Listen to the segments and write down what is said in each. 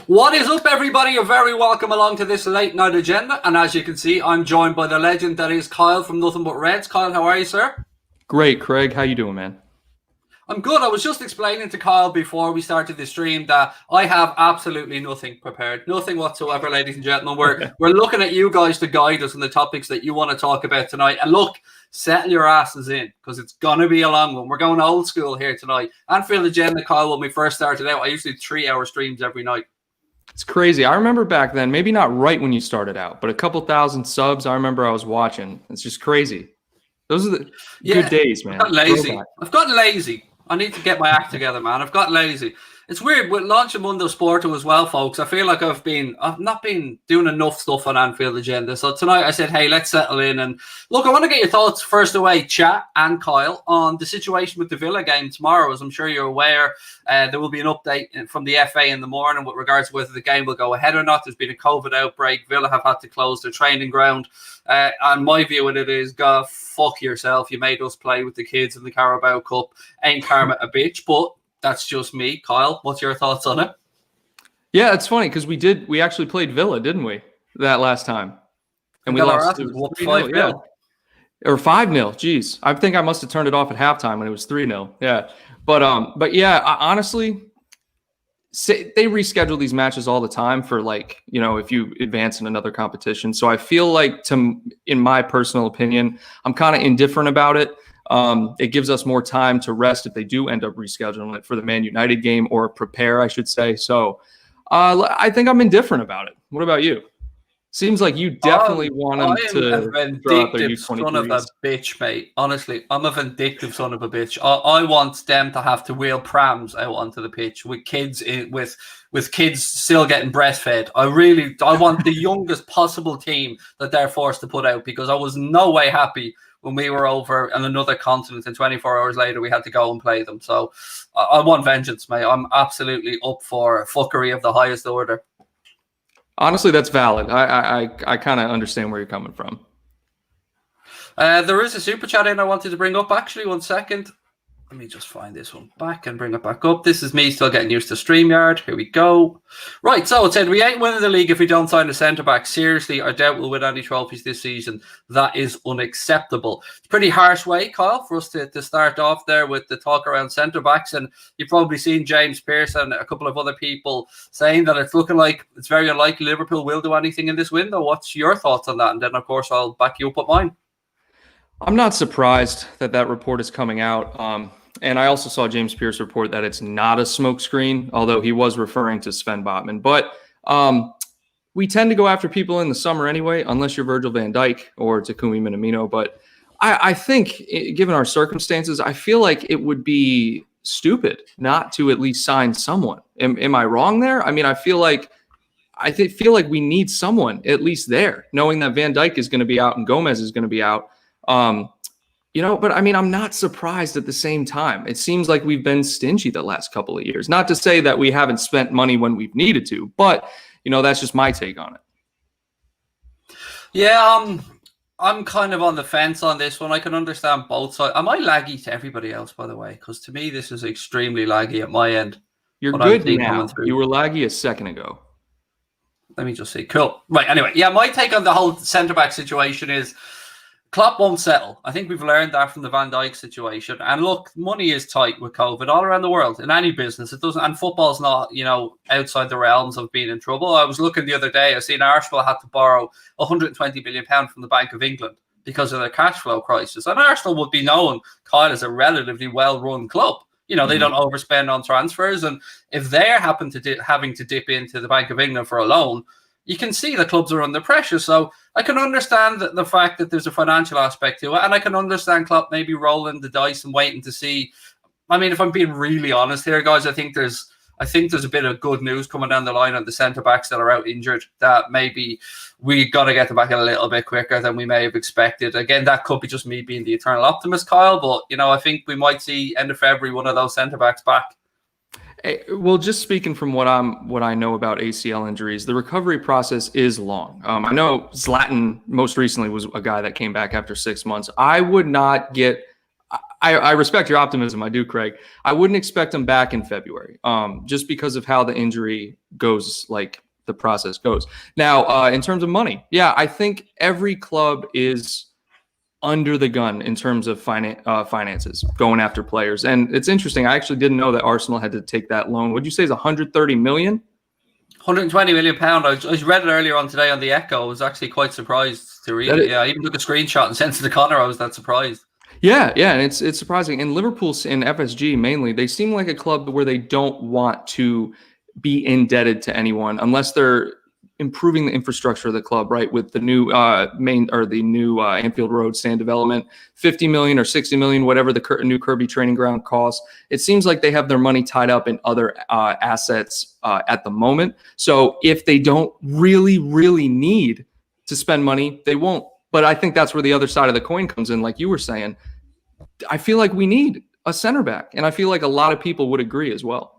What is up, everybody? You're very welcome along to this late night agenda. And as you can see, I'm joined by the legend that is Kyle from Nothing But Reds. Kyle, how are you, sir? Great, Craig. How you doing, man? I'm good. I was just explaining to Kyle before we started the stream that I have absolutely nothing prepared. Nothing whatsoever, ladies and gentlemen. We're looking at you guys to guide us on the topics that you want to talk about tonight. And look, settle your asses in because it's going to be a long one. We're going old school here tonight. Anfield agenda, Kyle, when we first started out, I used to do 3-hour streams every night. It's crazy. I remember back then, maybe not right when you started out, but a couple thousand subs. I remember I was watching. It's just crazy. Those are the good days, man. I've gotten lazy. I need to get my act together, man. I've got lazy. It's weird with launching Mundo Sporto as well, folks. I feel like I've not been doing enough stuff on Anfield agenda. So tonight I said, hey, let's settle in and look. I want to get your thoughts first away, chat and Kyle, on the situation with the Villa game tomorrow. As I'm sure you're aware, there will be an update from the FA in the morning with regards to whether the game will go ahead or not. There's been a COVID outbreak. Villa have had to close their training ground. And my view on it is, God, fuck yourself. You made us play with the kids in the Carabao Cup. Ain't karma a bitch? But that's just me. Kyle, what's your thoughts on it? Yeah, it's funny because we actually played Villa, didn't we, that last time? And we lost 5-0. Yeah. Or 5-0. Jeez. I think I must have turned it off at halftime when it was 3-0. Yeah. But yeah, honestly, they reschedule these matches all the time for, like, you know, if you advance in another competition. So I feel like, in my personal opinion, I'm kind of indifferent about it. It gives us more time to rest if they do end up rescheduling it for the Man United game, or prepare, I should say. So I think I'm indifferent about it. What about you? Seems like you definitely want them to throw out their U23s. Son of a bitch, mate. Honestly, I'm a vindictive son of a bitch. I want them to have to wheel prams out onto the pitch with kids with kids still getting breastfed. I want the youngest possible team that they're forced to put out, because I was no way happy when we were over on another continent and 24 hours later we had to go and play them. So I want vengeance, mate. I'm absolutely up for fuckery of the highest order. Honestly, that's valid. I kind of understand where you're coming from. There is a super chat in I wanted to bring up, actually. 1 second. Let me just find this one back and bring it back up. This is me still getting used to StreamYard. Here we go. Right, so it said, we ain't winning the league if we don't sign a centre-back. Seriously, I doubt we'll win any trophies this season. That is unacceptable. It's a pretty harsh way, Kyle, for us to start off there with the talk around centre-backs. And you've probably seen James Pearce and a couple of other people saying that it's looking like it's very unlikely Liverpool will do anything in this window. What's your thoughts on that? And then, of course, I'll back you up with mine. I'm not surprised that report is coming out. And I also saw James Pearce report that it's not a smokescreen, although he was referring to Sven Botman. But we tend to go after people in the summer anyway, unless you're Virgil van Dijk or Takumi Minamino. But I think, given our circumstances, I feel like it would be stupid not to at least sign someone. Am I wrong there? I mean, I feel like we need someone at least there, knowing that Van Dijk is going to be out and Gomez is going to be out. You know, but I mean, I'm not surprised at the same time. It seems like we've been stingy the last couple of years. Not to say that we haven't spent money when we've needed to, but, you know, that's just my take on it. Yeah, I'm kind of on the fence on this one. I can understand both sides. Am I laggy to everybody else, by the way? Because to me, this is extremely laggy at my end. You're good now. You were laggy a second ago. Let me just see. Cool. Right, anyway. Yeah, my take on the whole centre-back situation is Klopp won't settle. I think we've learned that from the Van Dijk situation. And look, money is tight with COVID all around the world in any business. It doesn't, and football's not, you know, outside the realms of being in trouble. I was looking the other day. I seen Arsenal had to borrow £120 million from the Bank of England because of their cash flow crisis. And Arsenal would be known, Kyle, as a relatively well-run club. You know, they don't overspend on transfers. And if they're having to dip into the Bank of England for a loan, you can see the clubs are under pressure. So I can understand the fact that there's a financial aspect to it. And I can understand Klopp maybe rolling the dice and waiting to see. I mean, if I'm being really honest here, guys, I think there's a bit of good news coming down the line on the centre-backs that are out injured, that maybe we got to get them back a little bit quicker than we may have expected. Again, that could be just me being the eternal optimist, Kyle. But, you know, I think we might see end of February one of those centre-backs back. Well, just speaking from what I know about ACL injuries, the recovery process is long. I know Zlatan most recently was a guy that came back after 6 months. I would not get I respect your optimism. I do, Craig. I wouldn't expect him back in February, just because of how the injury goes, like the process goes. Now, in terms of money, yeah, I think every club is under the gun in terms of finances going after players. And it's interesting. I actually didn't know that Arsenal had to take that loan. Would you say is 130 million? 120 million pound. I read it earlier on today on the Echo. I was actually quite surprised to read it. Yeah, I even took a screenshot and sent it to Connor. I was that surprised. Yeah, and it's surprising. And Liverpool and FSG mainly, they seem like a club where they don't want to be indebted to anyone unless they're improving the infrastructure of the club, right? With the new Anfield Road stand development, 50 million or 60 million, whatever the new Kirby training ground costs. It seems like they have their money tied up in other assets at the moment. So if they don't really need to spend money, they won't. But I think that's where the other side of the coin comes in. Like you were saying, I feel like we need a center back. And I feel like a lot of people would agree as well.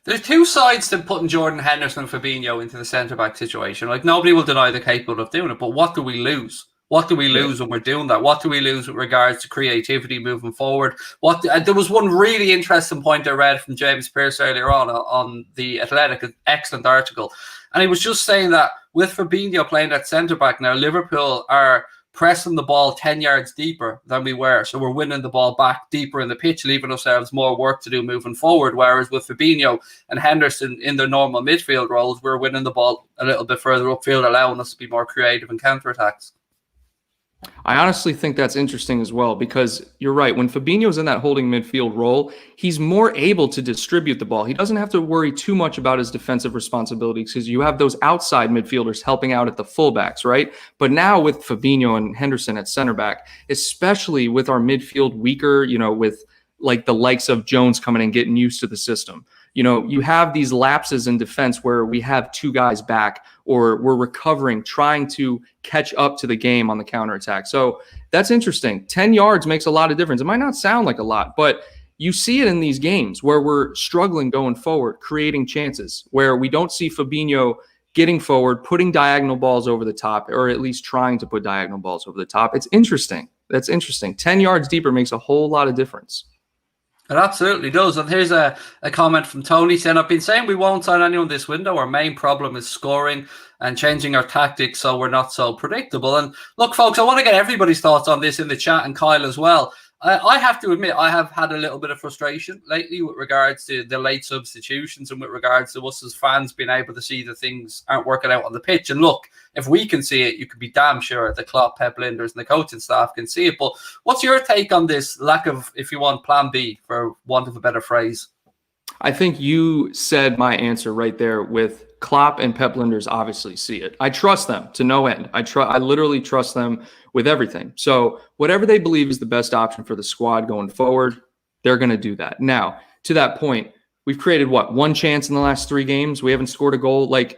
There's two sides to putting Jordan Henderson and Fabinho into the centre-back situation. Like, nobody will deny they're capable of doing it, but what do we lose? What do we lose when we're doing that? What do we lose with regards to creativity moving forward? There was one really interesting point I read from James Pearce earlier on the Athletic, an excellent article. And he was just saying that with Fabinho playing at centre-back now, Liverpool are pressing the ball 10 yards deeper than we were. So we're winning the ball back deeper in the pitch, leaving ourselves more work to do moving forward. Whereas with Fabinho and Henderson in their normal midfield roles, we're winning the ball a little bit further upfield, allowing us to be more creative in counter-attacks. I honestly think that's interesting as well, because you're right. When Fabinho's in that holding midfield role, he's more able to distribute the ball. He doesn't have to worry too much about his defensive responsibilities because you have those outside midfielders helping out at the fullbacks, right? But now with Fabinho and Henderson at center back, especially with our midfield weaker, with like the likes of Jones coming and getting used to the system. You have these lapses in defense where we have two guys back or we're recovering, trying to catch up to the game on the counterattack. So that's interesting. 10 yards makes a lot of difference. It might not sound like a lot, but you see it in these games where we're struggling going forward, creating chances, where we don't see Fabinho getting forward, putting diagonal balls over the top, or at least trying to put diagonal balls over the top. It's interesting. That's interesting. 10 yards deeper makes a whole lot of difference. It absolutely does. And here's a comment from Tony saying, I've been saying we won't sign anyone this window. Our main problem is scoring and changing our tactics so we're not so predictable. And look, folks, I want to get everybody's thoughts on this in the chat, and Kyle as well. I have to admit, I have had a little bit of frustration lately with regards to the late substitutions and with regards to us as fans being able to see that things aren't working out on the pitch. And look, if we can see it, you can be damn sure the Klopp, Pep Linders and the coaching staff can see it. But what's your take on this lack of, if you want, plan B, for want of a better phrase? I think you said my answer right there. With Klopp and Pep Linders obviously see it. I trust them to no end. I literally trust them with everything. So whatever they believe is the best option for the squad going forward, they're going to do that. Now, to that point, we've created one chance in the last 3 games. We haven't scored a goal. It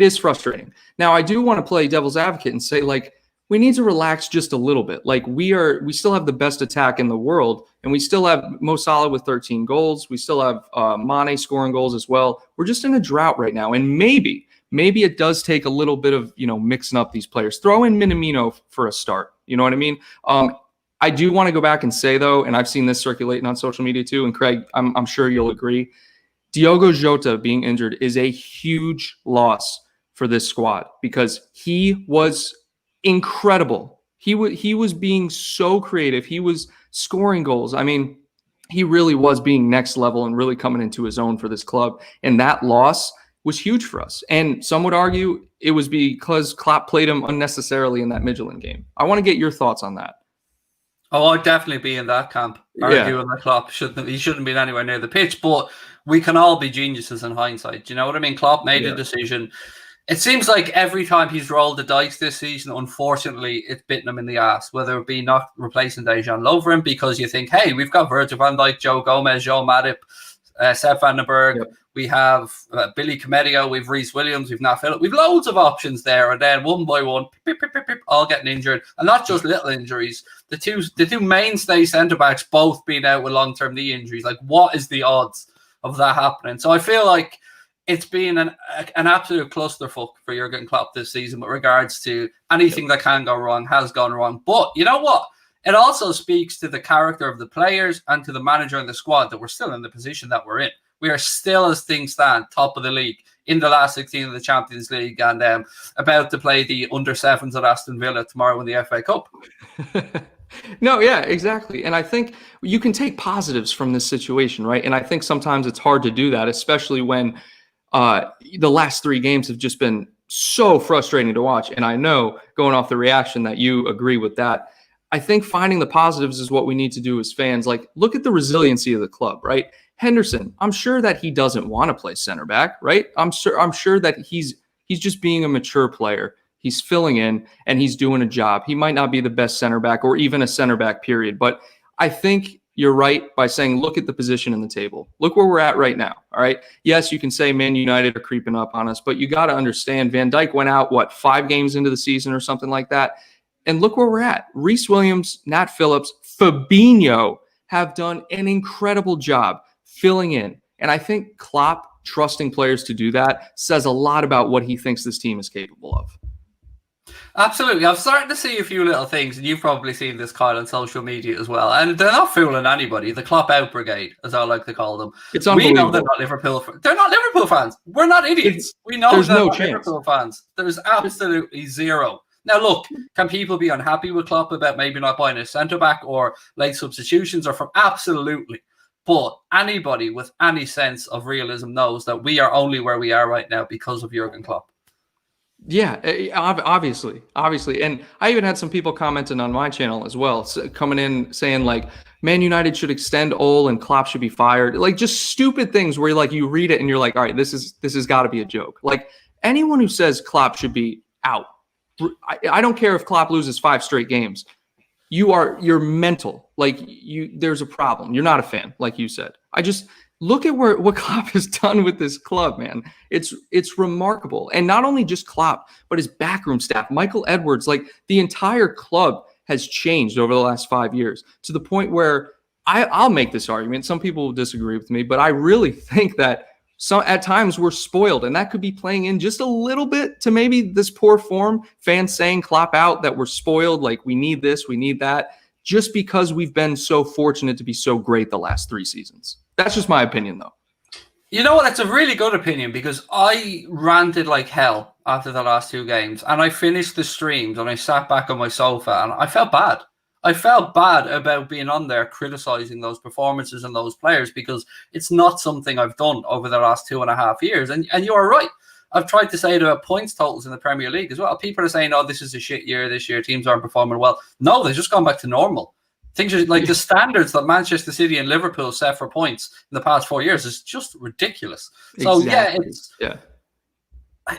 is frustrating. Now, I do want to play devil's advocate and say, we need to relax just a little bit. We still have the best attack in the world, and we still have Mo Salah with 13 goals. We still have Mane scoring goals as well. We're just in a drought right now, and maybe it does take a little bit of mixing up these players. Throw in Minamino for a start. You know what I mean? I do want to go back and say though, and I've seen this circulating on social media too, and Craig, I'm sure you'll agree, Diogo Jota being injured is a huge loss for this squad because he was incredible. He was being so creative. He was scoring goals. I mean, he really was being next level and really coming into his own for this club. And that loss was huge for us. And some would argue it was because Klopp played him unnecessarily in that Midtjylland game. I want to get your thoughts on that. Oh, I'd definitely be in that camp, arguing that Klopp shouldn't be anywhere near the pitch. But we can all be geniuses in hindsight. Do you know what I mean? Klopp made a decision. It seems like every time he's rolled the dice this season, unfortunately, it's bitten him in the ass, whether it be not replacing Dejan Lovren because you think, hey, we've got Virgil van Dijk, Joe Gomez, Joe Matip, Sepp van den Berg. Yep. We have Billy Comedio, we've Reece Williams, we've Nat Phillip. We've loads of options there. And then one by one, all getting injured. And not just little injuries. The two mainstay centre-backs both being out with long-term knee injuries. What is the odds of that happening? So I feel like it's been an absolute clusterfuck for Jurgen Klopp this season with regards to anything that can go wrong has gone wrong. But you know what? It also speaks to the character of the players and to the manager and the squad that we're still in the position that we're in. We are still, as things stand, top of the league in the last 16 of the Champions League, and about to play the under-7s at Aston Villa tomorrow in the FA Cup. No, yeah, exactly. And I think you can take positives from this situation, right? And I think sometimes it's hard to do that, especially when the last 3 games have just been so frustrating to watch. And I know, going off the reaction, that you agree with that. I think finding the positives is what we need to do as fans. Like, look at the resiliency of the club, right? Henderson, I'm sure that he doesn't want to play center back, right? I'm sure that he's just being a mature player. He's filling in and he's doing a job. He might not be the best center back or even a center back, period. But I think you're right by saying, look at the position in the table. Look where we're at right now, all right? Yes, you can say Man United are creeping up on us, but you got to understand Van Dijk went out, 5 games into the season or something like that? And look where we're at. Reece Williams, Nat Phillips, Fabinho have done an incredible job filling in. And I think Klopp trusting players to do that says a lot about what he thinks this team is capable of. Absolutely. I'm starting to see a few little things, and you've probably seen this, Kyle, on social media as well. And they're not fooling anybody. The Klopp out brigade, as I like to call them. It's unbelievable. We know they're not Liverpool. They're not Liverpool fans. We're not idiots. We know there's they're no not chance. Liverpool fans. There's absolutely zero. Now, look, can people be unhappy with Klopp about maybe not buying a centre-back or late substitutions or from? Absolutely. But anybody with any sense of realism knows that we are only where we are right now because of Jurgen Klopp. Yeah, obviously. And I even had some people commenting on my channel as well, coming in saying like, Man United should extend Ole and Klopp should be fired. Like, just stupid things where like you read it and you're like, all right, this has got to be a joke. Like, anyone who says Klopp should be out, I don't care if Klopp loses 5 straight games. You're mental. Like, there's a problem. You're not a fan, like you said. I just look at what Klopp has done with this club, man. It's remarkable. And not only just Klopp, but his backroom staff, Michael Edwards, like the entire club has changed over the last 5 years to the point where I'll make this argument. Some people will disagree with me, but I really think that at times we're spoiled, and that could be playing in just a little bit to maybe this poor form, fans saying Klopp out, that we're spoiled, like we need this, we need that, just because we've been so fortunate to be so great the last 3 seasons. That's just my opinion, though. You know what? It's a really good opinion, because I ranted like hell after the last 2 games, and I finished the streams and I sat back on my sofa and I felt bad. I felt bad about being on there criticizing those performances and those players, because it's not something I've done over the last 2.5 years. And you are right. I've tried to say it about points totals in the Premier League as well. People are saying, oh, this is a shit year this year. Teams aren't performing well. No, they've just gone back to normal. Things are like the standards that Manchester City and Liverpool set for points in the past 4 years is just ridiculous. So, exactly.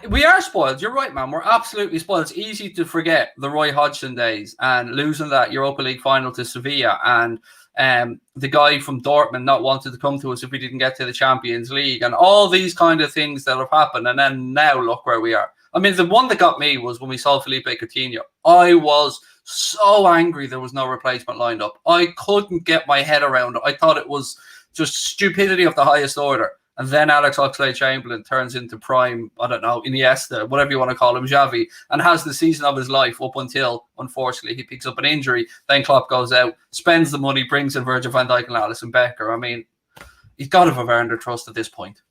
We are spoiled. You're right, man. We're absolutely spoiled. It's easy to forget the Roy Hodgson days and losing that Europa League final to Sevilla, and the guy from Dortmund not wanting to come to us if we didn't get to the Champions League, and all these kind of things that have happened. And then now look where we are. I mean, the one that got me was when we saw Felipe Coutinho. I was so angry there was no replacement lined up. I couldn't get my head around it. I thought it was just stupidity of the highest order. And then Alex Oxlade-Chamberlain turns into prime, I don't know, Iniesta, whatever you want to call him, Xavi, and has the season of his life up until, unfortunately, he picks up an injury. Then Klopp goes out, spends the money, brings in Virgil van Dijk and Alisson Becker. I mean, he's got to have earned their trust at this point.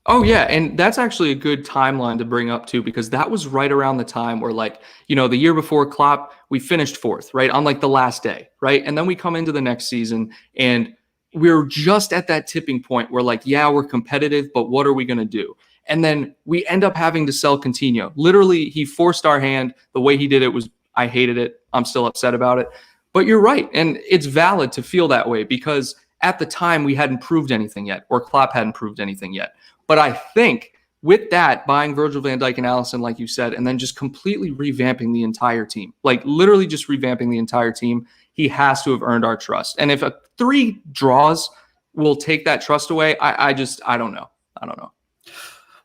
Oh, yeah. And that's actually a good timeline to bring up, too, because that was right around the time where, like, you know, the year before Klopp, we finished 4th, right, on, like, the last day, right? And then we come into the next season, and we're just at that tipping point where, like, yeah, we're competitive, but what are we going to do? And then we end up having to sell Coutinho. Literally, he forced our hand. The way he did it was, I hated it. I'm still upset about it. But you're right. And it's valid to feel that way because at the time we hadn't proved anything yet, or Klopp hadn't proved anything yet. But I think with that, buying Virgil van Dijk and Alisson, like you said, and then just completely revamping the entire team, like literally just revamping the entire team, he has to have earned our trust. And if 3 draws will take that trust away, I don't know. I don't know.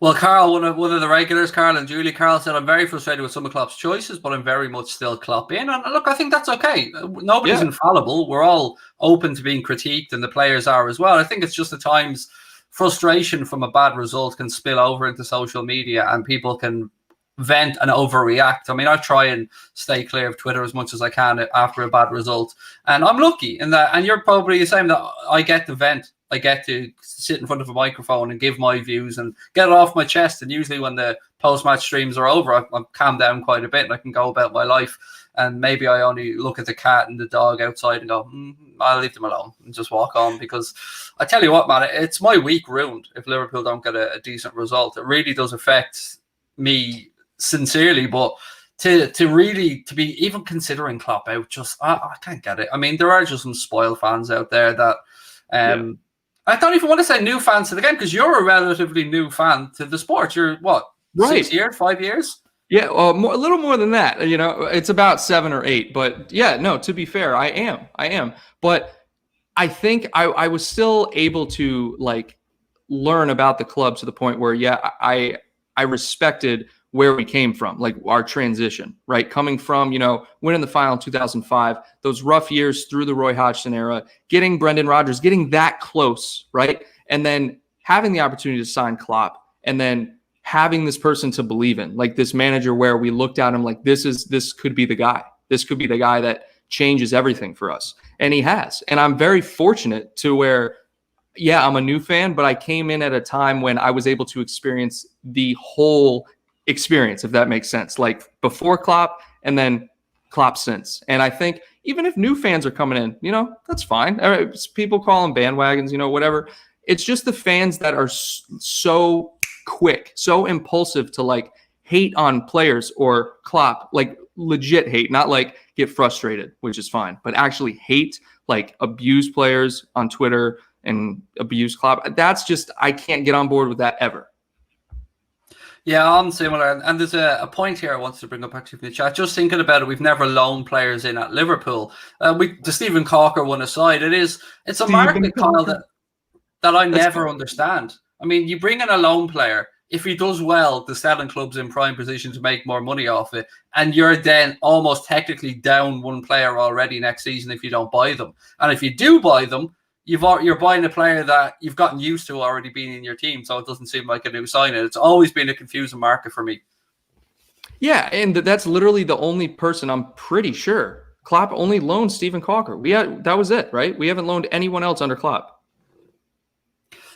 Well, Carl, one of the regulars, Carl and Julie, Carl said, I'm very frustrated with some of Klopp's choices, but I'm very much still Klopp in. And look, I think that's okay. Nobody's infallible. We're all open to being critiqued, and the players are as well. I think it's just at times frustration from a bad result can spill over into social media and people can vent and overreact. I mean, I try and stay clear of Twitter as much as I can after a bad result. And I'm lucky in that, and you're probably the same, that I get to vent. I get to sit in front of a microphone and give my views and get it off my chest. And usually when the post-match streams are over, I've calmed down quite a bit and I can go about my life. And maybe I only look at the cat and the dog outside and go, I'll leave them alone and just walk on. Because I tell you what, man, it's my week ruined if Liverpool don't get a decent result. It really does affect me sincerely. But to be even considering Klopp out, just I can't get it. I mean, there are just some spoiled fans out there that I don't even want to say new fans to the game, because you're a relatively new fan to the sport. You're what, 6 years, 5 years? Yeah, a little more than that. You know, it's about 7 or 8. But yeah, no, to be fair, I am. But I think I was still able to like learn about the club to the point where, I respected where we came from, like our transition, right? Coming from, winning the final in 2005, those rough years through the Roy Hodgson era, getting Brendan Rodgers, getting that close, right? And then having the opportunity to sign Klopp, and then having this person to believe in, like this manager where we looked at him like, this could be the guy. This could be the guy that changes everything for us. And he has. And I'm very fortunate to where, I'm a new fan, but I came in at a time when I was able to experience the whole experience, if that makes sense, like before Klopp and then Klopp since. And I think even if new fans are coming in, that's fine. People call them bandwagons, whatever. It's just the fans that are so quick, so impulsive to like hate on players or Klopp, like legit hate, not like get frustrated, which is fine, but actually hate, like abuse players on Twitter and abuse Klopp. That's just, I can't get on board with that ever. Yeah, I'm similar. And there's a point here I wanted to bring up actually from the chat. Just thinking about it, we've never loaned players in at Liverpool. The Stephen Cocker one aside, it's a market, Kyle, that I never understand. I mean, you bring in a loan player, if he does well, the selling club's in prime position to make more money off it, and you're then almost technically down one player already next season if you don't buy them. And if you do buy them, you're buying a player that you've gotten used to already being in your team, so it doesn't seem like a new signing. It's always been a confusing market for me. Yeah, and that's literally the only person I'm pretty sure. Klopp only loaned Stephen Cocker. That was it, right? We haven't loaned anyone else under Klopp.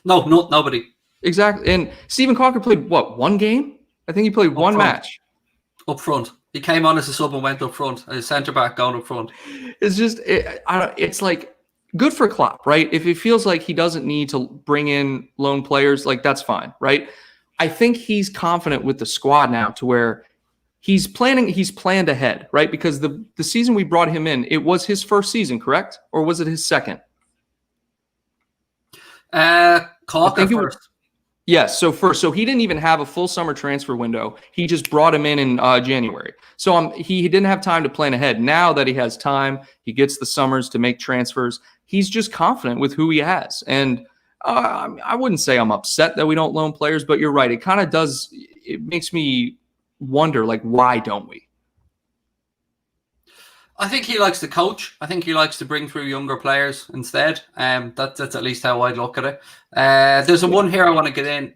No, nobody. Exactly. And Stephen Cocker played, one game? I think he played one match. Up front. He came on as a sub and went up front. As a centre-back going up front. It's just, it's like, good for Klopp, right? If it feels like he doesn't need to bring in lone players, like that's fine, right? I think he's confident with the squad now to where he's planned ahead, right? Because the season we brought him in, it was his first season, correct? Or was it his second? Cocker first. Yes, so first. So he didn't even have a full summer transfer window. He just brought him in January. So he didn't have time to plan ahead. Now that he has time, he gets the summers to make transfers. He's just confident with who he has. And I wouldn't say I'm upset that we don't loan players, but you're right. It kind of does. It makes me wonder, like, why don't we? I think he likes to coach. I think he likes to bring through younger players instead. That's at least how I'd look at it. There's one here I want to get in.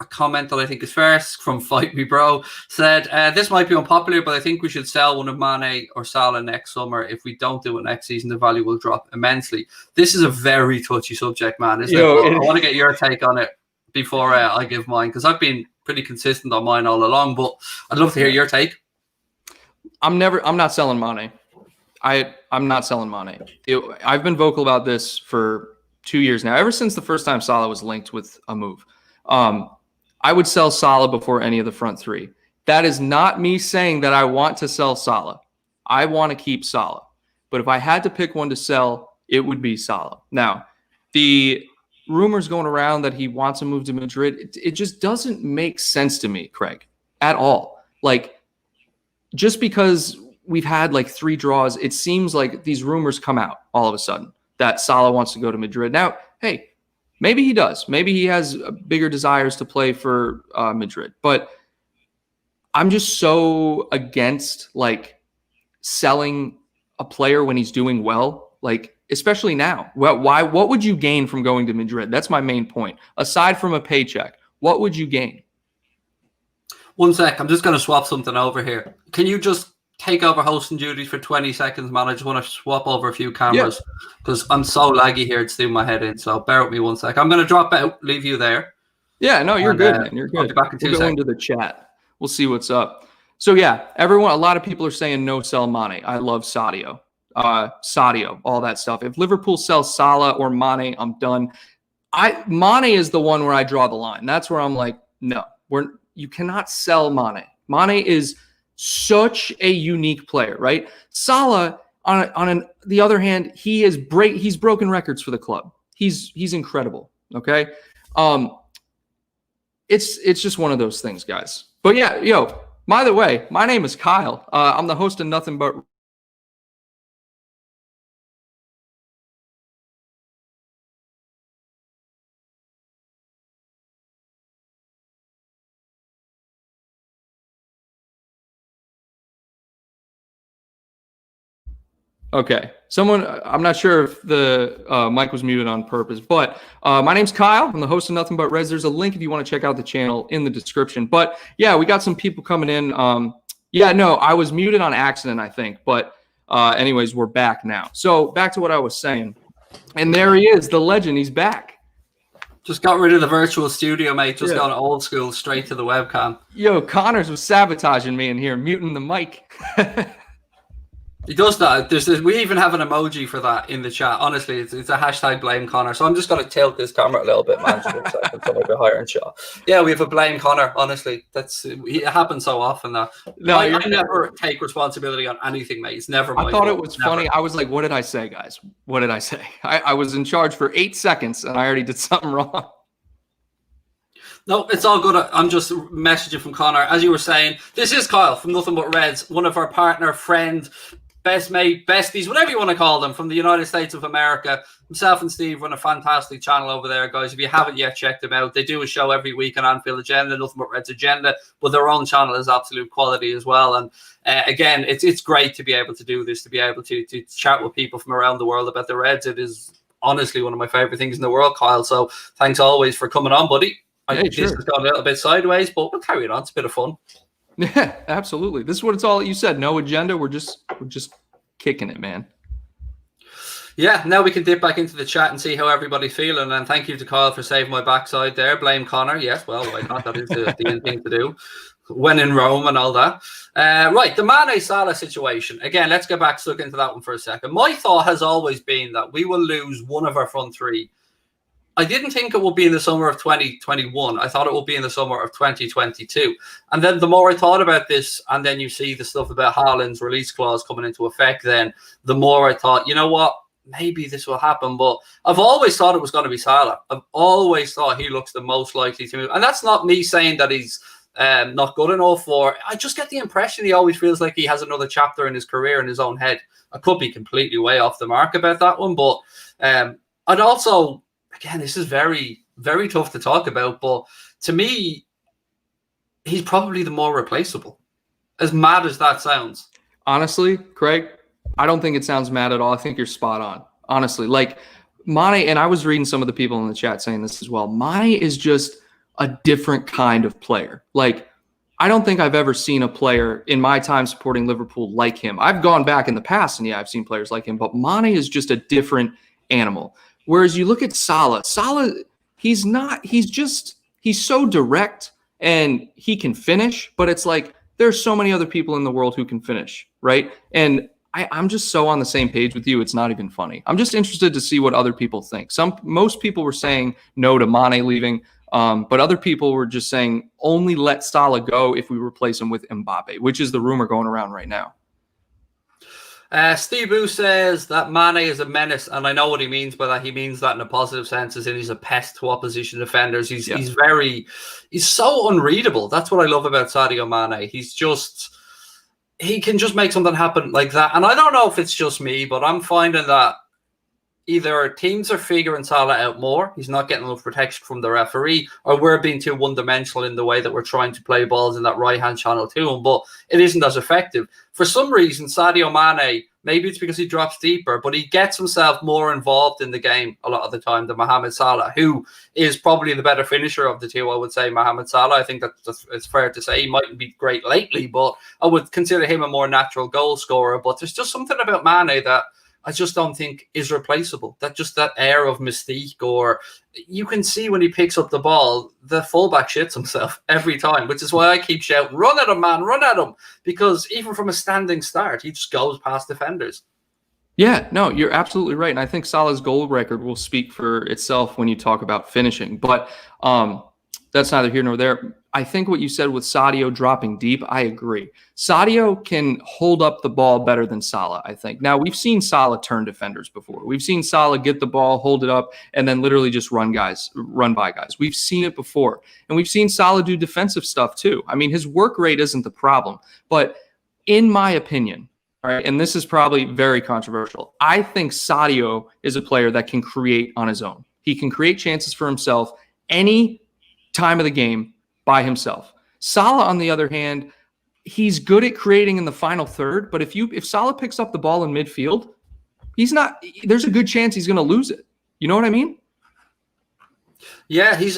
A comment that I think is fair from Fight Me Bro said, this might be unpopular, but I think we should sell one of Mane or Salah next summer. If we don't do it next season, the value will drop immensely. This is a very touchy subject, man, isn't it? I want to get your take on it before I give mine, because I've been pretty consistent on mine all along, but I'd love to hear your take. I'm not selling Mane. I'm not selling Mane. I've been vocal about this for 2 years now, ever since the first time Salah was linked with a move. I would sell Salah before any of the front three. That is not me saying that I want to sell Salah. I want to keep Salah. But if I had to pick one to sell, it would be Salah. Now, the rumors going around that he wants to move to Madrid, it just doesn't make sense to me, Craig, at all. Like, just because we've had like 3 draws, it seems like these rumors come out all of a sudden that Salah wants to go to Madrid. Now, hey, maybe he does. Maybe he has bigger desires to play for Madrid. But I'm just so against like selling a player when he's doing well. Like, especially now. Well, why? What would you gain from going to Madrid? That's my main point. Aside from a paycheck, what would you gain? One sec. I'm just going to swap something over here. Can you just take over hosting duties for 20 seconds, man? I just want to swap over a few cameras because I'm so laggy here. It's doing my head in. So bear with me one sec. I'm going to drop out, leave you there. Yeah, no, you're good, man. You're good. I'll be back in 2 seconds. We'll go into the chat. We'll see what's up. So yeah, a lot of people are saying no sell Mane. I love Sadio, all that stuff. If Liverpool sells Salah or Mane, I'm done. Mane is the one where I draw the line. That's where I'm like, no, you cannot sell Mane. Mane is such a unique player, right? Salah, on the other hand, he's broken records for the club. He's incredible. Okay, it's just one of those things, guys. But yeah, by the way, my name is Kyle. I'm the host of Nothing But. Okay. I'm not sure if the mic was muted on purpose, but my name's Kyle. I'm the host of Nothing But Reds. There's a link if you want to check out the channel in the description. But yeah, we got some people coming in. I was muted on accident, I think. But anyways, we're back now. So back to what I was saying. And there he is, the legend. He's back. Just got rid of the virtual studio, mate. Just gone old school, straight to the webcam. Yo, Connors was sabotaging me in here, muting the mic. He does that. We even have an emoji for that in the chat. Honestly, it's a hashtag blame Connor. So I'm just going to tilt this camera a little bit, man. Just 1 second, so a bit higher and shot. Yeah, we have a blame Connor. Honestly, it happens so often that I never take responsibility on anything, mate. It's never my I thought fault. It was funny. I was like, what did I say, guys? What did I say? I was in charge for 8 seconds and I already did something wrong. No, it's all good. I'm just messaging from Connor. As you were saying, this is Kyle from Nothing But Reds, one of our partner, friend, best mate, besties, whatever you want to call them, from the United States of America. Himself and Steve run a fantastic channel over there, guys. If you haven't yet checked them out, they do a show every week on Anfield Agenda, Nothing But Reds Agenda, but their own channel is absolute quality as well. And again, it's great to be able to do this, to be able to chat with people from around the world about the Reds. It is honestly one of my favorite things in the world, Kyle. So thanks always for coming on, buddy. I think this has gone a little bit sideways, but we'll carry it on. It's a bit of fun. Yeah, absolutely. This is what it's all. You said no agenda. We're just kicking it, man. Yeah, now we can dip back into the chat and see how everybody's feeling. And thank you to Kyle for saving my backside there. Blame Connor. Yes, well, why not? That is the thing to do. When in Rome and all that. Right, the Mane Salah situation. Again, let's get back stuck into that one for a second. My thought has always been that we will lose one of our front three. I didn't think it would be in the summer of 2021. I thought it would be in the summer of 2022. And then the more I thought about this, and then you see the stuff about Haaland's release clause coming into effect, then the more I thought, you know what, maybe this will happen. But I've always thought it was going to be Salah. I've always thought he looks the most likely to move. And that's not me saying that he's not good enough, or I just get the impression he always feels like he has another chapter in his career in his own head. I could be completely way off the mark about that one, but I'd also... Again, this is very, very tough to talk about, but to me, he's probably the more replaceable. As mad as that sounds. Honestly, Craig, I don't think it sounds mad at all. I think you're spot on. Honestly, like Mane, and I was reading some of the people in the chat saying this as well. Mane is just a different kind of player. Like, I don't think I've ever seen a player in my time supporting Liverpool like him. I've gone back in the past, and yeah, I've seen players like him, but Mane is just a different animal. Whereas you look at Salah, he's so direct and he can finish, but it's like there's so many other people in the world who can finish, right? And I'm just so on the same page with you. It's not even funny. I'm just interested to see what other people think. Most people were saying no to Mane leaving, but other people were just saying only let Salah go if we replace him with Mbappe, which is the rumor going around right now. Steve Boo says that Mane is a menace, and I know what he means by that. He means that in a positive sense, as in he's a pest to opposition defenders. He's so unreadable. That's what I love about Sadio Mane. He can just make something happen like that. And I don't know if it's just me, but I'm finding that either teams are figuring Salah out more, he's not getting enough protection from the referee, or we're being too one-dimensional in the way that we're trying to play balls in that right-hand channel to him, but it isn't as effective. For some reason, Sadio Mane Maybe it's because he drops deeper, but he gets himself more involved in the game a lot of the time than Mohamed Salah, who is probably the better finisher of the two. I would say Mohamed Salah. I think it's fair to say he mightn't be great lately, but I would consider him a more natural goal scorer. But there's just something about Mane that I just don't think is replaceable. That air of mystique, or you can see when he picks up the ball, the fullback shits himself every time, which is why I keep shouting, run at him, man, run at him. Because even from a standing start, he just goes past defenders. Yeah, no, you're absolutely right. And I think Salah's goal record will speak for itself when you talk about finishing. But that's neither here nor there. I think what you said with Sadio dropping deep, I agree. Sadio can hold up the ball better than Salah, I think. Now, we've seen Salah turn defenders before. We've seen Salah get the ball, hold it up, and then literally just run by guys. We've seen it before. And we've seen Salah do defensive stuff too. I mean, his work rate isn't the problem. But in my opinion, all right, and this is probably very controversial, I think Sadio is a player that can create on his own. He can create chances for himself any time of the game by himself. Salah, on the other hand, he's good at creating in the final third, but if Salah picks up the ball in midfield, there's a good chance he's going to lose it. You know what I mean? Yeah, he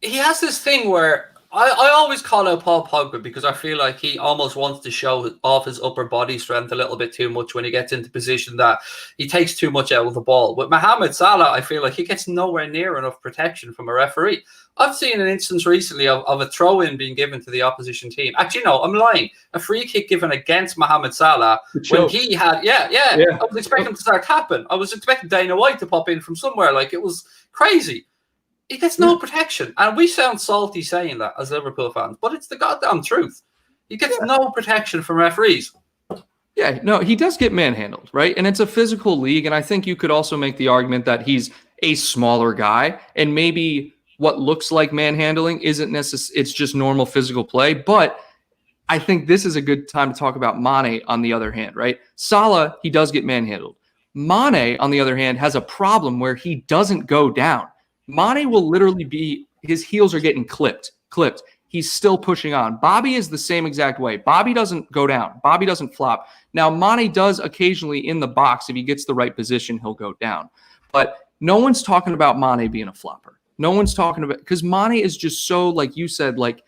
has this thing where I always call out Paul Pogba because I feel like he almost wants to show off his upper body strength a little bit too much when he gets into position that he takes too much out of the ball. With Mohamed Salah, I feel like he gets nowhere near enough protection from a referee. I've seen an instance recently of a throw-in being given to the opposition team. Actually, no, I'm lying. A free kick given against Mohamed Salah when he had, yeah. I was expecting him to start tapping. I was expecting Dana White to pop in from somewhere. Like, it was crazy. He gets no protection. And we sound salty saying that as Liverpool fans, but it's the goddamn truth. He gets no protection from referees. Yeah, no, he does get manhandled, right? And it's a physical league. And I think you could also make the argument that he's a smaller guy. And maybe what looks like manhandling isn't necessarily, it's just normal physical play. But I think this is a good time to talk about Mane on the other hand, right? Salah, he does get manhandled. Mane, on the other hand, has a problem where he doesn't go down. Mane will literally his heels are getting clipped. He's still pushing on. Bobby is the same exact way. Bobby doesn't go down. Bobby doesn't flop. Now, Mane does occasionally in the box. If he gets the right position, he'll go down. But no one's talking about Mane being a flopper. No one's talking about, because Mane is just so, like you said, like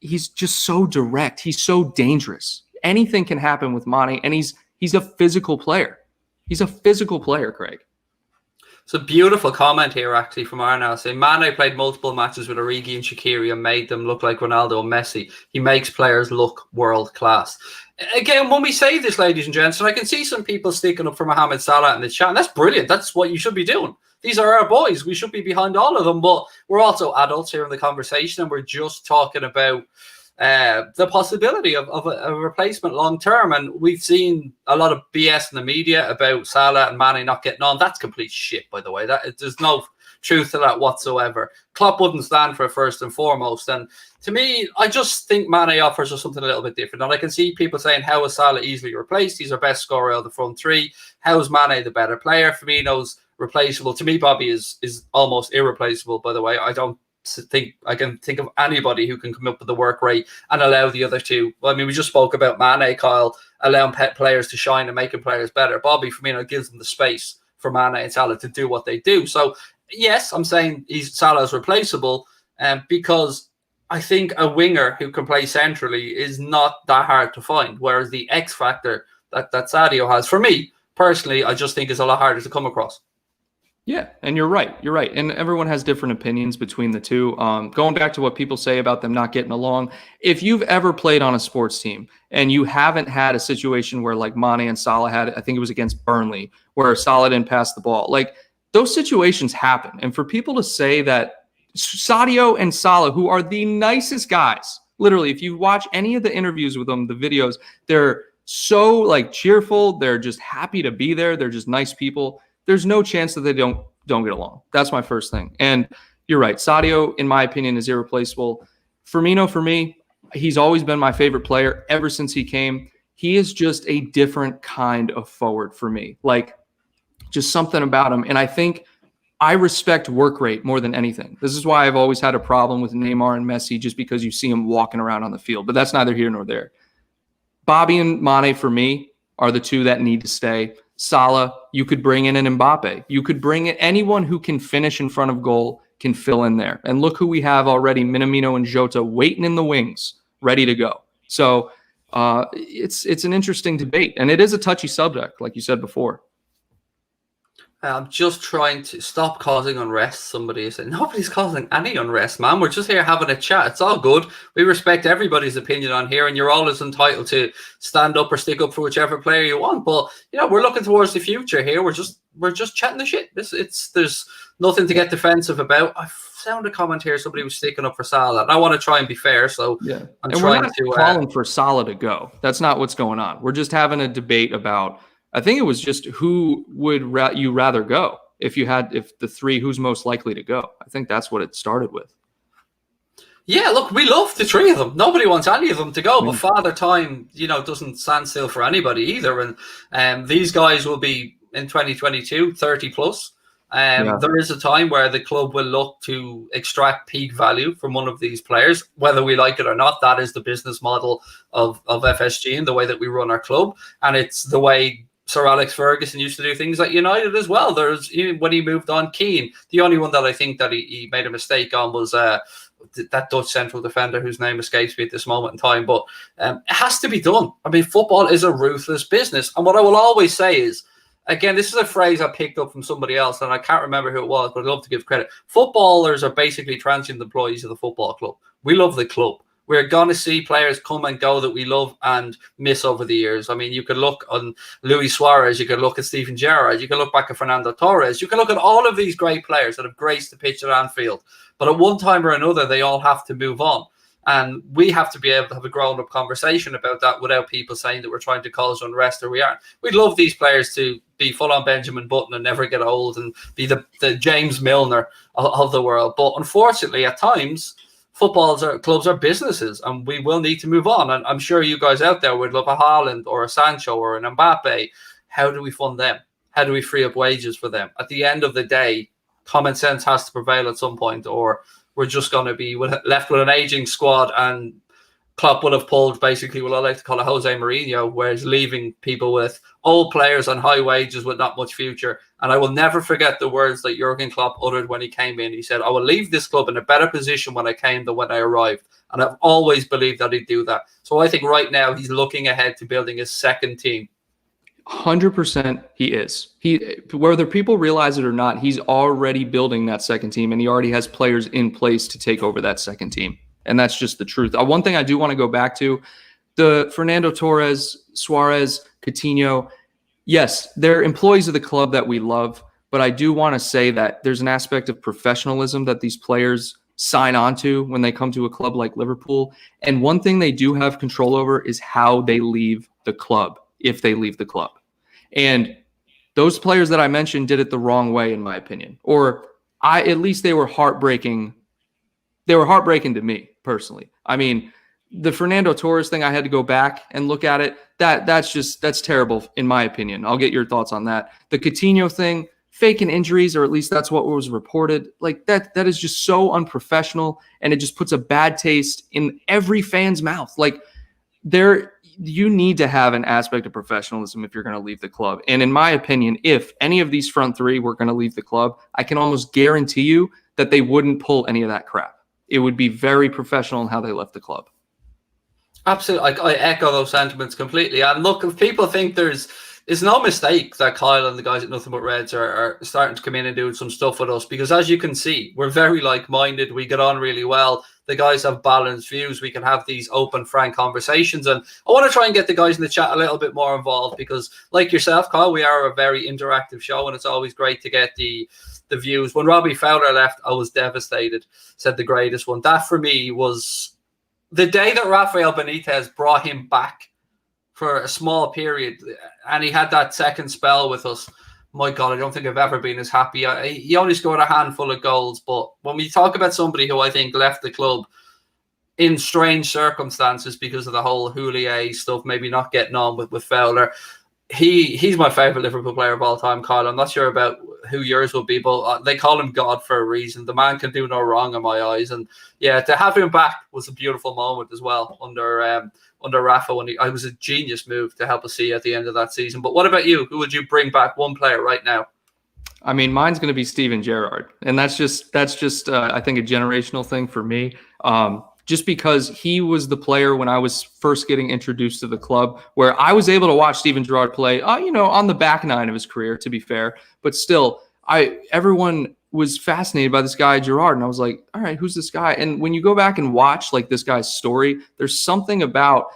he's just so direct. He's so dangerous. Anything can happen with Mane, and he's a physical player. He's a physical player, Craig. It's a beautiful comment here, actually, from Arnaud saying Mane played multiple matches with Origi and Shaqiri and made them look like Ronaldo and Messi. He makes players look world class. Again, when we say this, ladies and gents, and I can see some people sticking up for Mohamed Salah in the chat, and that's brilliant. That's what you should be doing. These are our boys. We should be behind all of them, but we're also adults here in the conversation, and we're just talking about the possibility of a replacement long term. And we've seen a lot of BS in the media about Salah and Mane not getting on. That's complete shit, by the way. There's no truth to that whatsoever. Klopp wouldn't stand for it first and foremost. And to me, I just think Mane offers us something a little bit different. And I can see people saying, how is Salah easily replaced? He's our best scorer out of the front three. How is Mane the better player? Firmino's replaceable. To me, Bobby is almost irreplaceable, by the way. I don't think I can think of anybody who can come up with the work rate and allow the other two. Well, I mean, we just spoke about Mane, Kyle, allowing players to shine and making players better. Bobby, Firmino gives them the space for Mane and Salah to do what they do. So, yes, I'm saying Salah's replaceable because I think a winger who can play centrally is not that hard to find, whereas the X factor that Sadio has, for me, personally, I just think is a lot harder to come across. Yeah, and you're right. You're right. And everyone has different opinions between the two. Going back to what people say about them not getting along, if you've ever played on a sports team and you haven't had a situation where like Mane and Salah had, I think it was against Burnley, where Salah didn't pass the ball, like those situations happen. And for people to say that Sadio and Salah, who are the nicest guys, literally, if you watch any of the interviews with them, the videos, they're so like cheerful. They're just happy to be there. They're just nice people. There's no chance that they don't get along. That's my first thing. And you're right. Sadio, in my opinion, is irreplaceable. Firmino, for me, he's always been my favorite player ever since he came. He is just a different kind of forward for me. Like, just something about him. And I think I respect work rate more than anything. This is why I've always had a problem with Neymar and Messi, just because you see them walking around on the field. But that's neither here nor there. Bobby and Mane, for me, are the two that need to stay. Salah, you could bring in an Mbappe. You could bring in anyone who can finish in front of goal, can fill in there. And look who we have already, Minamino and Jota, waiting in the wings, ready to go. So it's an interesting debate, and it is a touchy subject, like you said before. I'm just trying to stop causing unrest. Somebody is saying, nobody's causing any unrest, man. We're just here having a chat. It's all good. We respect everybody's opinion on here, and you're always entitled to stand up or stick up for whichever player you want. But, you know, we're looking towards the future here. We're just chatting the shit. There's nothing to get defensive about. I found a comment here. Somebody was sticking up for Salah. And I want to try and be fair, so yeah. I'm and trying we're not to calling for Salah to go. That's not what's going on. We're just having a debate about, I think it was just who would you rather go if the three, who's most likely to go. I think that's what it started with. Yeah, look, we love the three of them. Nobody wants any of them to go, but Father Time, you know, doesn't stand still for anybody either. And these guys will be in 2022, 30 plus. There is a time where the club will look to extract peak value from one of these players, whether we like it or not. That is the business model of FSG and the way that we run our club. And it's the way Sir Alex Ferguson used to do things at United as well. When he moved on, Keane, the only one that I think that he made a mistake on was that Dutch central defender whose name escapes me at this moment in time. But it has to be done. I mean, football is a ruthless business. And what I will always say is, again, this is a phrase I picked up from somebody else, and I can't remember who it was, but I'd love to give credit. Footballers are basically transient employees of the football club. We love the club. We're going to see players come and go that we love and miss over the years. I mean, you could look on Luis Suarez, you could look at Steven Gerrard, you can look back at Fernando Torres, you can look at all of these great players that have graced the pitch at Anfield. But at one time or another, they all have to move on. And we have to be able to have a grown-up conversation about that without people saying that we're trying to cause unrest, or we aren't. We'd love these players to be full-on Benjamin Button and never get old and be the James Milner of the world. But unfortunately, at times, clubs are businesses, and we will need to move on. And I'm sure you guys out there would love a Houlden or a Sancho or an Mbappe. How do we fund them? How do we free up wages for them? At the end of the day, common sense has to prevail at some point, or we're just going to be left with an aging squad, and Klopp would have pulled basically what I like to call a Jose Mourinho, where he's leaving people with old players on high wages with not much future. And I will never forget the words that Jurgen Klopp uttered when he came in. He said, I will leave this club in a better position when I came than when I arrived. And I've always believed that he'd do that. So I think right now he's looking ahead to building his second team. 100% he is. Whether people realize it or not, he's already building that second team, and he already has players in place to take over that second team. And that's just the truth. One thing I do want to go back to, the Fernando Torres, Suarez, Coutinho, yes, they're employees of the club that we love, but I do want to say that there's an aspect of professionalism that these players sign on to when they come to a club like Liverpool. And one thing they do have control over is how they leave the club, if they leave the club. And those players that I mentioned did it the wrong way, in my opinion. Or at least they were heartbreaking. They were heartbreaking to me, personally. I mean, the Fernando Torres thing, I had to go back and look at it. That's terrible, in my opinion. I'll get your thoughts on that. The Coutinho thing, faking injuries, or at least that's what was reported. Like that is just so unprofessional, and it just puts a bad taste in every fan's mouth. Like you need to have an aspect of professionalism if you're going to leave the club. And in my opinion, if any of these front three were going to leave the club, I can almost guarantee you that they wouldn't pull any of that crap. It would be very professional in how they left the club. Absolutely. I echo those sentiments completely. And look, if people think it's no mistake that Kyle and the guys at Nothing But Reds are starting to come in and doing some stuff with us, because as you can see, we're very like-minded. We get on really well. The guys have balanced views. We can have these open, frank conversations. And I want to try and get the guys in the chat a little bit more involved, because like yourself, Kyle, we are a very interactive show, and it's always great to get the views. When Robbie Fowler left, I was devastated, said the greatest one. That for me was the day that Rafael Benitez brought him back for a small period, and he had that second spell with us. My God, I don't think I've ever been as happy. He only scored a handful of goals, but when we talk about somebody who I think left the club in strange circumstances because of the whole Houlden stuff, maybe not getting on with Fowler, he's my favourite Liverpool player of all time, Kyle. I'm not sure about who yours will be, but they call him God for a reason. The man can do no wrong in my eyes. And yeah, to have him back was a beautiful moment as well under Rafa. When it was a genius move to help us see at the end of that season. But what about you? Who would you bring back, one player right now? I mean, mine's going to be Steven Gerrard, and that's just I think a generational thing for me. Just because he was the player when I was first getting introduced to the club, where I was able to watch Steven Gerrard play, on the back nine of his career, to be fair, but still, everyone was fascinated by this guy Gerrard, and I was like, all right, who's this guy? And when you go back and watch like this guy's story, there's something about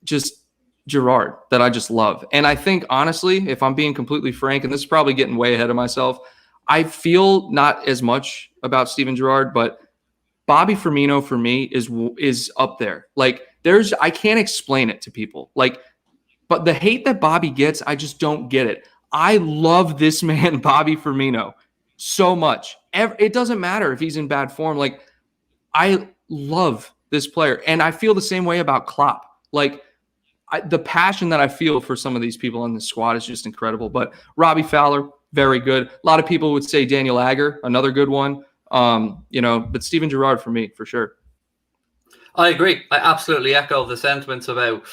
just Gerrard that I just love. And I think, honestly, if I'm being completely frank, and this is probably getting way ahead of myself, I feel not as much about Steven Gerrard, but Bobby Firmino for me is up there. Like, I can't explain it to people. Like, but the hate that Bobby gets, I just don't get it. I love this man, Bobby Firmino, so much. It doesn't matter if he's in bad form. Like, I love this player. And I feel the same way about Klopp. Like, the passion that I feel for some of these people on the squad is just incredible. But Robbie Fowler, very good. A lot of people would say Daniel Agger, another good one. But Steven Gerrard for me, for sure. I agree. I absolutely echo the sentiments about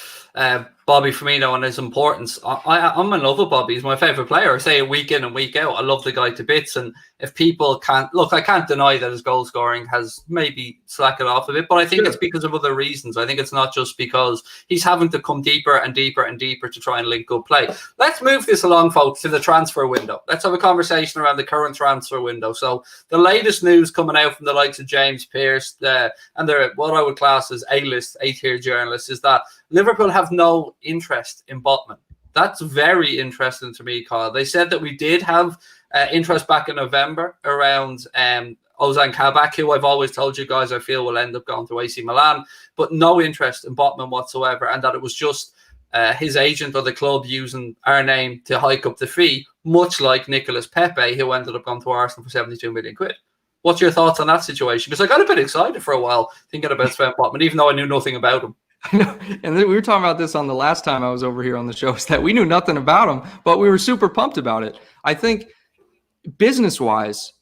Bobby Firmino and his importance. I'm in love with Bobby. He's my favourite player. I say it week in and week out. I love the guy to bits. And if people can't look, I can't deny that his goal scoring has maybe slacked off a bit, but I think it's because of other reasons. I think it's not just because he's having to come deeper and deeper and deeper to try and link good play. Let's move this along, folks, to the transfer window. Let's have a conversation around the current transfer window. So the latest news coming out from the likes of James Pearce and they're what I would class as A-list, A-tier journalists is that Liverpool have no interest in Botman. That's very interesting to me, Kyle. They said that we did have interest back in November around Ozan Kabak, who I've always told you guys I feel will end up going to AC Milan, but no interest in Botman whatsoever, and that it was just his agent or the club using our name to hike up the fee, much like Nicolas Pepe, who ended up going to Arsenal for 72 million quid. What's your thoughts on that situation? Because I got a bit excited for a while thinking about Sven Botman, even though I knew nothing about him. I know. And we were talking about this on the last time I was over here on the show, is that we knew nothing about him, but we were super pumped about it. I think business-wise,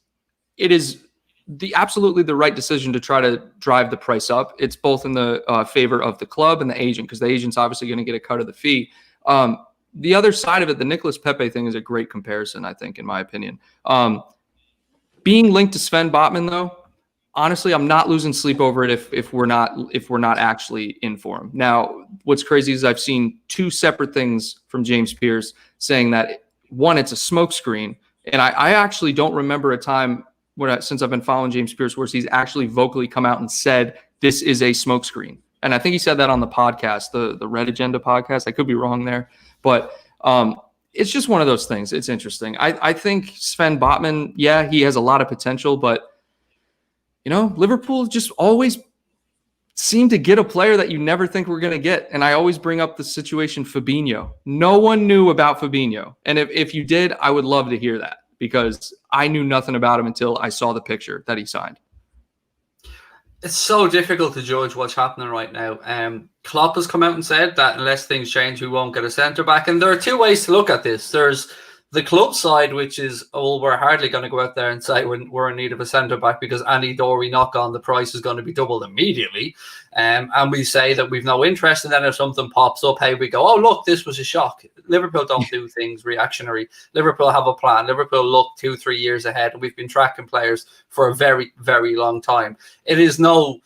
it is absolutely the right decision to try to drive the price up. It's both in the favor of the club and the agent, because the agent's obviously going to get a cut of the fee. The other side of it, the Nicolas Pepe thing, is a great comparison, I think, in my opinion. Being linked to Sven Botman, though, honestly, I'm not losing sleep over it if we're not actually in for him. Now, what's crazy is I've seen two separate things from James Pearce saying that, one, it's a smokescreen, and I actually don't remember a time since I've been following James Pearce where he's actually vocally come out and said this is a smokescreen. And I think he said that on the podcast, the Red Agenda podcast. I could be wrong there, but it's just one of those things. It's interesting. I think Sven Botman, yeah, he has a lot of potential, but Liverpool just always seem to get a player that you never think we're going to get. And I always bring up the situation Fabinho. No one knew about Fabinho. And if you did, I would love to hear that, because I knew nothing about him until I saw the picture that he signed. It's so difficult to judge what's happening right now. Klopp has come out and said that unless things change, we won't get a centre-back. And there are two ways to look at this. There's the club side, which is, we're hardly going to go out there and say we're in need of a centre-back, because any door we knock on, the price is going to be doubled immediately. And we say that we've no interest. And then if something pops up, hey, we go, oh, look, this was a shock. Liverpool don't do things reactionary. Liverpool have a plan. Liverpool look 2-3 years ahead. And we've been tracking players for a very, very long time. It is no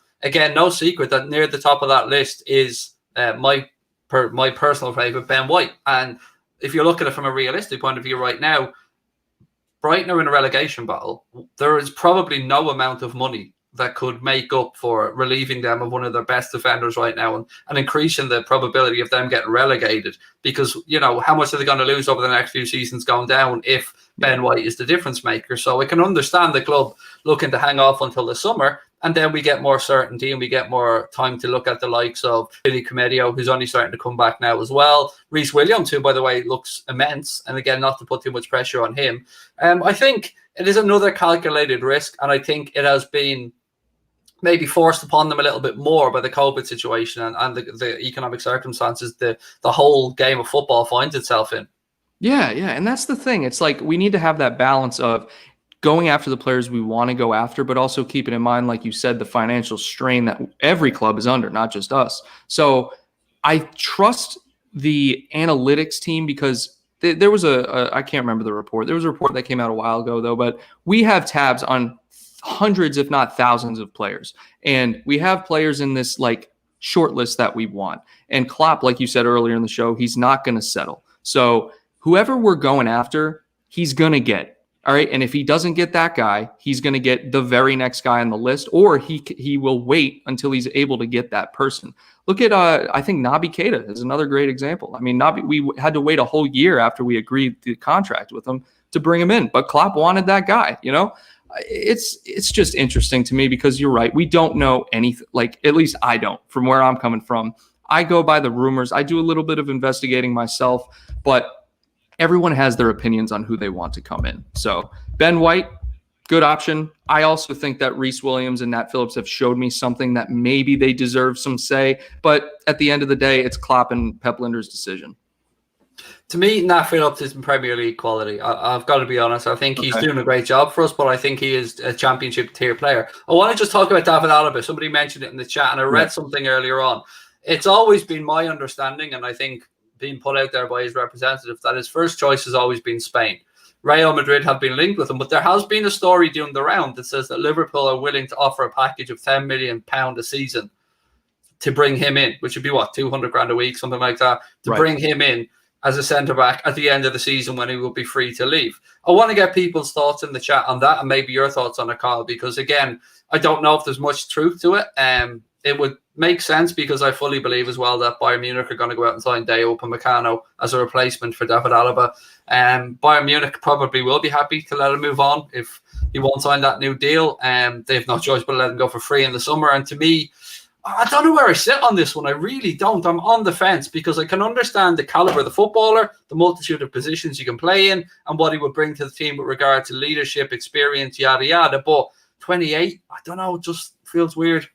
secret that near the top of that list is my personal favourite, Ben White. And if you look at it from a realistic point of view right now, Brighton are in a relegation battle. There is probably no amount of money that could make up for relieving them of one of their best defenders right now and increasing the probability of them getting relegated, because, how much are they going to lose over the next few seasons going down if Ben White is the difference maker? So I can understand the club looking to hang off until the summer, and then we get more certainty and we get more time to look at the likes of Billy Comedio, who's only starting to come back now as well. Reece Williams, who, by the way, looks immense. And again, not to put too much pressure on him. I think it is another calculated risk, and I think it has been maybe forced upon them a little bit more by the COVID situation and the economic circumstances the whole game of football finds itself in. Yeah. And that's the thing. It's like we need to have that balance of going after the players we want to go after, but also keeping in mind, like you said, the financial strain that every club is under, not just us. So I trust the analytics team because there was I can't remember the report. There was a report that came out a while ago, though, but we have tabs on hundreds, if not thousands of players. And we have players in this like short list that we want. And Klopp, like you said earlier in the show, he's not going to settle. So whoever we're going after, he's going to get. All right. And if he doesn't get that guy, he's going to get the very next guy on the list, or he will wait until he's able to get that person. Look at, I think Naby Keita is another great example. I mean, Naby, we had to wait a whole year after we agreed the contract with him to bring him in, but Klopp wanted that guy, you know? It's just interesting to me because you're right. We don't know anything, like at least I don't, from where I'm coming from. I go by the rumors. I do a little bit of investigating myself, but everyone has their opinions on who they want to come in. So Ben White, good option. I also think that Reece Williams and Nat Phillips have showed me something that maybe they deserve some say, but at the end of the day, it's Klopp and Pep Linder's decision. To me, Nat Phillips is in Premier League quality. I've got to be honest. I think he's doing a great job for us, but I think he is a championship tier player. I want to just talk about David Alaba. Somebody mentioned it in the chat, and I read something earlier on. It's always been my understanding, and I think being put out there by his representative, that his first choice has always been Spain. Real Madrid have been linked with him, but there has been a story doing the round that says that Liverpool are willing to offer a package of £10 million a season to bring him in, which would be what, 200 grand a week, something like that, to bring him in as a centre-back at the end of the season when he will be free to leave. I want to get people's thoughts in the chat on that and maybe your thoughts on it, Carl, because, again, I don't know if there's much truth to it. It would make sense because I fully believe as well that Bayern Munich are going to go out and sign Upamecano as a replacement for David Alaba. Bayern Munich probably will be happy to let him move on if he won't sign that new deal. They have no choice but to let him go for free in the summer. And to me, I don't know where I sit on this one. I really don't. I'm on the fence because I can understand the caliber of the footballer, the multitude of positions you can play in, and what he would bring to the team with regard to leadership, experience, yada, yada. But 28, I don't know, it just feels weird.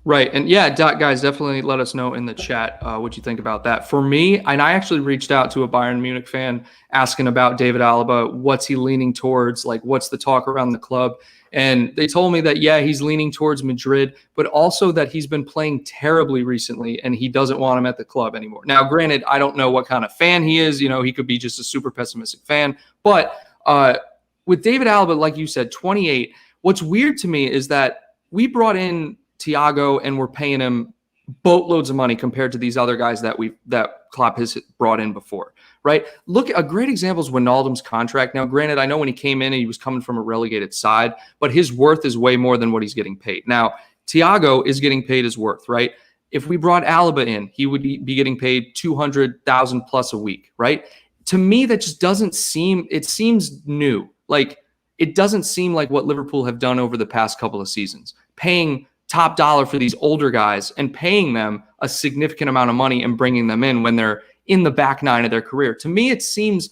Right. And yeah, guys, definitely let us know in the chat what you think about that. For me, and I actually reached out to a Bayern Munich fan asking about David Alaba, what's he leaning towards, like what's the talk around the club. And they told me that, yeah, he's leaning towards Madrid, but also that he's been playing terribly recently and he doesn't want him at the club anymore. Now, granted, I don't know what kind of fan he is. You know, he could be just a super pessimistic fan. But with David Alaba, like you said, 28, what's weird to me is that we brought in Thiago and we're paying him boatloads of money compared to these other guys that Klopp has brought in before, right? Look, a great example is Wijnaldum's contract. Now, granted, I know when he came in, he was coming from a relegated side, but his worth is way more than what he's getting paid. Now, Thiago is getting paid his worth, right? If we brought Alaba in, he would be getting paid 200,000 plus a week, right? To me, that just doesn't seem, it seems new. Like, it doesn't seem like what Liverpool have done over the past couple of seasons, paying top dollar for these older guys and paying them a significant amount of money and bringing them in when they're in the back nine of their career. To me, it seems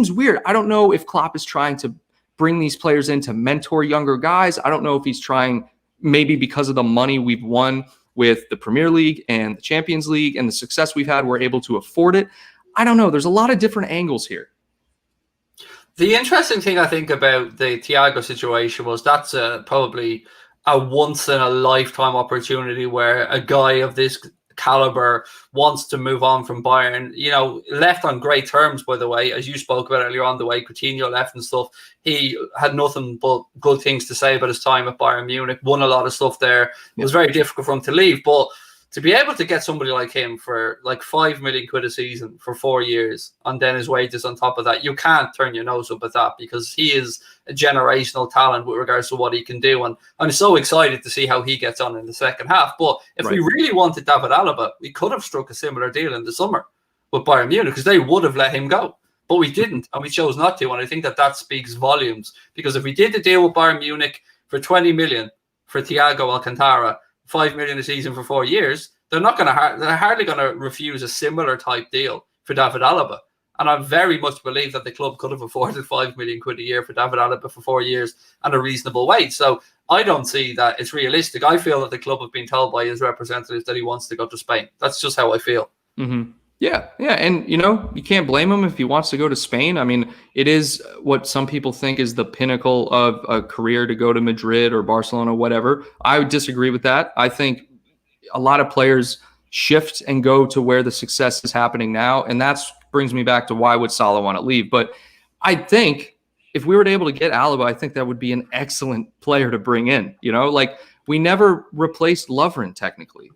weird. I don't know if Klopp is trying to bring these players in to mentor younger guys. I don't know if he's trying, maybe because of the money we've won with the Premier League and the Champions League and the success we've had, we're able to afford it. I don't know. There's a lot of different angles here. The interesting thing I think about the Thiago situation was that's probably a once-in-a-lifetime opportunity where a guy of this caliber wants to move on from Bayern, you know, left on great terms, by the way, as you spoke about earlier on, the way Coutinho left and stuff. He had nothing but good things to say about his time at Bayern Munich, won a lot of stuff there. It was very difficult for him to leave, but to be able to get somebody like him for like £5 million a season for 4 years and then his wages on top of that, you can't turn your nose up at that because he is a generational talent with regards to what he can do. And I'm so excited to see how he gets on in the second half. But if we really wanted David Alaba, we could have struck a similar deal in the summer with Bayern Munich because they would have let him go. But we didn't, and we chose not to. And I think that speaks volumes because if we did the deal with Bayern Munich for 20 million for Thiago Alcantara, 5 million a season for 4 years, they're hardly going to refuse a similar type deal for David Alaba. And I very much believe that the club could have afforded 5 million quid a year for David Alaba for 4 years and a reasonable wage. So I don't see that it's realistic. I feel that the club have been told by his representatives that he wants to go to Spain. That's just how I feel. Mm-hmm. Yeah. And, you can't blame him if he wants to go to Spain. I mean, it is what some people think is the pinnacle of a career to go to Madrid or Barcelona, whatever. I would disagree with that. I think a lot of players shift and go to where the success is happening now. And that brings me back to why would Salah want to leave? But I think if we were able to get Alaba, I think that would be an excellent player to bring in. We never replaced Lovren technically.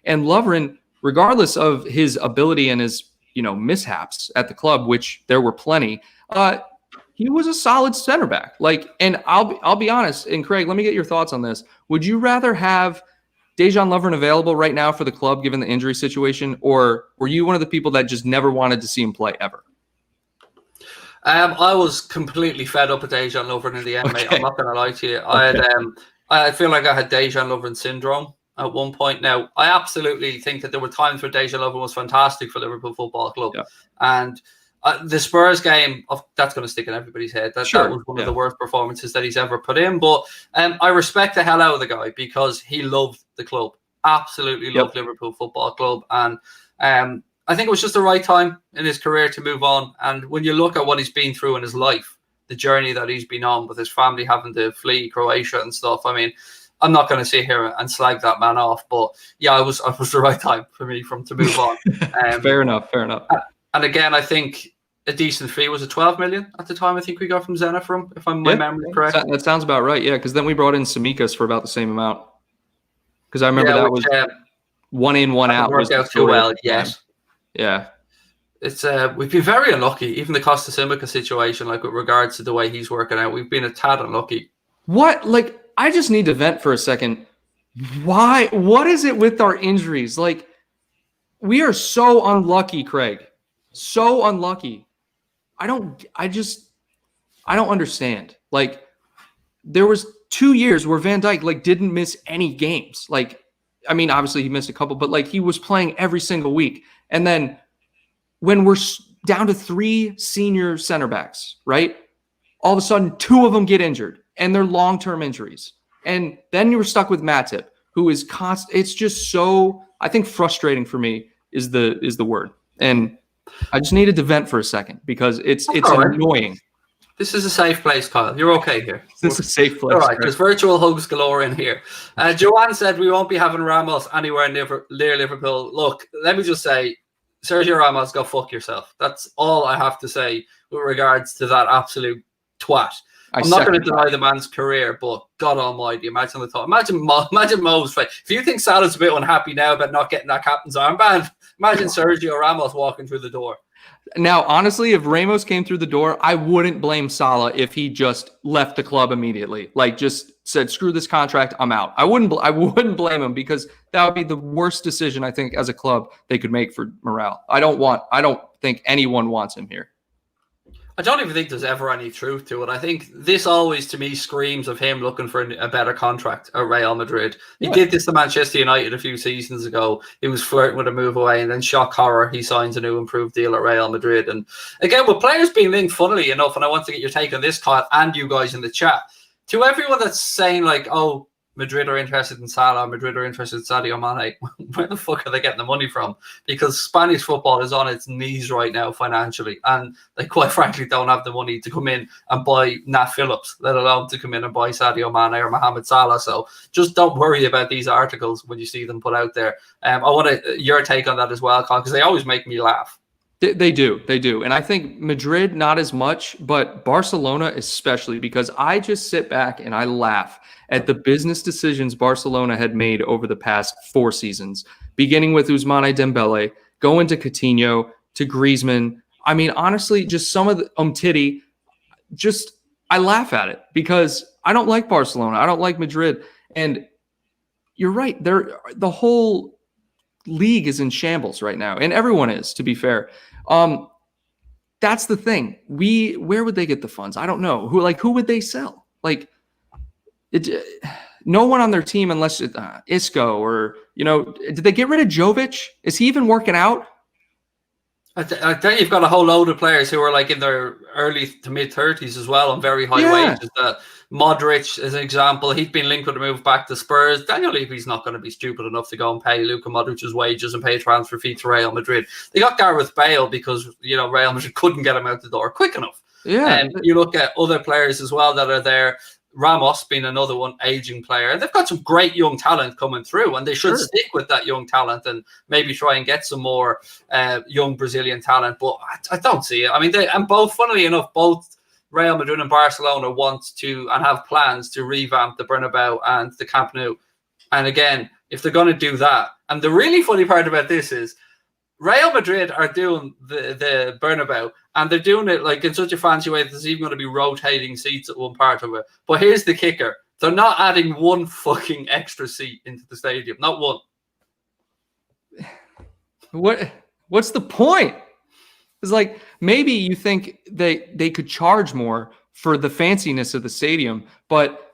And Lovren, regardless of his ability and his, mishaps at the club, which there were plenty, he was a solid center back. And I'll be honest, and Craig, let me get your thoughts on this. Would you rather have Dejan Lovren available right now for the club, given the injury situation, or were you one of the people that just never wanted to see him play ever? I was completely fed up with Dejan Lovren in the end, mate. I'm not going to lie to you. I feel like I had Dejan Lovren syndrome at one point. Now, I absolutely think that there were times where Dejan Lovren was fantastic for Liverpool Football Club. Yeah. And the Spurs game, that's going to stick in everybody's head. That was one of the worst performances that he's ever put in. But I respect the hell out of the guy because he loved the club. Absolutely loved Liverpool Football Club. And I think it was just the right time in his career to move on. And when you look at what he's been through in his life, the journey that he's been on with his family having to flee Croatia and stuff, I mean, I'm not going to sit here and slag that man off. But yeah, it was the right time for me to move on. Fair enough. And again, I think a decent fee was 12 million at the time. I think we got from Zenit for him, if my memory is correct. That sounds about right. Yeah, because then we brought in Simikas for about the same amount. Because I remember that was one in, one out. Worked out too well. Yes. Yeah. It's we've been very unlucky. Even the Costa Simica situation, with regards to the way he's working out, we've been a tad unlucky. What? I just need to vent for a second. Why? What is it with our injuries? We are so unlucky, Craig. So unlucky. I don't understand. There was 2 years where Van Dijk didn't miss any games. Obviously he missed a couple, but he was playing every single week. And then when we're down to 3 senior center backs, right? All of a sudden 2 of them get injured and they're long-term injuries. And then you were stuck with Matip, who is constant. It's just so, I think, frustrating for me is the word. And I just needed to vent for a second because it's annoying. This is a safe place, Kyle. You're okay here. This is a safe place. All right, there's virtual hugs galore in here. Joanne said we won't be having Ramos anywhere near Liverpool. Look, let me just say, Sergio Ramos, go fuck yourself. That's all I have to say with regards to that absolute twat. I'm not going to deny the man's career, but God Almighty, imagine the thought. Imagine Mo's face. If you think Salah's a bit unhappy now about not getting that captain's armband, imagine Sergio Ramos walking through the door. Now, honestly, if Ramos came through the door, I wouldn't blame Salah if he just left the club immediately. just said, screw this contract, I'm out. I wouldn't blame him because that would be the worst decision I think as a club they could make for morale. I don't think anyone wants him here. I don't even think there's ever any truth to it. I think this always, to me, screams of him looking for a better contract at Real Madrid. He did this to Manchester United a few seasons ago. He was flirting with a move away, and then shock horror, he signs a new improved deal at Real Madrid. And again, with players being linked, funnily enough, and I want to get your take on this, Kyle, and you guys in the chat, to everyone that's saying oh, Madrid are interested in Salah, Madrid are interested in Sadio Mane, where the fuck are they getting the money from? Because Spanish football is on its knees right now financially, and they quite frankly don't have the money to come in and buy Nat Phillips, let alone to come in and buy Sadio Mane or Mohamed Salah. So just don't worry about these articles when you see them put out there. I want your take on that as well, Colin, because they always make me laugh. They do. And I think Madrid, not as much, but Barcelona especially, because I just sit back and I laugh at the business decisions Barcelona had made over the past 4 seasons, beginning with Ousmane Dembele, going to Coutinho, to Griezmann. I mean, honestly, just some of the Umtiti, I laugh at it because I don't like Barcelona. I don't like Madrid. And you're right. The whole league is in shambles right now, and everyone is, to be fair. That's the thing. Where would they get the funds? I don't know. Who would they sell? No one on their team unless Isco or, did they get rid of Jovic? Is he even working out? Then you've got a whole load of players who are like in their early to mid-30s as well on very high wages. Modric, as an example, he's been linked with a move back to Spurs. Daniel Levy's not going to be stupid enough to go and pay Luka Modric's wages and pay transfer fee to Real Madrid. They got Gareth Bale because, Real Madrid couldn't get him out the door quick enough. Yeah. And you look at other players as well that are there. Ramos being another one, aging player. And they've got some great young talent coming through, and they should stick with that young talent and maybe try and get some more young Brazilian talent. But I don't see it. I mean, funnily enough, both Real Madrid and Barcelona want to and have plans to revamp the Bernabeu and the Camp Nou. And again, if they're going to do that, and the really funny part about this is Real Madrid are doing the Bernabeu, and they're doing it like in such a fancy way that there's even going to be rotating seats at one part of it. But here's the kicker. They're not adding one fucking extra seat into the stadium. Not one. What's the point? It's like maybe you think they could charge more for the fanciness of the stadium, but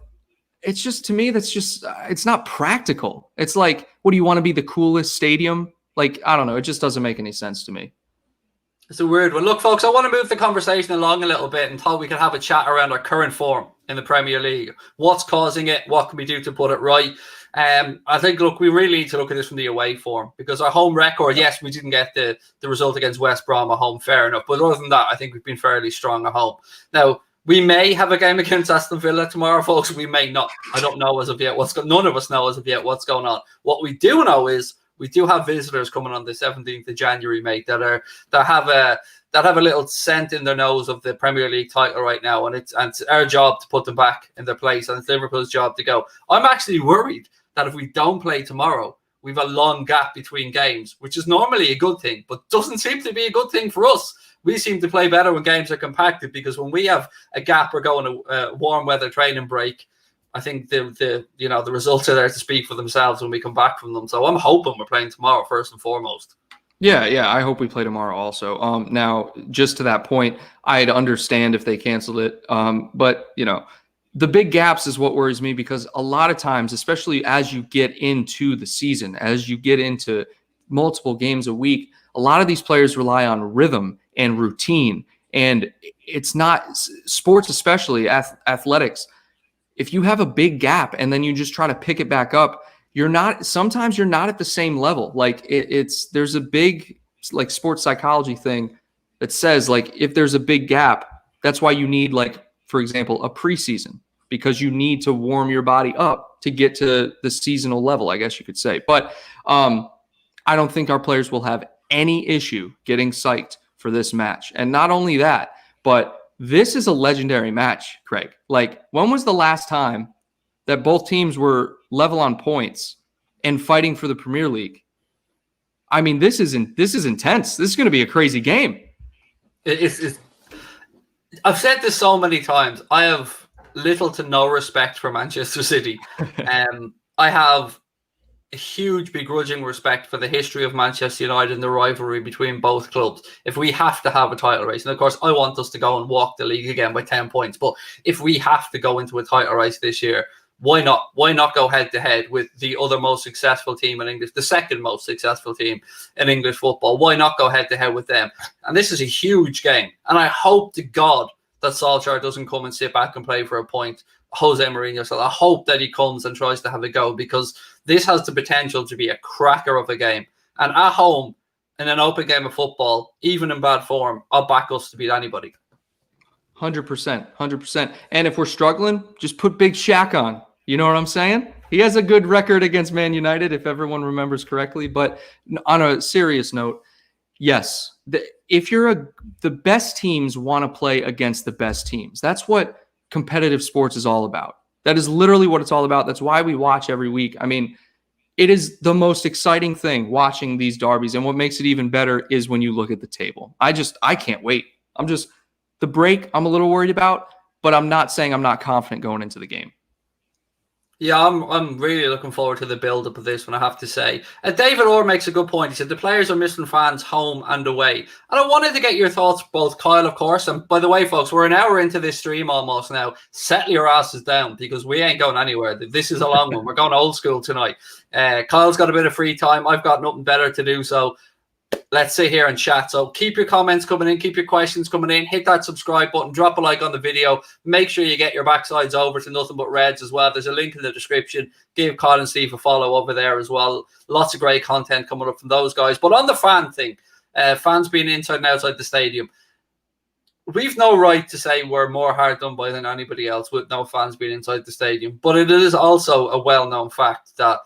it's just, to me, it's not practical. It's like, what do you want to be, the coolest stadium? Like, I don't know. It just doesn't make any sense to me. It's a weird one. Look, folks, I want to move the conversation along a little bit and thought we could have a chat around our current form in the Premier League. What's causing it? What can we do to put it right? I think, look, we really need to look at this from the away form, because our home record, yes, we didn't get the result against West Brom at home, fair enough. But other than that, I think we've been fairly strong at home. Now, we may have a game against Aston Villa tomorrow, folks. We may not. I don't know as of yet. None of us know as of yet what's going on. What we do know is we do have visitors coming on the 17th of January, mate, that have a little scent in their nose of the Premier League title right now, and it's our job to put them back in their place, and it's Liverpool's job to go. I'm actually worried that if we don't play tomorrow, we've a long gap between games, which is normally a good thing, but doesn't seem to be a good thing for us. We seem to play better when games are compacted, because when we have a gap or going to a warm weather training break, I think the results are there to speak for themselves when we come back from them. So I'm hoping we're playing tomorrow first and foremost. Yeah, I hope we play tomorrow also. Now, just to that point, I'd understand if they canceled it. But, the big gaps is what worries me, because a lot of times, especially as you get into the season, as you get into multiple games a week, a lot of these players rely on rhythm and routine. And it's not sports, especially athletics. If you have a big gap and then you just try to pick it back up, sometimes you're not at the same level. Like there's a big like sports psychology thing that says, like, if there's a big gap, that's why you need, like, for example, a preseason, because you need to warm your body up to get to the seasonal level, I guess you could say. But I don't think our players will have any issue getting psyched for this match. And not only that, but this is a legendary match, Craig. Like, when was the last time that both teams were level on points and fighting for the Premier League? I mean, this is intense. This is going to be a crazy game. I've said this so many times. I have little to no respect for Manchester City. I have a huge begrudging respect for the history of Manchester United and the rivalry between both clubs. If we have to have a title race, and of course I want us to go and walk the league again by 10 points, but if we have to go into a title race this year, why not? Why not go head to head with the other most successful team in English, the second most successful team in English football? Why not go head to head with them? And this is a huge game, and I hope to God that Solskjaer doesn't come and sit back and play for a point. Jose Mourinho. So I hope that he comes and tries to have a go, because this has the potential to be a cracker of a game. And at home, in an open game of football, even in bad form, I'll back us to beat anybody. 100%. And if we're struggling, just put Big Shaq on. You know what I'm saying? He has a good record against Man United, if everyone remembers correctly. But on a serious note, yes, the best teams want to play against the best teams. That's what competitive sports is all about. That is literally what it's all about. That's why we watch every week. I mean, it is the most exciting thing watching these derbies. And what makes it even better is when you look at the table. I can't wait. The break I'm a little worried about, but I'm not saying I'm not confident going into the game. Yeah, I'm really looking forward to the build-up of this one, I have to say. David Orr makes a good point. He said the players are missing fans home and away. And I wanted to get your thoughts, both Kyle, of course. And by the way, folks, we're an hour into this stream almost now. Settle your asses down, because we ain't going anywhere. This is a long one. We're going old school tonight. Kyle's got a bit of free time. I've got nothing better to do. So let's sit here and chat. So keep your comments coming in, keep your questions coming in, hit that subscribe button, drop a like on the video. Make sure you get your backsides over to Nothing But Reds as well. There's a link in the description. Give Colin and Steve a follow over there as well. Lots of great content coming up from those guys. But on the fan thing, fans being inside and outside the stadium, we've no right to say we're more hard done by than anybody else with no fans being inside the stadium. But it is also a well-known fact that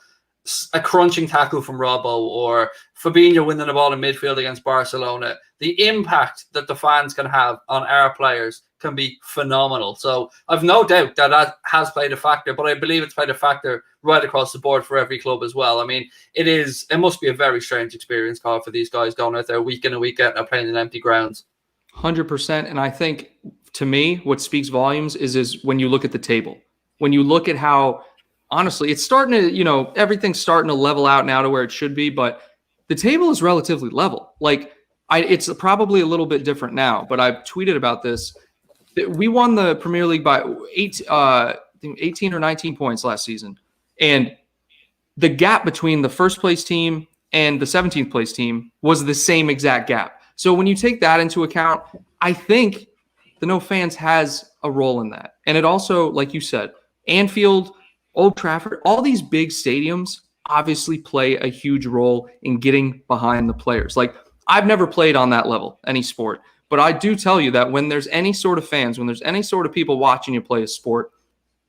a crunching tackle from Robbo or Fabinho winning the ball in midfield against Barcelona, the impact that the fans can have on our players can be phenomenal. So I've no doubt that that has played a factor, but I believe it's played a factor right across the board for every club as well. I mean, it must be a very strange experience, Carl, for these guys going out there week in and week out and playing in empty grounds. 100%. And I think, to me, what speaks volumes is when you look at the table. When you look at how, honestly, it's starting to, everything's starting to level out now to where it should be, but the table is relatively level. Like, it's probably a little bit different now, but I've tweeted about this. We won the Premier League by 18 or 19 points last season. And the gap between the first place team and the 17th place team was the same exact gap. So when you take that into account, I think the no fans has a role in that. And it also, like you said, Anfield, Old Trafford, all these big stadiums obviously play a huge role in getting behind the players. Like, I've never played on that level, any sport, but I do tell you that when there's any sort of fans, when there's any sort of people watching you play a sport,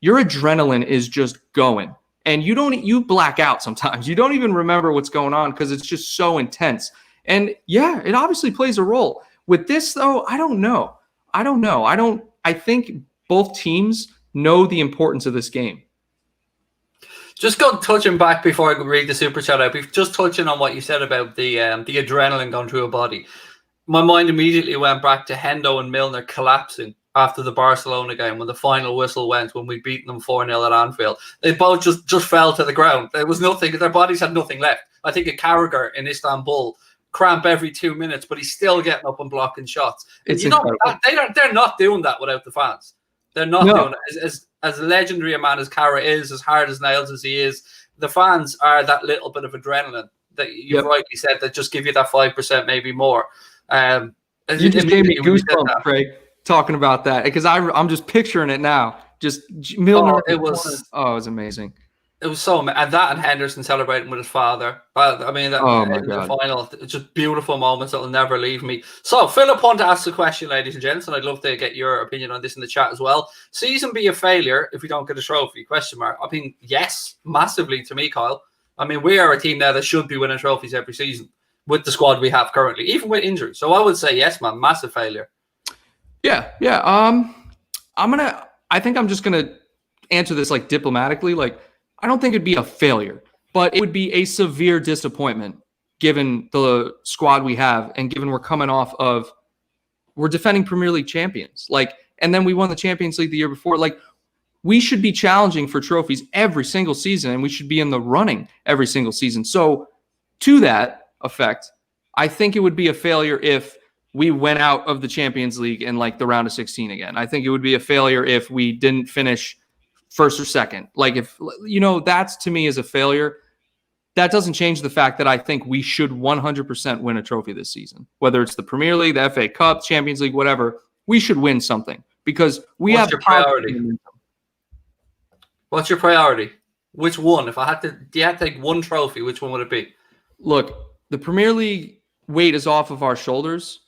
your adrenaline is just going. And you black out sometimes. You don't even remember what's going on because it's just so intense. And yeah, it obviously plays a role. With this, though, I don't know. I think both teams know the importance of this game. Just touching back before I read the super chat out, just touching on what you said about the adrenaline going through a body. My mind immediately went back to Hendo and Milner collapsing after the Barcelona game when the final whistle went, when we'd beaten them 4-0 at Anfield. They both just fell to the ground. There was nothing. Their bodies had nothing left. I think a Carragher in Istanbul cramp every 2 minutes, but he's still getting up and blocking shots. They're not doing that without the fans. They're not doing it. As legendary a man as Carra is, as hard as nails as he is, the fans are that little bit of adrenaline that you rightly said that just give you that 5%, maybe more. You just gave me goosebumps, Craig, talking about that, because I'm just picturing it now. Just Milner. It was amazing. It was so, and that and Henderson celebrating with his father. I mean, the final, it's just beautiful moments that will never leave me. So, Philip Hunt asked the question, ladies and gents, and I'd love to get your opinion on this in the chat as well. Season be a failure if we don't get a trophy? Question mark. I mean, yes, massively to me, Kyle. I mean, we are a team now that should be winning trophies every season with the squad we have currently, even with injuries. So I would say yes, man, massive failure. Yeah. I think I'm just gonna answer this like diplomatically, like. I don't think it'd be a failure, but it would be a severe disappointment given the squad we have and given we're defending Premier League champions. And then we won the Champions League the year before. We should be challenging for trophies every single season, and we should be in the running every single season. So to that effect, I think it would be a failure if we went out of the Champions League in the round of 16 again. I think it would be a failure if we didn't finish first or second. That's to me is a failure. That doesn't change the fact that I think we should 100% win a trophy this season. Whether it's the Premier League, the FA Cup, Champions League, whatever, we should win something because What's your priority? What's your priority? Which one? If you had to take one trophy, which one would it be? Look, the Premier League weight is off of our shoulders.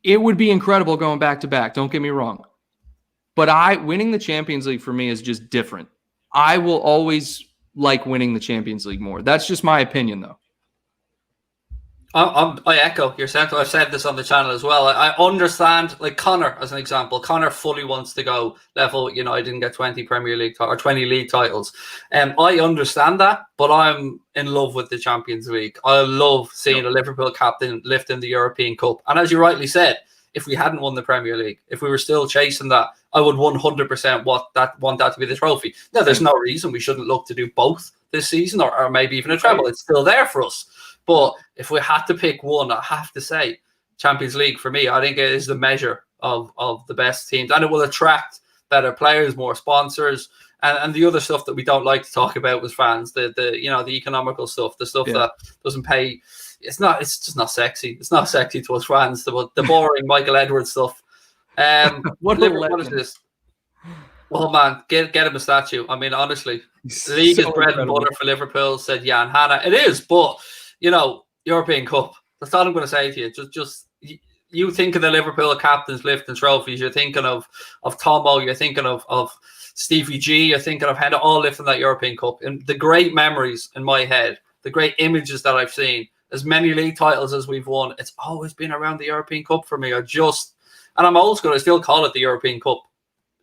It would be incredible going back to back. Don't get me wrong. But winning the Champions League for me is just different. I will always like winning the Champions League more. That's just my opinion, though. I echo your sentiment. I've said this on the channel as well. I understand, Connor, as an example. Connor fully wants to go level. I didn't get 20 Premier League or 20 league titles. I understand that, but I'm in love with the Champions League. I love seeing a Liverpool captain lifting the European Cup. And as you rightly said, if we hadn't won the Premier League, if we were still chasing that, I would 100% want that to be the trophy. Now, there's no reason we shouldn't look to do both this season or maybe even a treble. It's still there for us. But if we had to pick one, I have to say Champions League for me, I think it is the measure of the best teams. And it will attract better players, more sponsors, and the other stuff that we don't like to talk about with fans, the economical stuff, the stuff that doesn't pay it's just not sexy. It's not sexy to us fans. The boring Michael Edwards stuff. What is this? Oh man, get him a statue. I mean, honestly, the league is bread and butter for Liverpool, said Jan Hanna. It is, but European Cup. That's all I'm going to say to you. Just you think of the Liverpool captains lifting trophies. You're thinking of Tomo. You're thinking of Stevie G. You're thinking of Henderson, all lifting that European Cup. And the great memories in my head, the great images that I've seen, as many league titles as we've won, it's always been around the European Cup for me. And I'm old school. I still call it the European Cup.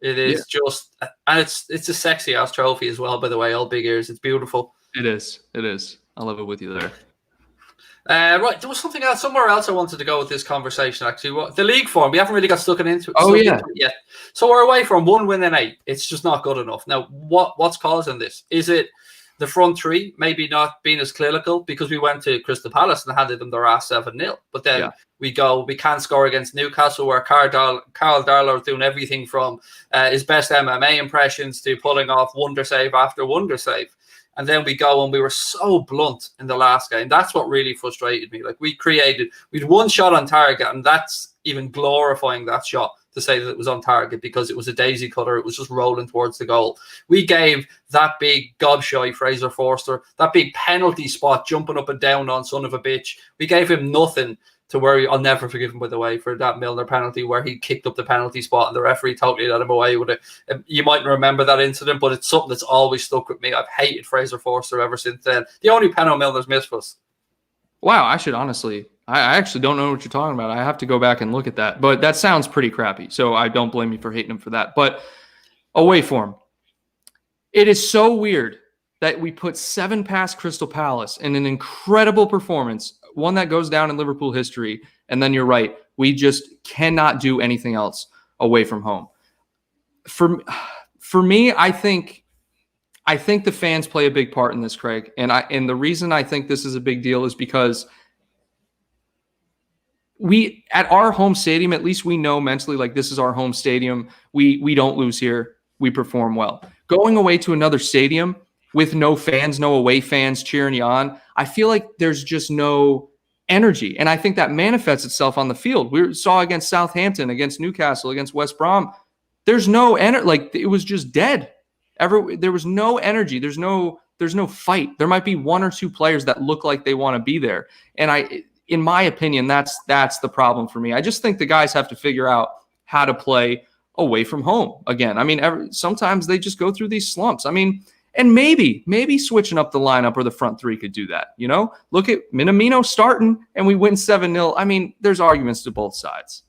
It is just, and it's a sexy ass trophy as well, by the way, all big ears. It's beautiful. It is. I love it with you there. Right, there was somewhere else I wanted to go with this conversation, actually. The league form, we haven't really got stuck into it yet. So we're away from 1 win in 8. It's just not good enough. Now, what's causing this? Is it the front three maybe not being as clinical because we went to Crystal Palace and handed them their ass 7-0? But then we can't score against Newcastle, where Carl Darlow is doing everything from his best MMA impressions to pulling off wonder save after wonder save. And then we go and we were so blunt in the last game. That's what really frustrated me. Like we'd one shot on target, and that's even glorifying that shot to say that it was on target because it was a daisy cutter. It was just rolling towards the goal. We gave that big gobshy Fraser Forster, that big penalty spot jumping up and down on son of a bitch. We gave him nothing to worry. I'll never forgive him, by the way, for that Milner penalty where he kicked up the penalty spot and the referee totally let him away with it. You might remember that incident, but it's something that's always stuck with me. I've hated Fraser Forster ever since then. The only penalty Milner's missed for us. Wow, I actually don't know what you're talking about. I have to go back and look at that. But that sounds pretty crappy, so I don't blame you for hating him for that. But away form. It is so weird that we put 7 past Crystal Palace in an incredible performance, one that goes down in Liverpool history, and then you're right, we just cannot do anything else away from home. For me, I think the fans play a big part in this, Craig. And the reason I think this is a big deal is because we, at our home stadium, at least we know mentally, like, this is our home stadium. We don't lose here. We perform well. Going away to another stadium with no fans, no away fans cheering you on, I feel like there's just no energy. And I think that manifests itself on the field. We saw against Southampton, against Newcastle, against West Brom. There's no energy. Like, it was just dead. There was no energy. There's no fight. There might be 1 or 2 players that look like they want to be there. And in my opinion, that's the problem for me. I just think the guys have to figure out how to play away from home again. I mean, sometimes they just go through these slumps. I mean, and maybe switching up the lineup or the front three could do that. Look at Minamino starting and we win 7-0. I mean, there's arguments to both sides.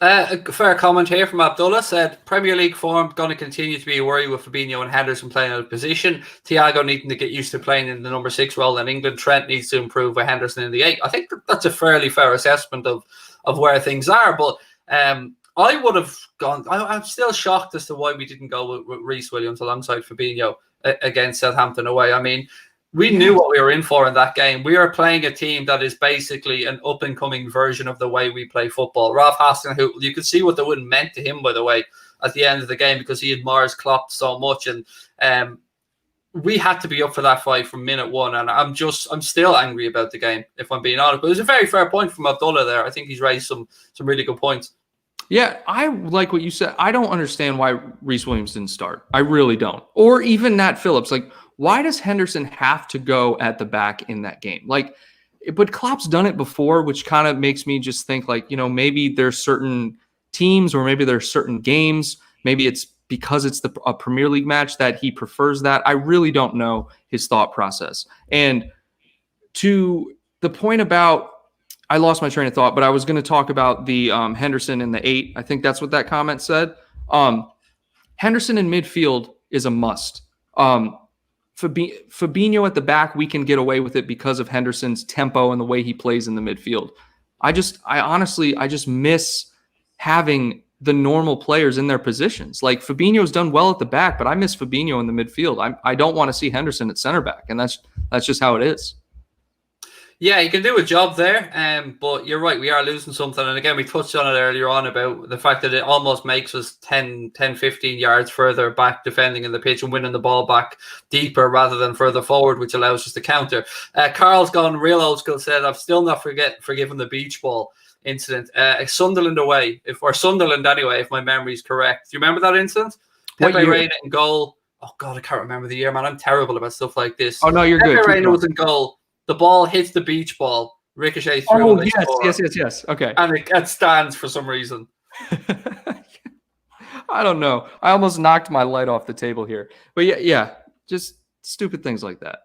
A fair comment here from Abdullah said, Premier League form going to continue to be a worry with Fabinho and Henderson playing out of position. Thiago needing to get used to playing in the number 6 role in England. Trent needs to improve with Henderson in the 8. I think that's a fairly fair assessment of where things are. But I would have gone. I'm still shocked as to why we didn't go with Reece Williams alongside Fabinho against Southampton away. I mean, we knew what we were in for in that game. We are playing a team that is basically an up-and-coming version of the way we play football. Ralph Hasenhüttl, you could see what the win meant to him, by the way, at the end of the game, because he admires Klopp so much. And we had to be up for that fight from minute 1. And I'm still angry about the game, if I'm being honest. But it was a very fair point from Abdullah there. I think he's raised some really good points. Yeah, I like what you said. I don't understand why Reece Williams didn't start. I really don't. Or even Nat Phillips. Like, why does Henderson have to go at the back in that game? Like, but Klopp's done it before, which kind of makes me just think, like, maybe there's certain teams or maybe there's certain games. Maybe it's because it's a Premier League match that he prefers that. I really don't know his thought process. And to the point about, I lost my train of thought, but I was going to talk about the Henderson in the 8. I think that's what that comment said. Henderson in midfield is a must. Fabinho at the back, we can get away with it because of Henderson's tempo and the way he plays in the midfield. I honestly miss having the normal players in their positions. Like, Fabinho's done well at the back, but I miss Fabinho in the midfield. I don't want to see Henderson at center back, and that's just how it is. Yeah, he can do a job there, but you're right, we are losing something. And again, we touched on it earlier on about the fact that it almost makes us 15 yards further back defending in the pitch and winning the ball back deeper rather than further forward, which allows us to counter. Carl's gone real old school, said, I've still not forgiven the beach ball incident. Sunderland away, or Sunderland anyway, if my memory's correct. Do you remember that incident? Pepe Reina in goal. Oh, God, I can't remember the year, man. I'm terrible about stuff like this. Oh, no, you're good. Pepe Reina was in goal. The ball hits the beach ball, ricochets through. Oh, yes. Okay. And it stands for some reason. I don't know. I almost knocked my light off the table here. But yeah, just stupid things like that.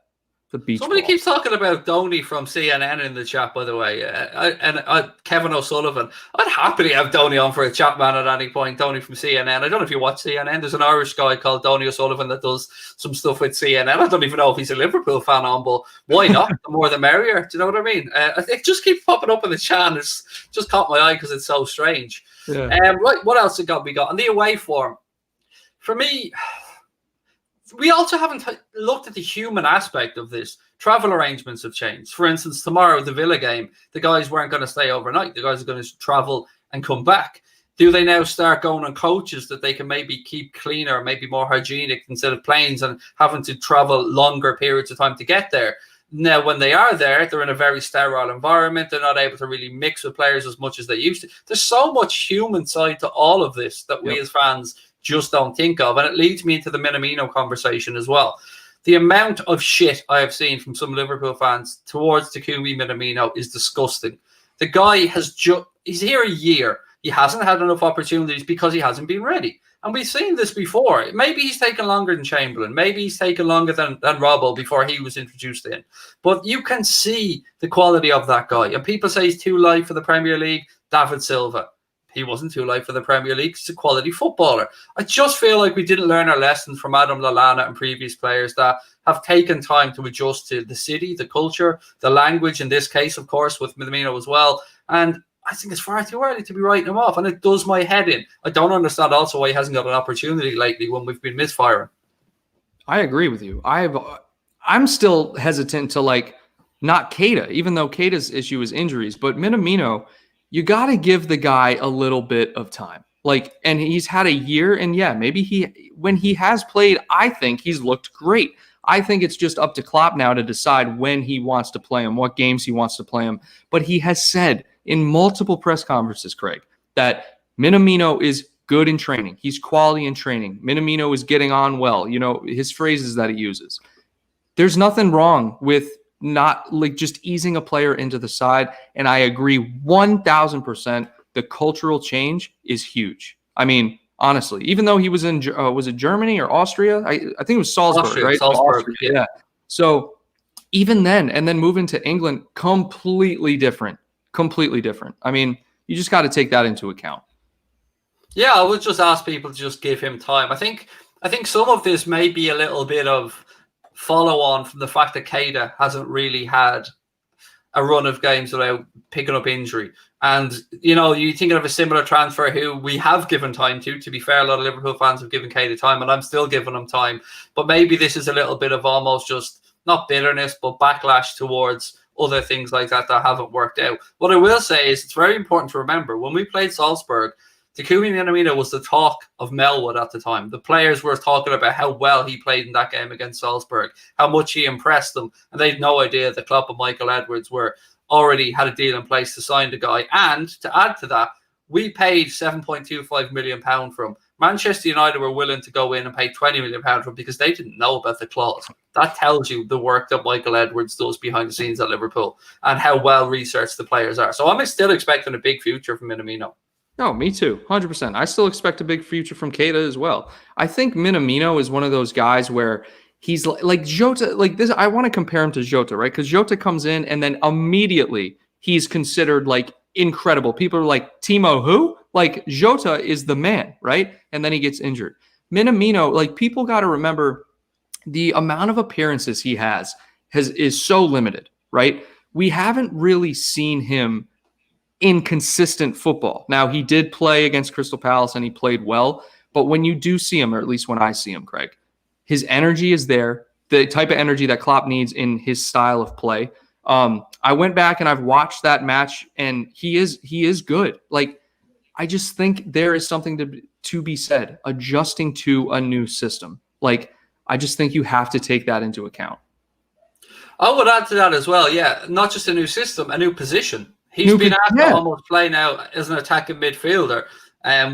The beach Somebody ball. keeps talking about Donny from CNN in the chat, by the way. Kevin O'Sullivan. I'd happily have Donny on for a chat, man, at any point. Donny from CNN. I don't know if you watch CNN. There's an Irish guy called Donny O'Sullivan that does some stuff with CNN. I don't even know if he's a Liverpool fan on, but why not? The more the merrier. Do you know what I mean? It just keeps popping up in the chat, and it's just caught my eye because it's so strange. Yeah. Right, what else we got? On the away form, for me, we also haven't looked at the human aspect of this. Travel arrangements have changed. For instance, tomorrow, the Villa game, the guys weren't going to stay overnight. The guys are going to travel and come back. Do they now start going on coaches that they can maybe keep cleaner, maybe more hygienic instead of planes and having to travel longer periods of time to get there? Now, when they are there, they're in a very sterile environment. They're not able to really mix with players as much as they used to. There's so much human side to all of this that we as fans just don't think of. And it leads me into the Minamino conversation as well. The amount of shit I have seen from some Liverpool fans towards Takumi Minamino is disgusting. The guy he's here a year. He hasn't had enough opportunities because he hasn't been ready. And we've seen this before. Maybe he's taken longer than Chamberlain. Maybe he's taken longer than Robbo before he was introduced in. But you can see the quality of that guy. And people say he's too light for the Premier League. David Silva. He wasn't too light for the Premier League. He's a quality footballer. I just feel like we didn't learn our lessons from Adam Lallana and previous players that have taken time to adjust to the city, the culture, the language, in this case, of course, with Minamino as well. And I think it's far too early to be writing him off, and it does my head in. I don't understand also why he hasn't got an opportunity lately when we've been misfiring. I agree with you. I'm still hesitant to not Keita, even though Keita's issue is injuries, but Minamino, you got to give the guy a little bit of time. And he's had a year, and maybe when he has played, I think he's looked great. I think it's just up to Klopp now to decide when he wants to play him, what games he wants to play him. But he has said in multiple press conferences, Craig, that Minamino is good in training. He's quality in training. Minamino is getting on well. His phrases that he uses. There's nothing wrong with not just easing a player into the side. And I agree 1,000%. The cultural change is huge. I mean, honestly, even though he was in, was it Germany or Austria? I think it was Salzburg, right? Salzburg, yeah. So even then, and then moving to England, completely different. I mean, you just got to take that into account. Yeah, I would just ask people to just give him time. I think some of this may be a little bit of follow on from the fact that Keita hasn't really had a run of games without picking up injury. And, you're thinking of a similar transfer who we have given time to. To be fair, a lot of Liverpool fans have given Keita time, and I'm still giving him time. But maybe this is a little bit of almost just, not bitterness, but backlash towards other things like that haven't worked out. What I will say is it's very important to remember, when we played Salzburg, Takumi Minamino was the talk of Melwood at the time. The players were talking about how well he played in that game against Salzburg, how much he impressed them, and they had no idea that Klopp and Michael Edwards already had a deal in place to sign the guy. And to add to that, we paid £7.25 million for him. Manchester United were willing to go in and pay £20 million for him because they didn't know about the clause. That tells you the work that Michael Edwards does behind the scenes at Liverpool and how well researched the players are. So I'm still expecting a big future from Minamino. No, me too. 100%. I still expect a big future from Keita as well. I think Minamino is one of those guys where he's like Jota, like this. I want to compare him to Jota, right? Because Jota comes in and then immediately he's considered incredible. People are like, Timo who? Jota is the man, right? And then he gets injured. Minamino, people got to remember the amount of appearances he is so limited, right? We haven't really seen him in consistent football. Now, he did play against Crystal Palace and he played well, but when you do see him, or at least when I see him, Craig, his energy is there, the type of energy that Klopp needs in his style of play. I went back and I've watched that match, and he is good. Like, I just think there is something to be said, adjusting to a new system. Like, I just think you have to take that into account. I would add to that as well. Yeah, not just a new system, a new position. He's been asked to almost play now as an attacking midfielder.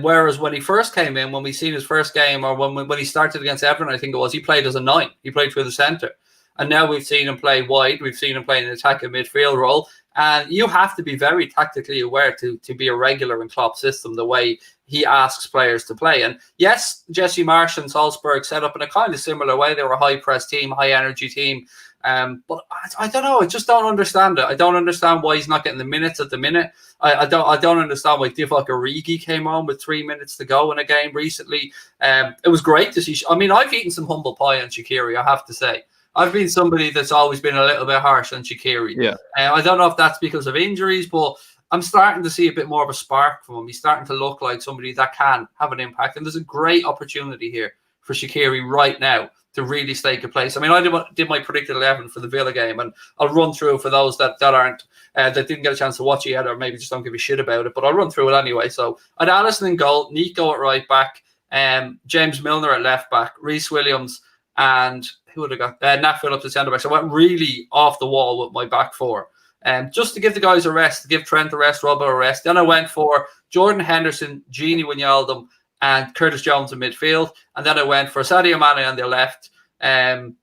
Whereas when he first came in, when we seen his first game, or when he started against Everton, I think it was, he played as a 9. He played through the centre. And now we've seen him play wide. We've seen him play in an attacking midfield role. And you have to be very tactically aware to be a regular in Klopp's system, the way he asks players to play. And yes, Jesse Marsch and Salzburg set up in a kind of similar way. They were a high-press team, high-energy team. But I don't know. I just don't understand it. I don't understand why he's not getting the minutes at the minute. I don't understand why Divock Origi came on with 3 minutes to go in a game recently. It was great to see. I mean, I've eaten some humble pie on Shaqiri, I have to say. I've been somebody that's always been a little bit harsh on Shaqiri. Yeah. I don't know if that's because of injuries, but I'm starting to see a bit more of a spark from him. He's starting to look like somebody that can have an impact. And there's a great opportunity here for Shaqiri right now to really stake a place. I mean, I did my predicted 11 for the Villa game, and I'll run through for those that aren't, that didn't get a chance to watch it yet, or maybe just don't give a shit about it, but I'll run through it anyway. So I'd Alisson in goal, Nico at right back, James Milner at left back, Reece Williams, and who would have got Nat Phillips at centre back. So I went really off the wall with my back four. Just to give the guys a rest, to give Trent a rest, Robbo a rest. Then I went for Jordan Henderson, Gini Wijnaldum, and Curtis Jones in midfield. And then I went for Sadio Mane on the left, Takumi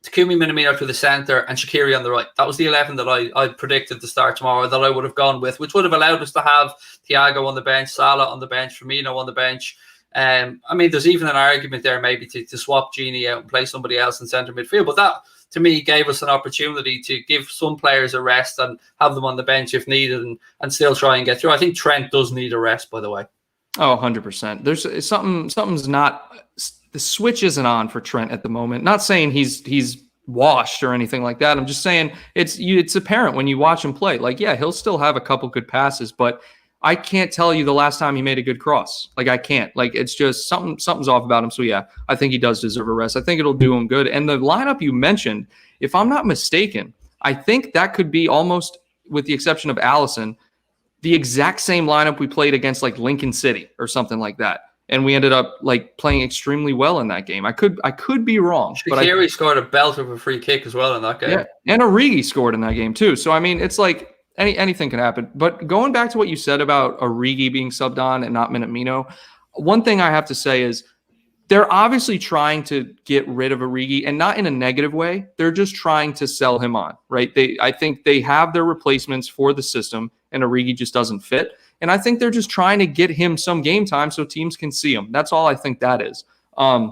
Minamino to the centre, and Shaqiri on the right. That was the 11 that I predicted to start tomorrow, that I would have gone with, which would have allowed us to have Thiago on the bench, Salah on the bench, Firmino on the bench. I mean, there's even an argument there maybe to swap Gini out and play somebody else in centre midfield. But that, to me, gave us an opportunity to give some players a rest and have them on the bench if needed, and still try and get through. I think Trent does need a rest, by the way. Oh, 100%. There's something's not, the switch isn't on for Trent at the moment. Not saying he's washed or anything like that. I'm just saying it's apparent when you watch him play. Like, yeah, he'll still have a couple good passes, but I can't tell you the last time he made a good cross. Like, I can't. Like, it's just something's off about him. So, yeah, I think he does deserve a rest. I think it'll do him good. And the lineup you mentioned, if I'm not mistaken, I think that could be almost, with the exception of Alisson, the exact same lineup we played against, like, Lincoln City or something like that. And we ended up, like, playing extremely well in that game. I could be wrong. Shaqiri scored a belt of a free kick as well in that game. Yeah, and Origi scored in that game too. So, I mean, it's like, anything can happen. But going back to what you said about Origi being subbed on and not Minamino, one thing I have to say is they're obviously trying to get rid of Origi, and not in a negative way. They're just trying to sell him on, right? I think they have their replacements for the system, and Origi just doesn't fit. And I think they're just trying to get him some game time so teams can see him. That's all I think that is. I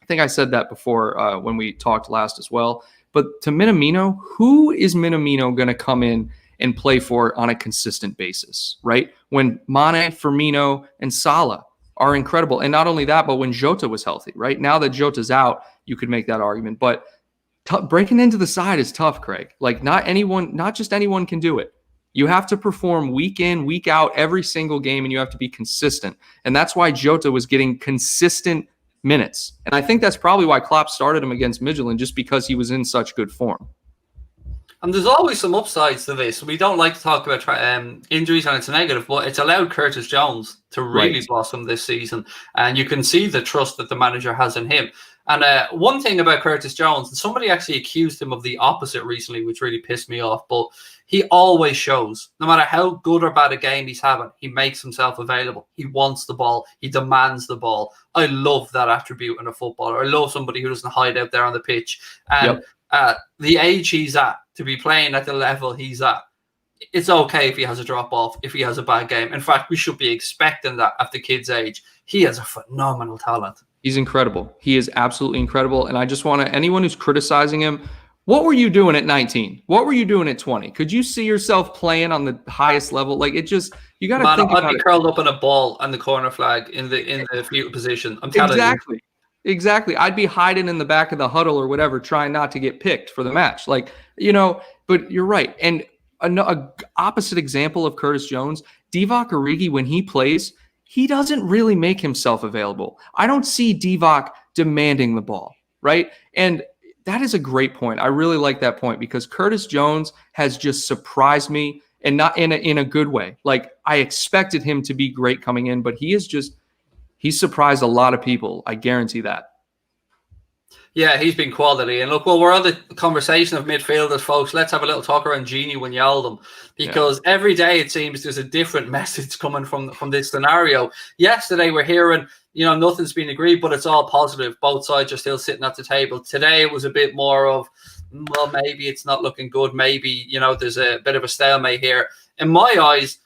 think I said that before when we talked last as well. But to Minamino, who is Minamino going to come in and play for on a consistent basis, right? When Mane, Firmino, and Salah are incredible. And not only that, but when Jota was healthy, right? Now that Jota's out, you could make that argument. But breaking into the side is tough, Craig. Like, not just anyone can do it. You have to perform week in, week out, every single game, and you have to be consistent. And that's why Jota was getting consistent minutes. And I think that's probably why Klopp started him against Midtjylland, just because he was in such good form. And there's always some upsides to this. We don't like to talk about injuries, and it's a negative, but it's allowed Curtis Jones to really blossom this season. And you can see the trust that the manager has in him. And one thing about Curtis Jones, and somebody actually accused him of the opposite recently, which really pissed me off, but he always shows, no matter how good or bad a game he's having, he makes himself available. He wants the ball. He demands the ball. I love that attribute in a footballer. I love somebody who doesn't hide out there on the pitch. And the age he's at, to be playing at the level he's at, it's okay if he has a drop off, if he has a bad game. In fact, we should be expecting that at the kid's age. He has a phenomenal talent. He's incredible. He is absolutely incredible. And I just want to, anyone who's criticizing him, what were you doing at 19? What were you doing at 20? Could you see yourself playing on the highest level? Like, it just, you got to think about it. I'd be curled up on a ball on the corner flag in the fetal position. I'm telling you. Exactly. I'd be hiding in the back of the huddle or whatever, trying not to get picked for the match. Like, you know, but you're right. And a opposite example of Curtis Jones, Divock Origi, when he plays, he doesn't really make himself available. I don't see Divock demanding the ball, right? And that is a great point. I really like that point because Curtis Jones has just surprised me, and not in a good way. Like, I expected him to be great coming in, but he's surprised a lot of people. I guarantee that. Yeah, he's been quality. And look, well, we're on the conversation of midfielders, folks. Let's have a little talk around Wijnaldum, because every day it seems there's a different message coming from this scenario. Yesterday we're hearing, nothing's been agreed, but it's all positive. Both sides are still sitting at the table. Today it was a bit more of, well, maybe it's not looking good. Maybe, there's a bit of a stalemate here. In my eyes,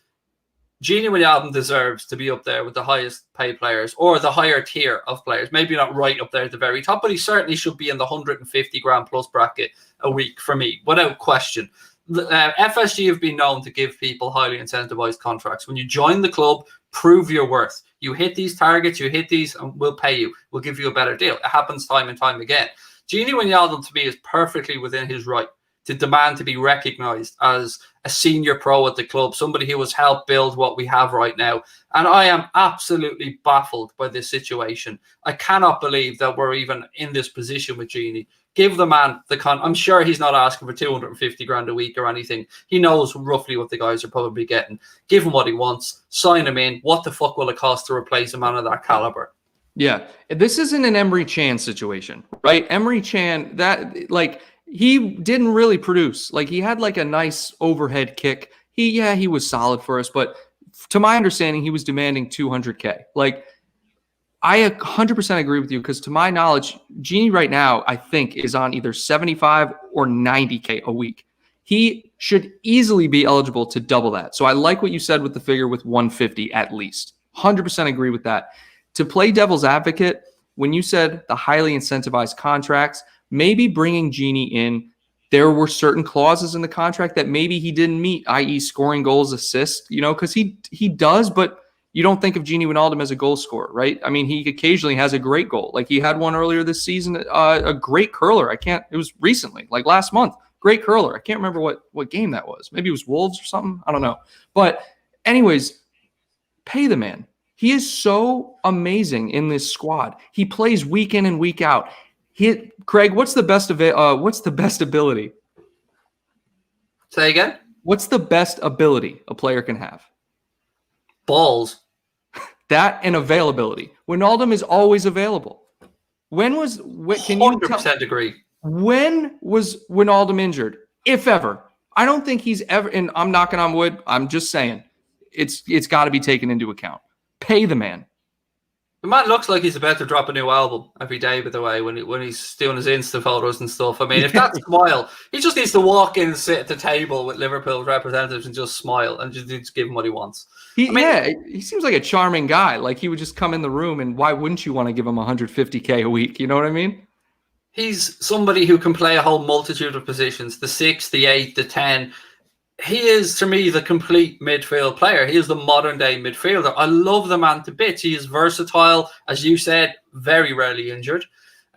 Wijnaldum deserves to be up there with the highest paid players or the higher tier of players. Maybe not right up there at the very top, but he certainly should be in the 150 grand plus bracket a week for me, without question. FSG have been known to give people highly incentivized contracts. When you join the club, prove your worth. You hit these targets, you hit these, and we'll pay you. We'll give you a better deal. It happens time and time again. Wijnaldum, to me, is perfectly within his right to demand to be recognized as a senior pro at the club, somebody who has helped build what we have right now. And I am absolutely baffled by this situation. I cannot believe that we're even in this position with Gini. Give the man I'm sure he's not asking for 250 grand a week or anything. He knows roughly what the guys are probably getting. Give him what he wants. Sign him in. What the fuck will it cost to replace a man of that caliber? Yeah. This isn't an Emery Chan situation, right? Emery Chan, he didn't really produce. Like, he had like a nice overhead kick. He was solid for us, but to my understanding, he was demanding 200K. Like, I 100% agree with you because to my knowledge, Gini right now, I think, is on either 75 or 90K a week. He should easily be eligible to double that. So I like what you said with the figure with 150 at least. 100% agree with that. To play devil's advocate, when you said the highly incentivized contracts, maybe bringing Gini in, there were certain clauses in the contract that maybe he didn't meet, i.e. scoring goals, assists, because he does, but you don't think of Wijnaldum as a goal scorer, right? I mean, he occasionally has a great goal. Like, he had one earlier this season, a great curler. It was recently, like last month, great curler. I can't remember what game that was. Maybe it was Wolves or something. I don't know. But anyways, pay the man. He is so amazing in this squad. He plays week in and week out. Craig, what's the best ability? Say again? What's the best ability a player can have? Balls. That and availability. Wijnaldum is always available. Can you 100% agree. When was Wijnaldum injured? If ever. I don't think he's ever, and I'm knocking on wood, I'm just saying, it's got to be taken into account. Pay the man. The man looks like he's about to drop a new album every day, by the way, when he's doing his Insta photos and stuff. I mean, if that's smile, he just needs to walk in and sit at the table with Liverpool representatives and just smile and just give him what he wants. He seems like a charming guy. Like, he would just come in the room, and why wouldn't you want to give him 150K a week? You know what I mean? He's somebody who can play a whole multitude of positions, the 6, the 8, the 10. He is, to me, the complete midfield player. He is the modern-day midfielder. I love the man to bits. He is versatile, as you said, very rarely injured.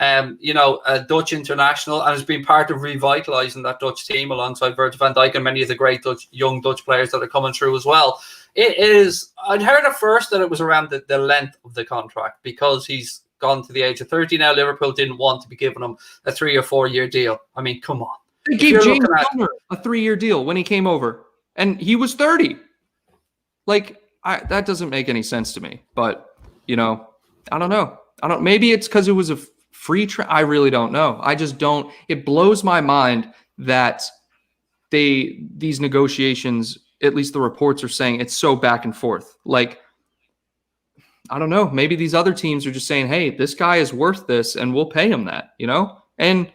A Dutch international, and has been part of revitalising that Dutch team alongside Virgil van Dijk and many of the great young Dutch players that are coming through as well. It is. I'd heard at first that it was around the length of the contract because he's gone to the age of 30 now. Liverpool didn't want to be giving him a 3 or 4 year deal. I mean, come on. They gave James Milner a 3-year deal when he came over, and he was 30. Like, that doesn't make any sense to me. But, I don't know. Maybe it's because it was a free I really don't know. I just don't. It blows my mind that these negotiations, at least the reports are saying, it's so back and forth. Like, I don't know. Maybe these other teams are just saying, hey, this guy is worth this, and we'll pay him that, And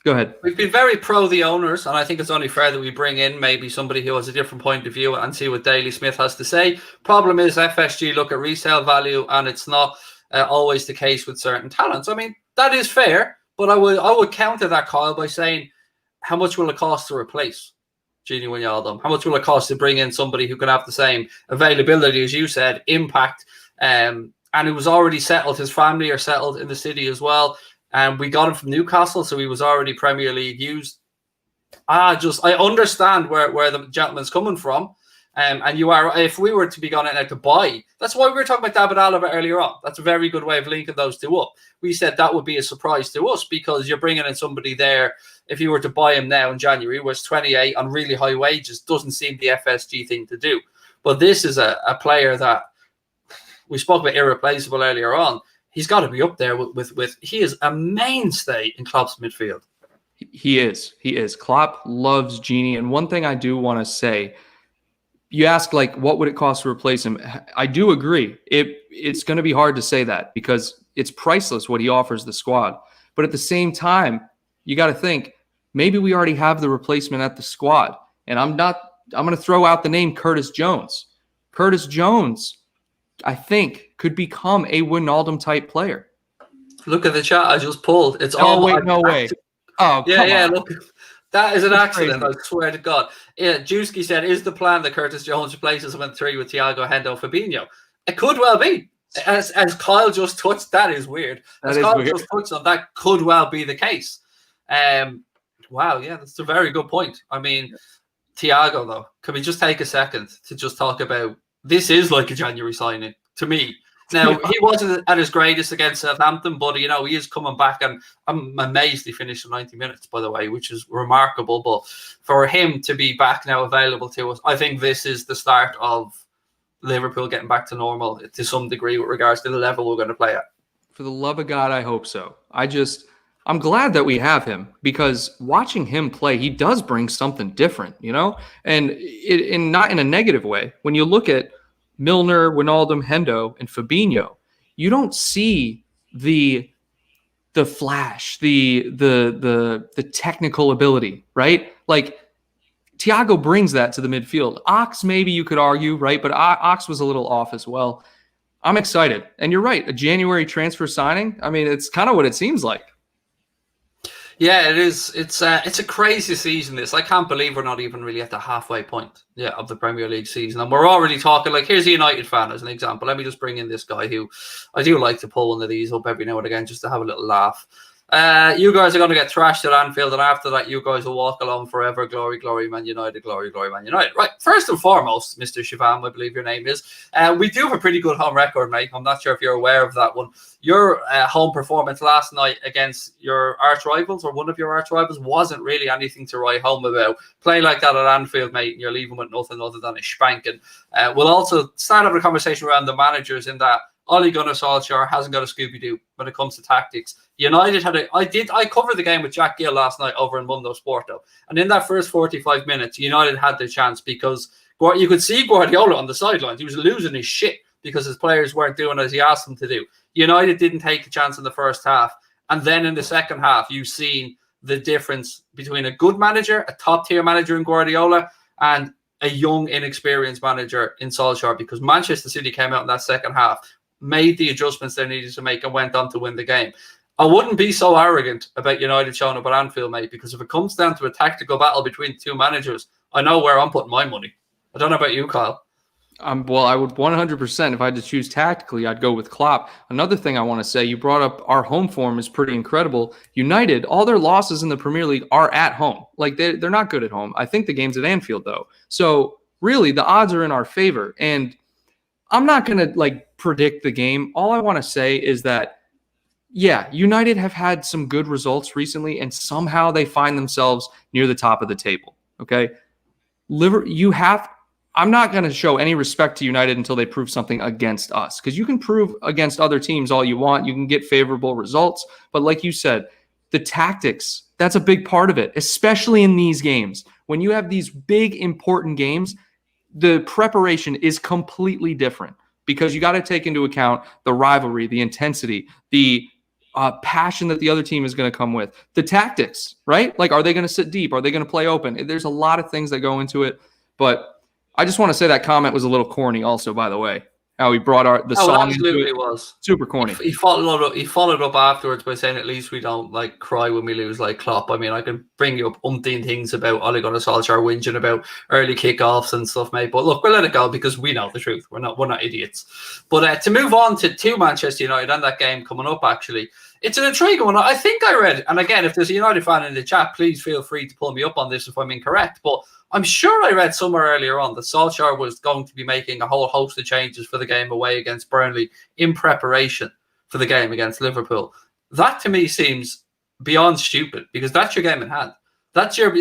go ahead. We've been very pro the owners, and I think it's only fair that we bring in maybe somebody who has a different point of view and see what Daley Smith has to say. Problem is FSG look at resale value, and it's not always the case with certain talents. I mean, that is fair, but I would counter that, Kyle, by saying, how much will it cost to replace Wijnaldum? How much will it cost to bring in somebody who can have the same availability, as you said, impact, and it was already settled. His family are settled in the city as well. And we got him from Newcastle, so he was already Premier League used. I understand where the gentleman's coming from, And you are, if we were to be going out to buy, that's why we were talking about David Alaba earlier on. That's a very good way of linking those two up. We said that would be a surprise to us because you're bringing in somebody there. If you were to buy him now in January, was 28 on really high wages, doesn't seem the FSG thing to do. But this is a player that we spoke about irreplaceable earlier on. He's got to be up there with he is a mainstay in Klopp's midfield. He is. Klopp loves Genie. And one thing I do want to say, you ask, like, what would it cost to replace him? I do agree. It's going to be hard to say that because it's priceless what he offers the squad. But at the same time, you got to think, maybe we already have the replacement at the squad. And I'm going to throw out the name Curtis Jones. Curtis Jones, I think, could become a Wijnaldum type player. Look at the chat I just pulled. It's no way. Oh, yeah, on. Look. That is an accident, crazy. I swear to God. Yeah, Juski said, is the plan that Curtis Jones replaces him in 3 with Thiago, Hendo, Fabinho? It could well be. As Kyle just touched, that is weird. Just touched on, that could well be the case. Wow, yeah, that's a very good point. I mean, Thiago, though, can we just take a second to just talk about, this is like a January signing, to me. Now, he wasn't at his greatest against Southampton, but, he is coming back, and I'm amazed he finished 90 minutes, by the way, which is remarkable. But for him to be back now available to us, I think this is the start of Liverpool getting back to normal to some degree with regards to the level we're going to play at. For the love of God, I hope so. I'm glad that we have him because watching him play, he does bring something different, and not in a negative way. When you look at Milner, Wijnaldum, Hendo, and Fabinho, you don't see the flash, the technical ability, right? Like Thiago brings that to the midfield. Ox, maybe you could argue, right? But Ox was a little off as well. I'm excited, and you're right. A January transfer signing. I mean, it's kind of what it seems like. Yeah, it is. It's a crazy season, this. I can't believe we're not even really at the halfway point of the Premier League season. And we're already talking, like, here's a United fan as an example. Let me just bring in this guy who I do like to pull one of these up every now and again just to have a little laugh. You guys are going to get thrashed at Anfield, and after that, you guys will walk along forever. Glory, glory, Man United. Glory, glory, Man United. Right. First and foremost, Mr. Shivam, I believe your name is. We do have a pretty good home record, mate. I'm not sure if you're aware of that one. Your home performance last night against your arch rivals, or one of your arch rivals, wasn't really anything to write home about. Playing like that at Anfield, mate, and you're leaving with nothing other than a spanking. We'll also start having a conversation around the managers in that Ole Gunnar Solskjaer hasn't got a Scooby-Doo when it comes to tactics. United had I covered the game with Jack Gill last night over in Mundo Sporto. And in that first 45 minutes, United had their chance because you could see Guardiola on the sidelines. He was losing his shit because his players weren't doing as he asked them to do. United didn't take a chance in the first half. And then in the second half, you've seen the difference between a good manager, a top-tier manager in Guardiola, and a young, inexperienced manager in Solskjaer, because Manchester City came out in that second half, made the adjustments they needed to make, and went on to win the game. I wouldn't be so arrogant about United showing up at Anfield, mate, because if it comes down to a tactical battle between two managers, I know where I'm putting my money. I don't know about you, Kyle. Well, I would 100%. If I had to choose tactically, I'd go with Klopp. Another thing I want to say, you brought up our home form is pretty incredible. United, all their losses in the Premier League are at home. Like, they're not good at home. I think the game's at Anfield, though. So, really, the odds are in our favor. And I'm not going to, predict the game. All I want to say is that, yeah, United have had some good results recently, and somehow they find themselves near the top of the table, okay? I'm not going to show any respect to United until they prove something against us, because you can prove against other teams all you want. You can get favorable results. But like you said, the tactics, that's a big part of it, especially in these games. When you have these big, important games, the preparation is completely different because you got to take into account the rivalry, the intensity, the passion that the other team is going to come with, the tactics, right? Like, are they going to sit deep? Are they going to play open? There's a lot of things that go into it, but I just want to say that comment was a little corny also, by the way, how he brought the song into it. Was super corny. He followed up afterwards by saying, at least we don't cry when we lose like Klopp. I mean, I can bring you up umpteen things about Ole Gunnar Solskjaer whinging about early kickoffs and stuff, mate. But look, we'll let it go because we know the truth. We're not idiots. But to move on to Manchester United and that game coming up, actually, It's an intriguing one. I think I read, and again, if there's a United fan in the chat, please feel free to pull me up on this if I'm incorrect. But I'm sure I read somewhere earlier on that Solskjaer was going to be making a whole host of changes for the game away against Burnley in preparation for the game against Liverpool. That to me seems beyond stupid, because that's your game in hand. That's your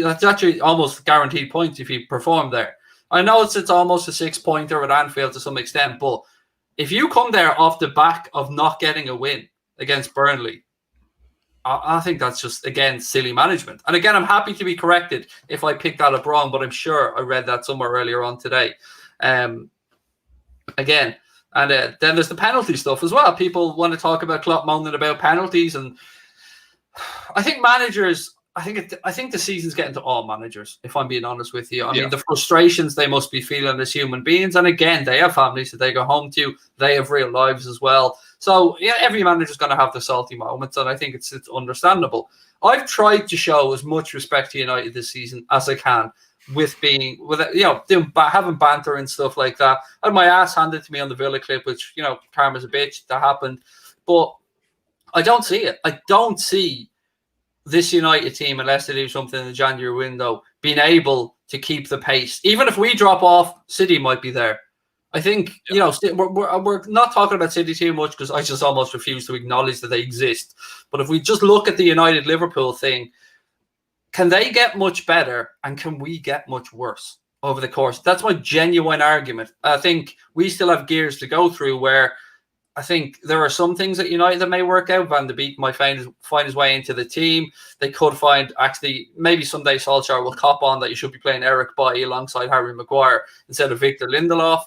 almost guaranteed points if you perform there. I know it's almost a 6-pointer at Anfield to some extent, but if you come there off the back of not getting a win against Burnley, I think that's just, again, silly management. And again, I'm happy to be corrected if I picked that up wrong, but I'm sure I read that somewhere earlier on today. Again, and then there's the penalty stuff as well. People want to talk about Klopp moaning about penalties, and I think managers, I think the season's getting to all managers, if I'm being honest with you. I mean, the frustrations they must be feeling as human beings. And again, they have families that they go home to. They have real lives as well. So, yeah, every manager's going to have the salty moments, and I think it's understandable. I've tried to show as much respect to United this season as I can, having banter and stuff like that. I had my ass handed to me on the Villa clip, which, karma's a bitch. That happened. But I don't see it. I don't see this United team, unless they do something in the January window, being able to keep the pace. Even if we drop off, City might be there. I think, we're not talking about City too much, because I just almost refuse to acknowledge that they exist. But if we just look at the United-Liverpool thing, can they get much better, and can we get much worse over the course? That's my genuine argument. I think we still have gears to go through, where I think there are some things at United that may work out. Van de Beek might find his way into the team. They could find, actually, maybe someday Solskjaer will cop on that you should be playing Eric Bailly alongside Harry Maguire instead of Victor Lindelof.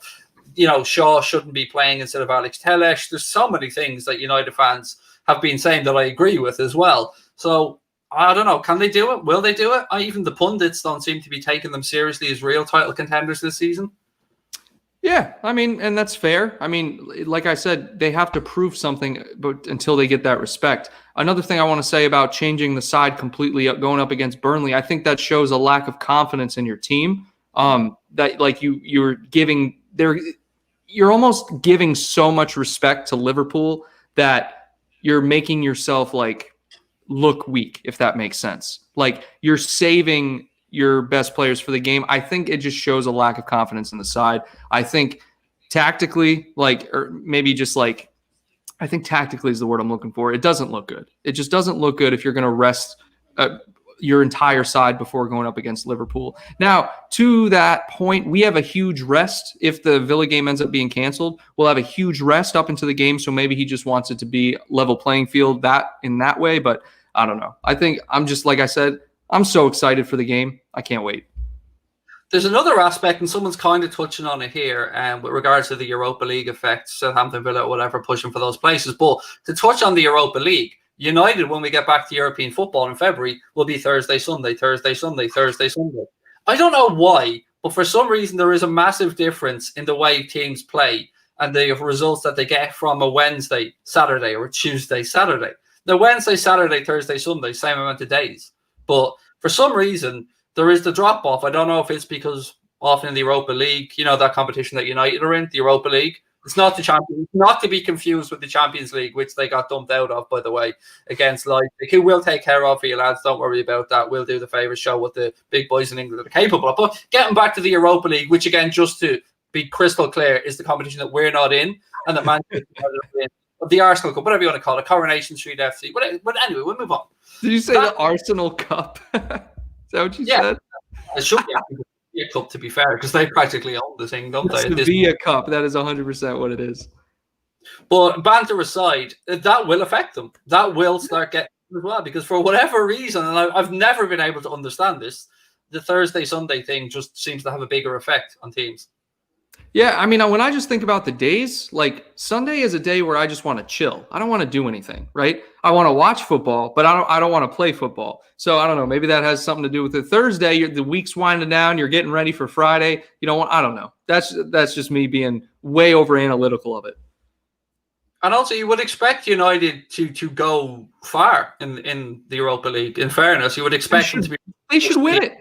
Shaw shouldn't be playing instead of Alex Telles. There's so many things that United fans have been saying that I agree with as well. So I don't know. Can they do it? Will they do it? Even the pundits don't seem to be taking them seriously as real title contenders this season. Yeah, I mean, and that's fair. I mean, like I said, they have to prove something, but until they get that respect. Another thing I want to say about changing the side completely, going up against Burnley, I think that shows a lack of confidence in your team. That like you're almost giving so much respect to Liverpool that you're making yourself look weak, if that makes sense. Like, you're saving your best players for the game. I think it just shows a lack of confidence in the side. I think tactically, I think tactically is the word I'm looking for. It doesn't look good. It just doesn't look good if you're going to rest your entire side before going up against Liverpool. Now, to that point, we have a huge rest. If the Villa game ends up being canceled, we'll have a huge rest up into the game. So maybe he just wants it to be level playing field in that way. But I don't know. I think I'm just, like I said, I'm so excited for the game. I can't wait. There's another aspect, and someone's kind of touching on it here, with regards to the Europa League effect, Southampton, Villa, whatever, pushing for those places. But to touch on the Europa League, United, when we get back to European football in February, will be Thursday, Sunday, Thursday, Sunday, Thursday, Sunday. I don't know why, but for some reason there is a massive difference in the way teams play and the results that they get from a Wednesday, Saturday, or Tuesday, Saturday. The Wednesday, Saturday, Thursday, Sunday, same amount of days. But for some reason, there is the drop-off. I don't know if it's because often in the Europa League, that competition that United are in, the Europa League, it's not the Champions, not to be confused with the Champions League, which they got dumped out of, by the way, against Leipzig, who will take care of you, lads. Don't worry about that. We'll do the favour, show what the big boys in England are capable of. But getting back to the Europa League, which, again, just to be crystal clear, is the competition that we're not in and that Manchester United are in. The Arsenal Cup, whatever you want to call it, Coronation Street FC. But anyway, we'll move on. Did you say the Arsenal Cup? Is that what you said? It should be a cup, to be fair, because they practically own the thing, don't they? The Via Cup. That is 100% what it is. But banter aside, that will affect them. That will start getting as well, because for whatever reason, and I've never been able to understand this, the Thursday, Sunday thing just seems to have a bigger effect on teams. Yeah, I mean, when I just think about the days, Sunday is a day where I just want to chill. I don't want to do anything, right? I want to watch football, but I don't want to play football. So I don't know. Maybe that has something to do with it. Thursday, the week's winding down. You're getting ready for Friday. I don't know. That's just me being way over analytical of it. And also, you would expect United to go far in the Europa League. In fairness, you would expect them to be. They should win it.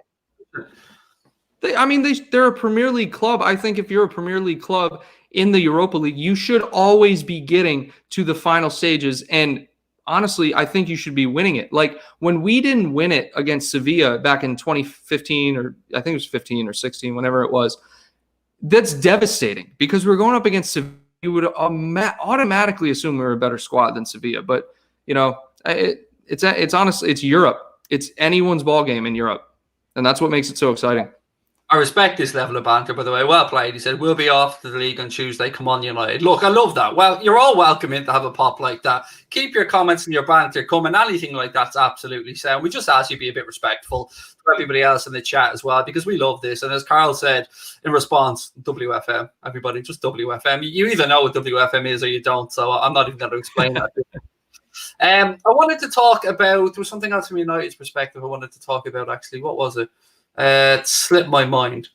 They're a Premier League club. I think if you're a Premier League club in the Europa League, you should always be getting to the final stages. And honestly, I think you should be winning it. Like when we didn't win it against Sevilla back in 2015, or I think it was 15 or 16, whenever it was, that's devastating because we're going up against Sevilla. You would automatically assume we were a better squad than Sevilla. But, it's honestly, it's Europe. It's anyone's ball game in Europe. And that's what makes it so exciting. I respect this level of banter, by the way. Well played. He said, we'll be off to the league on Tuesday. Come on, United. Look, I love that. Well, you're all welcome in to have a pop like that. Keep your comments and your banter coming. Anything like that's absolutely sound. We just ask you to be a bit respectful to everybody else in the chat as well, because we love this. And as Carl said in response, WFM, everybody, just WFM. You either know what WFM is or you don't, so I'm not even going to explain that. I wanted to talk about, there was something else from United's perspective I wanted to talk about, actually. What was it? It slipped my mind.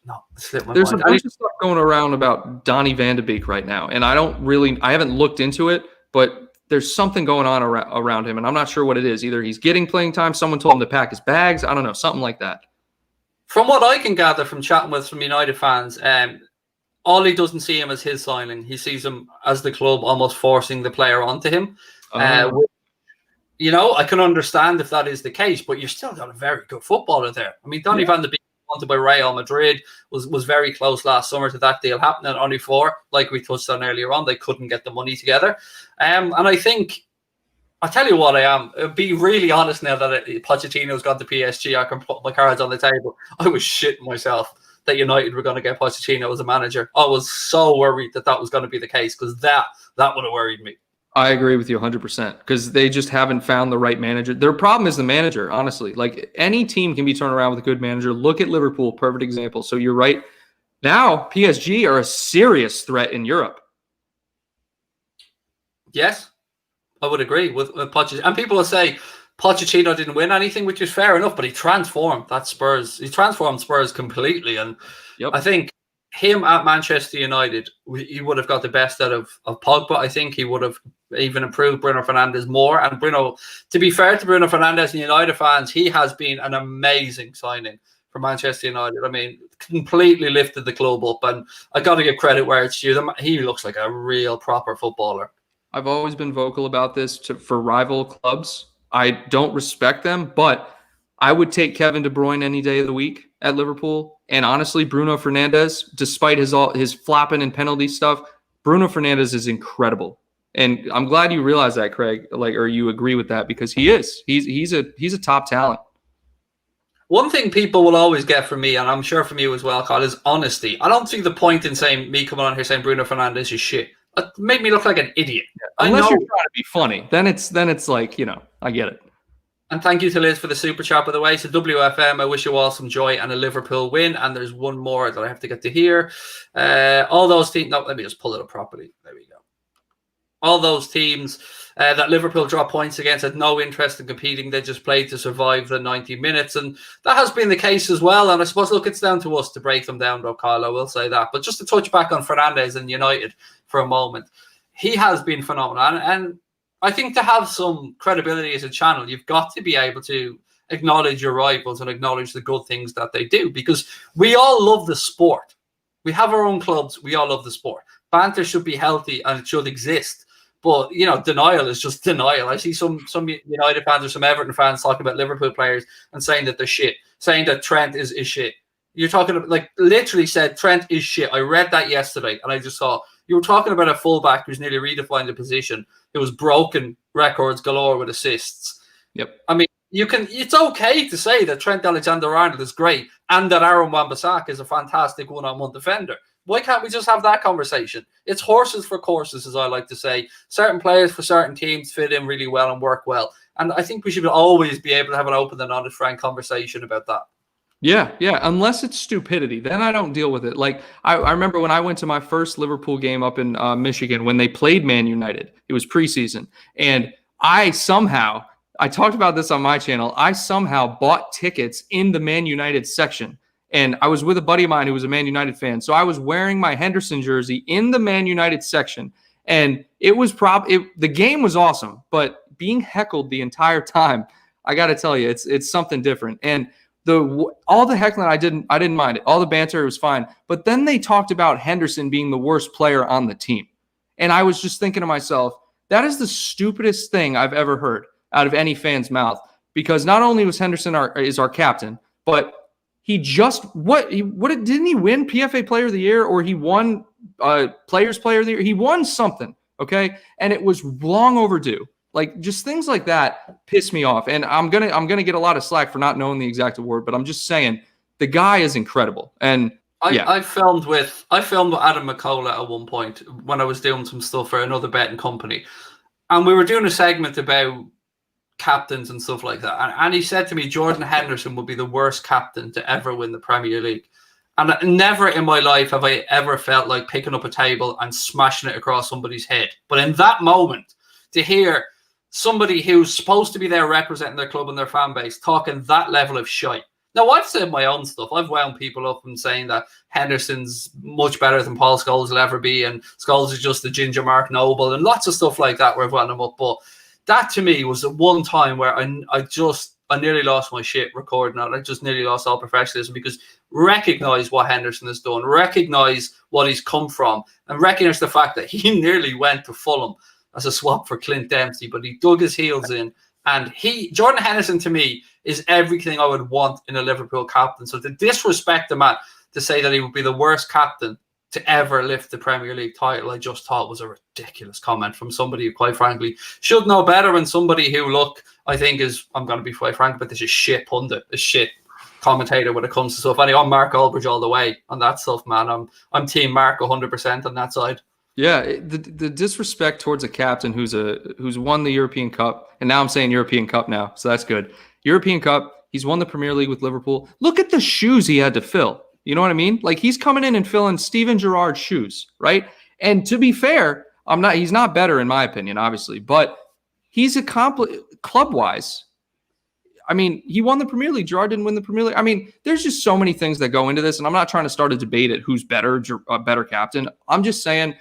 There's a bunch of stuff going around about Donny van de Beek right now, and I haven't looked into it, but there's something going on around him, and I'm not sure what it is. Either he's getting playing time, someone told him to pack his bags, I don't know, something like that. From what I can gather from chatting with some United fans, Ollie doesn't see him as his signing. He sees him as the club almost forcing the player onto him. I can understand if that is the case, but you've still got a very good footballer there. I mean, Donny van de Beek, wanted by Real Madrid, was very close last summer to that deal happening. Only for, like we touched on earlier on, they couldn't get the money together. And I think, I'll tell you what I am. Be really honest now that Pochettino's got the PSG. I can put my cards on the table. I was shitting myself that United were going to get Pochettino as a manager. I was so worried that was going to be the case, because that would have worried me. I agree with you 100% because they just haven't found the right manager. Their problem is the manager, honestly. Like any team can be turned around with a good manager. Look at Liverpool, perfect example. So you're right. Now PSG are a serious threat in Europe. Yes, I would agree with Pochettino. And people will say Pochettino didn't win anything, which is fair enough, but he transformed Spurs. He transformed Spurs completely. And I think him at Manchester United, he would have got the best out of Pogba. I think he would have even improved Bruno Fernandes more. And Bruno, to be fair to Bruno Fernandes and United fans, he has been an amazing signing for Manchester United. I mean, completely lifted the club up. And I got to give credit where it's due. He looks like a real proper footballer. I've always been vocal about this for rival clubs. I don't respect them, but I would take Kevin De Bruyne any day of the week at Liverpool. And honestly, Bruno Fernandes, despite his flopping and penalty stuff, Bruno Fernandes is incredible. And I'm glad you realize that, Craig, or you agree with that, because he is. He's a top talent. One thing people will always get from me, and I'm sure from you as well, Kyle, is honesty. I don't see the point in me coming on here saying Bruno Fernandes is shit. It made me look like an idiot. Unless you're trying to be funny, then it's like, I get it. And thank you to Liz for the super chat, by the way. So WFM, I wish you all some joy and a Liverpool win. And there's one more that I have to get to here. All those teams. No, let me just pull it up properly. There we go. All those teams that Liverpool dropped points against had no interest in competing. They just played to survive the 90 minutes. And that has been the case as well. And I suppose, look, it's down to us to break them down, though, Kyle. I will say that. But just to touch back on Fernandes and United for a moment. He has been phenomenal. And I think to have some credibility as a channel, you've got to be able to acknowledge your rivals and acknowledge the good things that they do, because we all love the sport. We have our own clubs. We all love the sport. Banter should be healthy and it should exist. But, denial is just denial. I see some United fans or some Everton fans talking about Liverpool players and saying that they're shit, saying that Trent is shit. You're talking about, literally said Trent is shit. I read that yesterday and I just saw you were talking about a fullback who's nearly redefined the position. It was broken records galore with assists. Yep. I mean, it's okay to say that Trent Alexander-Arnold is great and that Aaron Wan-Bissaka is a fantastic one-on-one defender. Why can't we just have that conversation? It's horses for courses, as I like to say. Certain players for certain teams fit in really well and work well. And I think we should always be able to have an open and honest, frank conversation about that. Yeah. Unless it's stupidity, then I don't deal with it. Like I remember when I went to my first Liverpool game up in Michigan when they played Man United. It was preseason, and I talked about this on my channel. I somehow bought tickets in the Man United section, and I was with a buddy of mine who was a Man United fan. So I was wearing my Henderson jersey in the Man United section, and it was the game was awesome, but being heckled the entire time, I got to tell you, it's something different. And all the heckling, I didn't mind it. All the banter, it was fine. But then they talked about Henderson being the worst player on the team. And I was just thinking to myself, That is the stupidest thing I've ever heard out of any fan's mouth, because not only was Henderson is our captain, but he just didn't he win PFA Player of the Year, or he won Players Player of the Year? He won something, okay? And it was long overdue. Like, just things like that piss me off. And I'm gonna get a lot of slack for not knowing the exact award, but I'm just saying the guy is incredible. And I filmed with Adam McCullough at one point when I was doing some stuff for another betting company, and we were doing a segment about captains and stuff like that. And he said to me, Jordan Henderson would be the worst captain to ever win the Premier League. And never in my life have I ever felt like picking up a table and smashing it across somebody's head. But in that moment, to hear somebody who's supposed to be there representing their club and their fan base talking that level of shite. Now, I've said my own stuff. I've wound people up and saying that Henderson's much better than Paul Scholes will ever be, and Scholes is just the ginger Mark Noble, and lots of stuff like that where I've wound them up. But that to me was the one time where I nearly lost my shit recording it. I just nearly lost all professionalism, because recognize what Henderson has done, recognize what he's come from, and recognize the fact that he nearly went to Fulham as a swap for Clint Dempsey, but he dug his heels in. And Jordan Henderson to me is everything I would want in a Liverpool captain. So to disrespect the man, to say that he would be the worst captain to ever lift the Premier League title, I just thought was a ridiculous comment from somebody who, quite frankly, should know better, and somebody who, look, I think is, I'm going to be quite frank, but this is shit pundit, a shit commentator when it comes to stuff. Anyway, I'm Mark Aldridge all the way on that stuff, man. I'm team Mark 100% on that side. Yeah, the disrespect towards a captain who's won the European Cup, and now I'm saying European Cup now, so that's good. European Cup, he's won the Premier League with Liverpool. Look at the shoes he had to fill. You know what I mean? Like, he's coming in and filling Steven Gerrard's shoes, right? And to be fair, he's not better in my opinion, obviously, but he's accomplished club-wise. I mean, he won the Premier League. Gerrard didn't win the Premier League. I mean, there's just so many things that go into this, and I'm not trying to start a debate at who's better, a better captain. I'm just saying,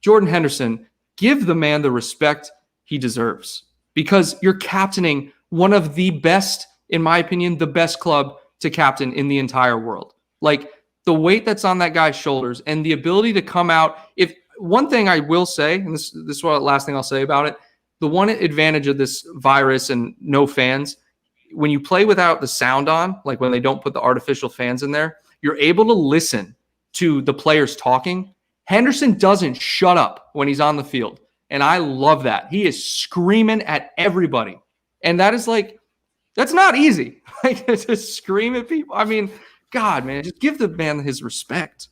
Jordan Henderson, give the man the respect he deserves, because you're captaining one of the best, in my opinion, the best club to captain in the entire world. Like, the weight that's on that guy's shoulders and the ability to come out. If one thing I will say, and this is the last thing I'll say about it, the one advantage of this virus and no fans, when you play without the sound on, like when they don't put the artificial fans in there, you're able to listen to the players talking. Henderson doesn't shut up when he's on the field, and I love that. He is screaming at everybody, and that is like, that's not easy. Like, to scream at people. I mean, God, man, just give the man his respect.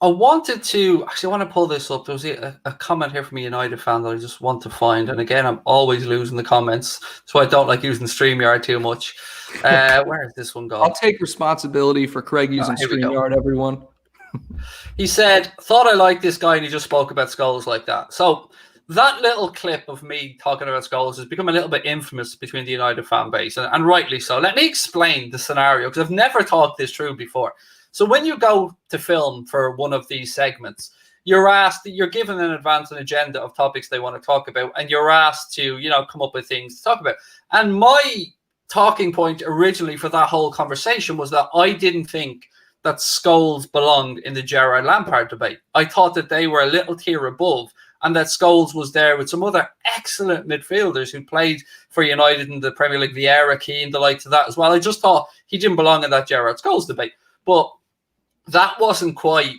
I want to pull this up. There was a comment here from a United fan that I just want to find. And again, I'm always losing the comments, so I don't like using StreamYard too much. Where is this one going? I'll take responsibility for Craig using StreamYard, everyone. He said, thought I liked this guy, and he just spoke about Scholes like that. So that little clip of me talking about Scholes has become a little bit infamous between the United fan base, and rightly so. Let me explain the scenario, because I've never thought this through before. So when you go to film for one of these segments, you're given in advance an agenda of topics they want to talk about, and you're asked to, come up with things to talk about. And my talking point originally for that whole conversation was that I didn't think that Scholes belonged in the Gerrard Lampard debate. I thought that they were a little tier above, and that Scholes was there with some other excellent midfielders who played for United in the Premier League, Vieira, Keane, the likes of that as well. I just thought he didn't belong in that Gerrard Scholes debate. But that wasn't quite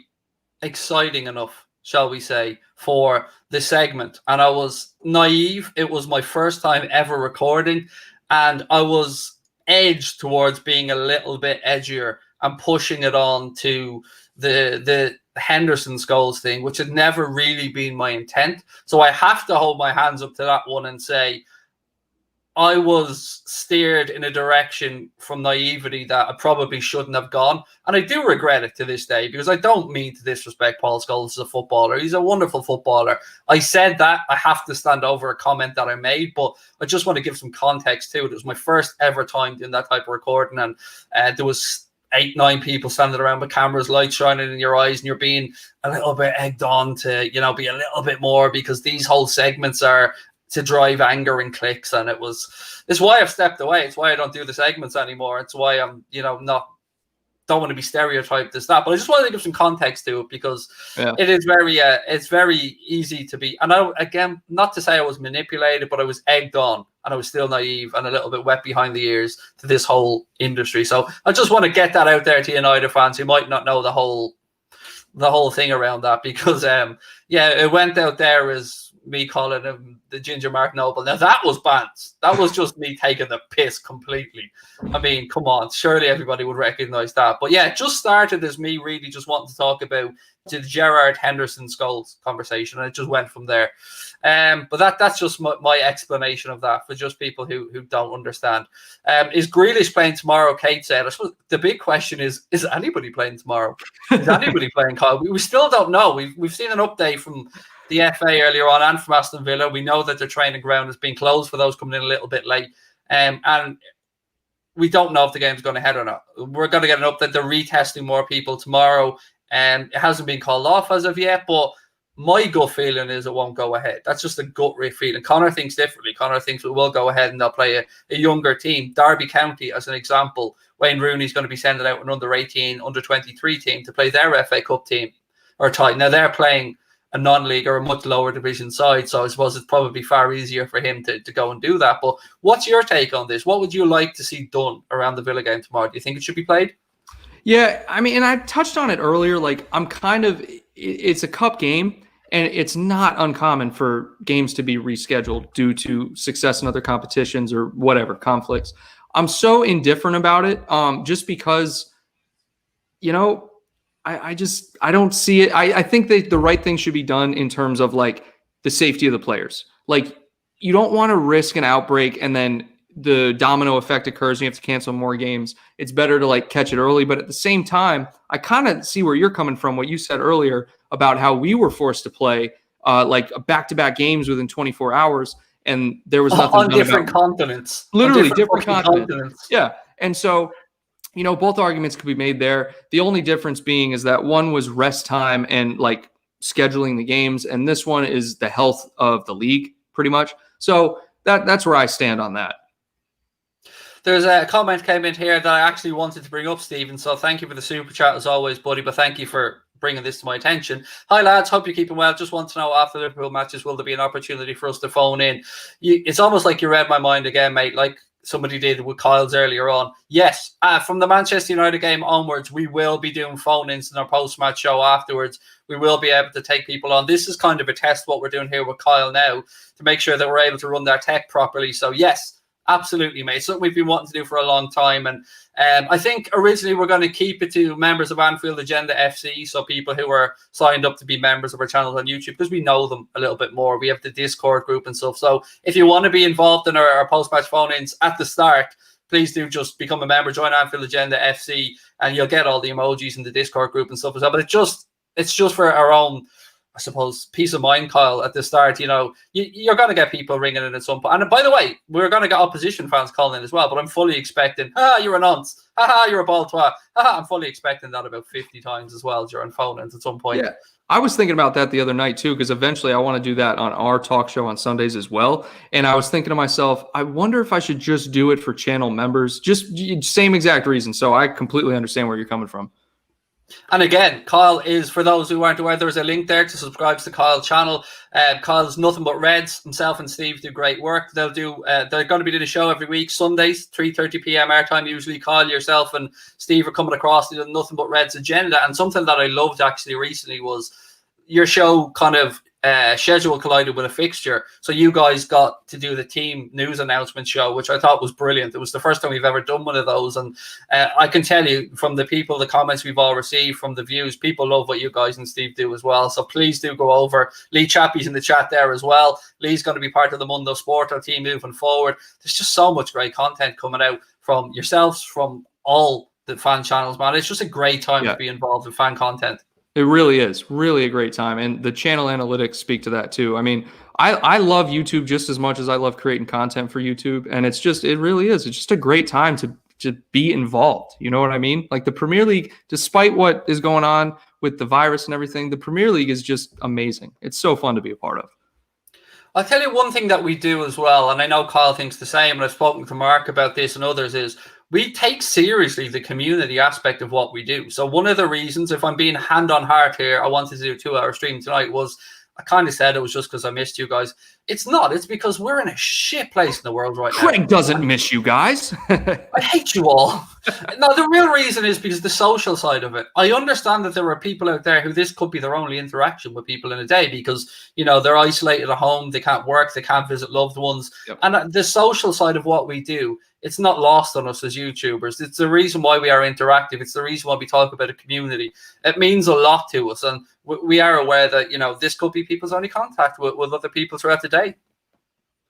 exciting enough, shall we say, for the segment. And I was naive. It was my first time ever recording, and I was edged towards being a little bit edgier and pushing it on to the Henderson Scholes thing, which had never really been my intent. So I have to hold my hands up to that one and say I was steered in a direction from naivety that I probably shouldn't have gone. And I do regret it to this day, because I don't mean to disrespect Paul Scholes as a footballer. He's a wonderful footballer. I said that. I have to stand over a comment that I made, but I just want to give some context to it. It was my first ever time doing that type of recording, and there was 8-9 people standing around with cameras, lights shining in your eyes, and you're being a little bit egged on to, be a little bit more, because these whole segments are to drive anger and clicks. And it's why I've stepped away. It's why I don't do the segments anymore. It's why I'm, not don't want to be stereotyped as that, but I just wanted to give some context to it because it is it's very easy to be. And again, not to say I was manipulated, but I was egged on, and I was still naive and a little bit wet behind the ears to this whole industry. So I just want to get that out there to United fans who might not know the whole thing around that, because it went out there as me calling him the Ginger Mark Noble. Now that was banned. That was just me taking the piss completely. I mean, come on, surely everybody would recognize that. But yeah, it just started as me really just wanting to talk about the Gerrard Henderson Scholes conversation, and it just went from there. But that's just my explanation of that for just people who don't understand. Is Grealish playing tomorrow? Kate said. I suppose the big question is anybody playing tomorrow? Is anybody playing, Kyle? We still don't know. We've seen an update from the FA earlier on and from Aston Villa. We know that their training ground has been closed for those coming in a little bit late. And we don't know if the game's going ahead or not. We're going to get an update. They're retesting more people tomorrow. It hasn't been called off as of yet, but my gut feeling is it won't go ahead. That's just a gut feeling. Connor thinks differently. Connor thinks it will go ahead and they'll play a younger team. Derby County, as an example, Wayne Rooney's going to be sending out an under-18, under-23 team to play their FA Cup team or tie. Now, they're playing a non-league or a much lower division side, so I suppose it's probably far easier for him to go and do that. But what's your take on this? What would you like to see done around the Villa game tomorrow? Do you think it should be played? Yeah, I mean, and I touched on it earlier, like it's a cup game, and it's not uncommon for games to be rescheduled due to success in other competitions or whatever, conflicts. I'm so indifferent about it, just because, I don't see it. I think that the right thing should be done in terms of like the safety of the players. Like, you don't want to risk an outbreak and then the domino effect occurs and you have to cancel more games. It's better to like catch it early. But at the same time, I kind of see where you're coming from, what you said earlier about how we were forced to play like back-to-back games within 24 hours. And there was nothing on different continents. Literally different continents. Yeah. And so, both arguments could be made there. The only difference being is that one was rest time and like scheduling the games, and this one is the health of the league, pretty much. So that's where I stand on that. There's a comment came in here that I actually wanted to bring up, Stephen. So thank you for the super chat as always, buddy. But thank you for bringing this to my attention. Hi, lads. Hope you're keeping well. Just want to know, after Liverpool matches, will there be an opportunity for us to phone in? It's almost like you read my mind again, mate. Like somebody did with Kyle's earlier on. Yes, from the Manchester United game onwards, we will be doing phone-ins in our post-match show afterwards. We will be able to take people on. This is kind of a test, what we're doing here with Kyle now, to make sure that we're able to run their tech properly. So yes, absolutely, mate. Something we've been wanting to do for a long time. And I think originally we're going to keep it to members of Anfield Agenda FC, so people who are signed up to be members of our channels on YouTube, because we know them a little bit more. We have the Discord group and stuff. So if you want to be involved in our post-match phone-ins at the start, please do just become a member, join Anfield Agenda FC, and you'll get all the emojis in the Discord group and stuff as well. But it's just for our own, I suppose, peace of mind, Kyle, at the start. You're going to get people ringing in at some point. And by the way, we're going to get opposition fans calling in as well, but I'm fully expecting, you're a nonce. You're a baltois. I'm fully expecting that about 50 times as well during phone-ins at some point. Yeah, I was thinking about that the other night too, because eventually I want to do that on our talk show on Sundays as well. And I was thinking to myself, I wonder if I should just do it for channel members. Just same exact reason. So I completely understand where you're coming from. And again, Kyle is, for those who aren't aware, there's a link there to subscribe to Kyle's channel. Kyle's Nothing But Reds. Himself and Steve do great work. They're going to be doing a show every week, Sundays, 3:30 p.m. our time. Usually Kyle, yourself and Steve are coming across to the Nothing But Reds agenda. And something that I loved actually recently was your show kind of schedule collided with a fixture. So you guys got to do the team news announcement show, which I thought was brilliant. It was the first time we've ever done one of those. And I can tell you from the people, the comments we've all received, from the views, people love what you guys and Steve do as well. So please do go over. Lee Chappie's in the chat there as well. Lee's going to be part of the Mundo Sporto team moving forward. There's just so much great content coming out from yourselves, from all the fan channels, man. It's just a great time to be involved in fan content. It really is. Really a great time. And the channel analytics speak to that too. I mean, I love YouTube just as much as I love creating content for YouTube. And it really is. It's just a great time to be involved. You know what I mean? Like the Premier League, despite what is going on with the virus and everything, the Premier League is just amazing. It's so fun to be a part of. I'll tell you one thing that we do as well, and I know Kyle thinks the same, and I've spoken to Mark about this and others, is we take seriously the community aspect of what we do. So one of the reasons, if I'm being hand on heart here, I wanted to do a 2-hour stream tonight was I kind of said it was just because I missed you guys. It's not. It's because we're in a shit place in the world right now. Craig doesn't miss you guys. I hate you all. No, the real reason is because the social side of it. I understand that there are people out there who this could be their only interaction with people in a day because, you know, they're isolated at home, they can't work, they can't visit loved ones. Yep. And the social side of what we do, it's not lost on us as YouTubers. It's the reason why we are interactive. It's the reason why we talk about a community. It means a lot to us. And we are aware that, you know, this could be people's only contact with other people throughout the day.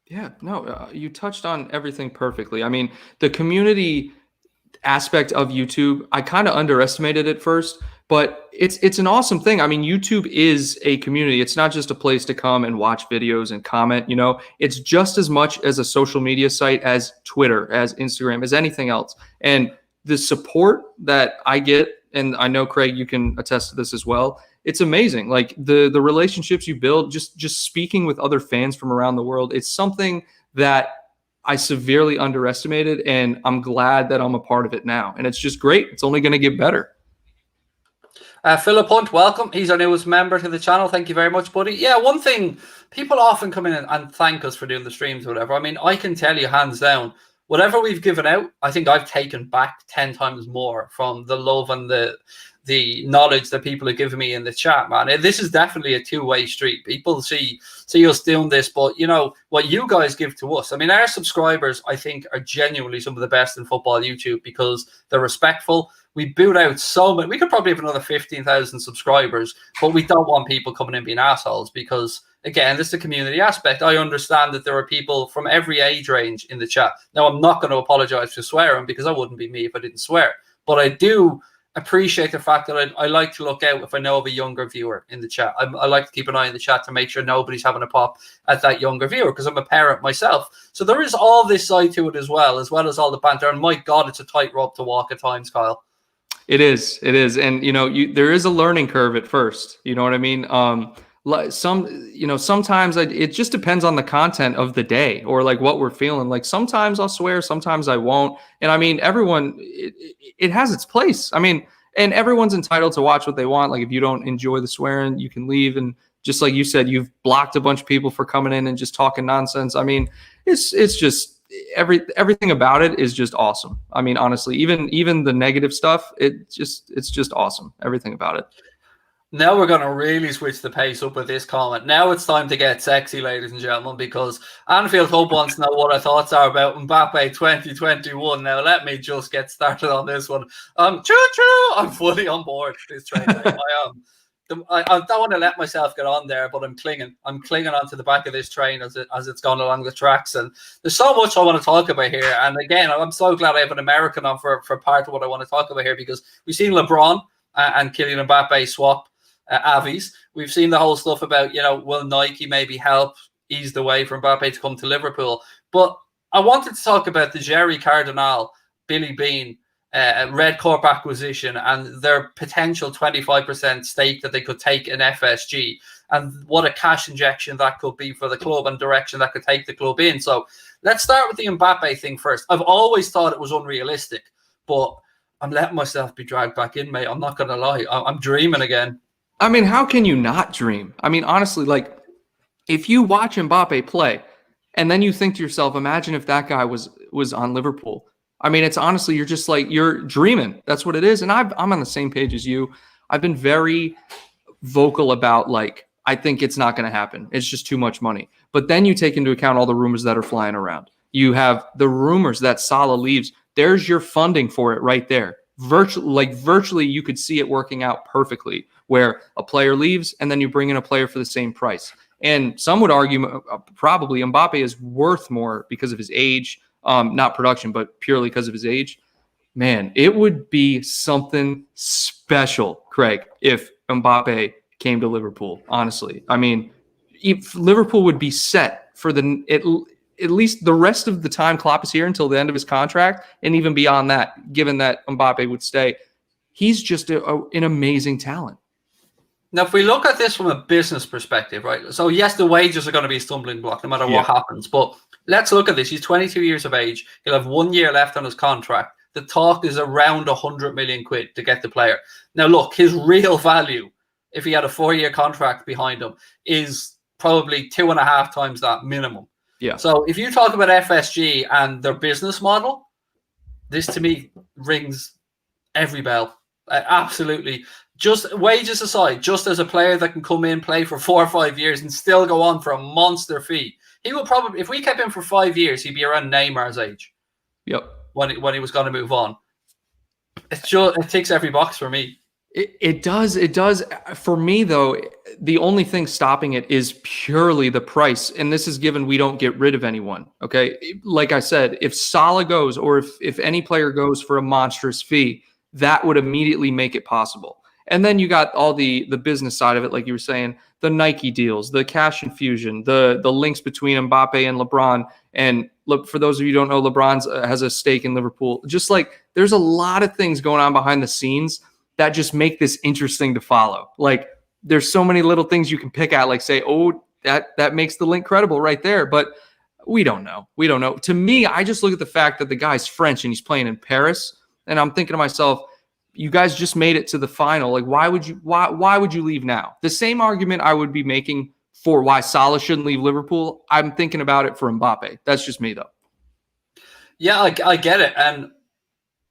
Yeah, no, you touched on everything perfectly. I mean, the community aspect of YouTube, I kind of underestimated it first, but it's an awesome thing. I mean, YouTube is a community. It's not just a place to come and watch videos and comment, you know, it's just as much as a social media site as Twitter, as Instagram, as anything else. And the support that I get, and I know, Craig, you can attest to this as well, it's amazing. Like the relationships you build, just speaking with other fans from around the world, it's something that I severely underestimated, and I'm glad that I'm a part of it now. And it's just great. It's only going to get better. Philip Hunt, welcome. He's our newest member to the channel. Thank you very much, buddy. Yeah, one thing, people often come in and thank us for doing the streams or whatever. I mean, I can tell you hands down, whatever we've given out, I think I've taken back 10 times more from the love and the knowledge that people are giving me in the chat, man. This is definitely a two-way street. People see us doing this, but you know what you guys give to us. I mean, our subscribers, I think, are genuinely some of the best in football YouTube because they're respectful. We boot out so many. We could probably have another 15,000 subscribers, but we don't want people coming in being assholes because, again, this is the community aspect. I understand that there are people from every age range in the chat. Now, I'm not going to apologize for swearing because I wouldn't be me if I didn't swear, but I do appreciate the fact that I like to look out if I know of a younger viewer in the chat. I like to keep an eye on the chat to make sure nobody's having a pop at that younger viewer because I'm a parent myself. So there is all this side to it as well as all the banter. And my God, it's a tightrope to walk at times, Kyle. It is. And, you know, there is a learning curve at first. You know what I mean? Sometimes it just depends on the content of the day or like what we're feeling. Like sometimes I'll swear, sometimes I won't. And I mean, everyone, it has its place. I mean, and everyone's entitled to watch what they want. Like if you don't enjoy the swearing, you can leave. And just like you said, you've blocked a bunch of people for coming in and just talking nonsense. I mean, it's just everything about it is just awesome. I mean, honestly, even the negative stuff, it's just awesome. Everything about it. Now we're going to really switch the pace up with this comment. Now it's time to get sexy, ladies and gentlemen, because Anfield Hub wants to know what our thoughts are about Mbappe 2021. Now, let me just get started on this one. Choo-choo! I'm fully on board this train. I am. I don't want to let myself get on there, but I'm clinging. I'm clinging onto the back of this train as it's gone along the tracks. And there's so much I want to talk about here. And again, I'm so glad I have an American on for part of what I want to talk about here because we've seen LeBron and Kylian Mbappe swap Avies. We've seen the whole stuff about, you know, will Nike maybe help ease the way for Mbappe to come to Liverpool? But I wanted to talk about the Jerry Cardinal, Billy Bean, Red Corp acquisition and their potential 25% stake that they could take in FSG and what a cash injection that could be for the club and direction that could take the club in. So let's start with the Mbappe thing first. I've always thought it was unrealistic, but I'm letting myself be dragged back in, mate. I'm not going to lie. I'm dreaming again. I mean, how can you not dream? I mean, honestly, like if you watch Mbappe play and then you think to yourself, imagine if that guy was on Liverpool. I mean, it's honestly, you're just like, you're dreaming. That's what it is. And I'm on the same page as you. I've been very vocal about like, I think it's not going to happen. It's just too much money. But then you take into account all the rumors that are flying around. You have the rumors that Salah leaves. There's your funding for it right there. Virtually, you could see it working out perfectly where a player leaves and then you bring in a player for the same price. And some would argue probably Mbappe is worth more because of his age, not production, but purely because of his age. Man, it would be something special, Craig, if Mbappe came to Liverpool, honestly. I mean, if Liverpool would be set for at least the rest of the time Klopp is here until the end of his contract, and even beyond that, given that Mbappe would stay. He's just an amazing talent. Now, if we look at this from a business perspective, right? So yes, the wages are going to be a stumbling block no matter what happens. But let's look at this. He's 22 years of age. He'll have 1 year left on his contract. The talk is around 100 million quid to get the player. Now, look, his real value, if he had a 4-year contract behind him, is probably 2.5 times that minimum. Yeah. So if you talk about FSG and their business model, this to me rings every bell. Absolutely. Just wages aside, just as a player that can come in, play for 4 or 5 years and still go on for a monster fee, he will probably, if we kept him for 5 years, he'd be around Neymar's age. Yep. When he was going to move on. It ticks every box for me. It does. It does. For me, though, the only thing stopping it is purely the price. And this is given we don't get rid of anyone. Okay. Like I said, if Salah goes or if any player goes for a monstrous fee, that would immediately make it possible. And then you got all the business side of it, like you were saying, the Nike deals, the cash infusion, the links between Mbappe and LeBron. And look, for those of you who don't know, LeBron has a stake in Liverpool. Just like there's a lot of things going on behind the scenes that just make this interesting to follow. Like there's so many little things you can pick at, like say, oh, that makes the link credible right there. But we don't know. We don't know. To me, I just look at the fact that the guy's French and he's playing in Paris. And I'm thinking to myself, you guys just made it to the final. Like, why would you leave now? The same argument I would be making for why Salah shouldn't leave Liverpool, I'm thinking about it for Mbappe. That's just me, though. Yeah, I get it. And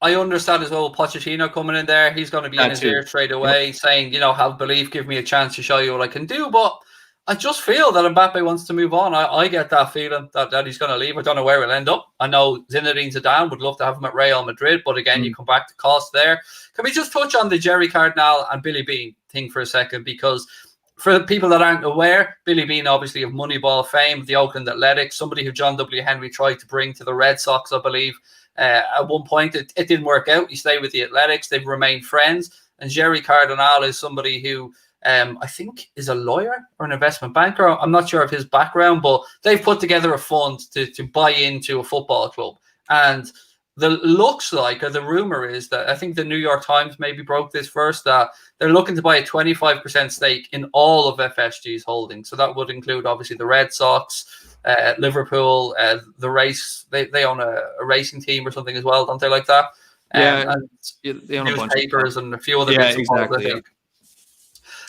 I understand as well Pochettino coming in there. He's going to be in his ear straight away saying, have belief, give me a chance to show you what I can do. But I just feel that Mbappe wants to move on. I get that feeling that he's going to leave. I don't know where he'll end up. I know Zinedine Zidane would love to have him at Real Madrid, but again, you come back to cost there. Can we just touch on the Jerry Cardinal and Billy Bean thing for a second? Because for the people that aren't aware, Billy Bean, obviously of Moneyball fame, the Oakland Athletics, somebody who John W. Henry tried to bring to the Red Sox, I believe. At one point, it didn't work out. He stayed with the Athletics. They've remained friends. And Jerry Cardinal is somebody who I think is a lawyer or an investment banker. I'm not sure of his background, but they've put together a fund to buy into a football club. And the looks like, or the rumor is that I think the New York Times maybe broke this first, that they're looking to buy a 25% stake in all of FSG's holdings. So that would include obviously the Red Sox, Liverpool, the race. They own a racing team or something as well, don't they, like that? Yeah, and they own a bunch newspapers of and a few other bits and bobs, exactly. I think.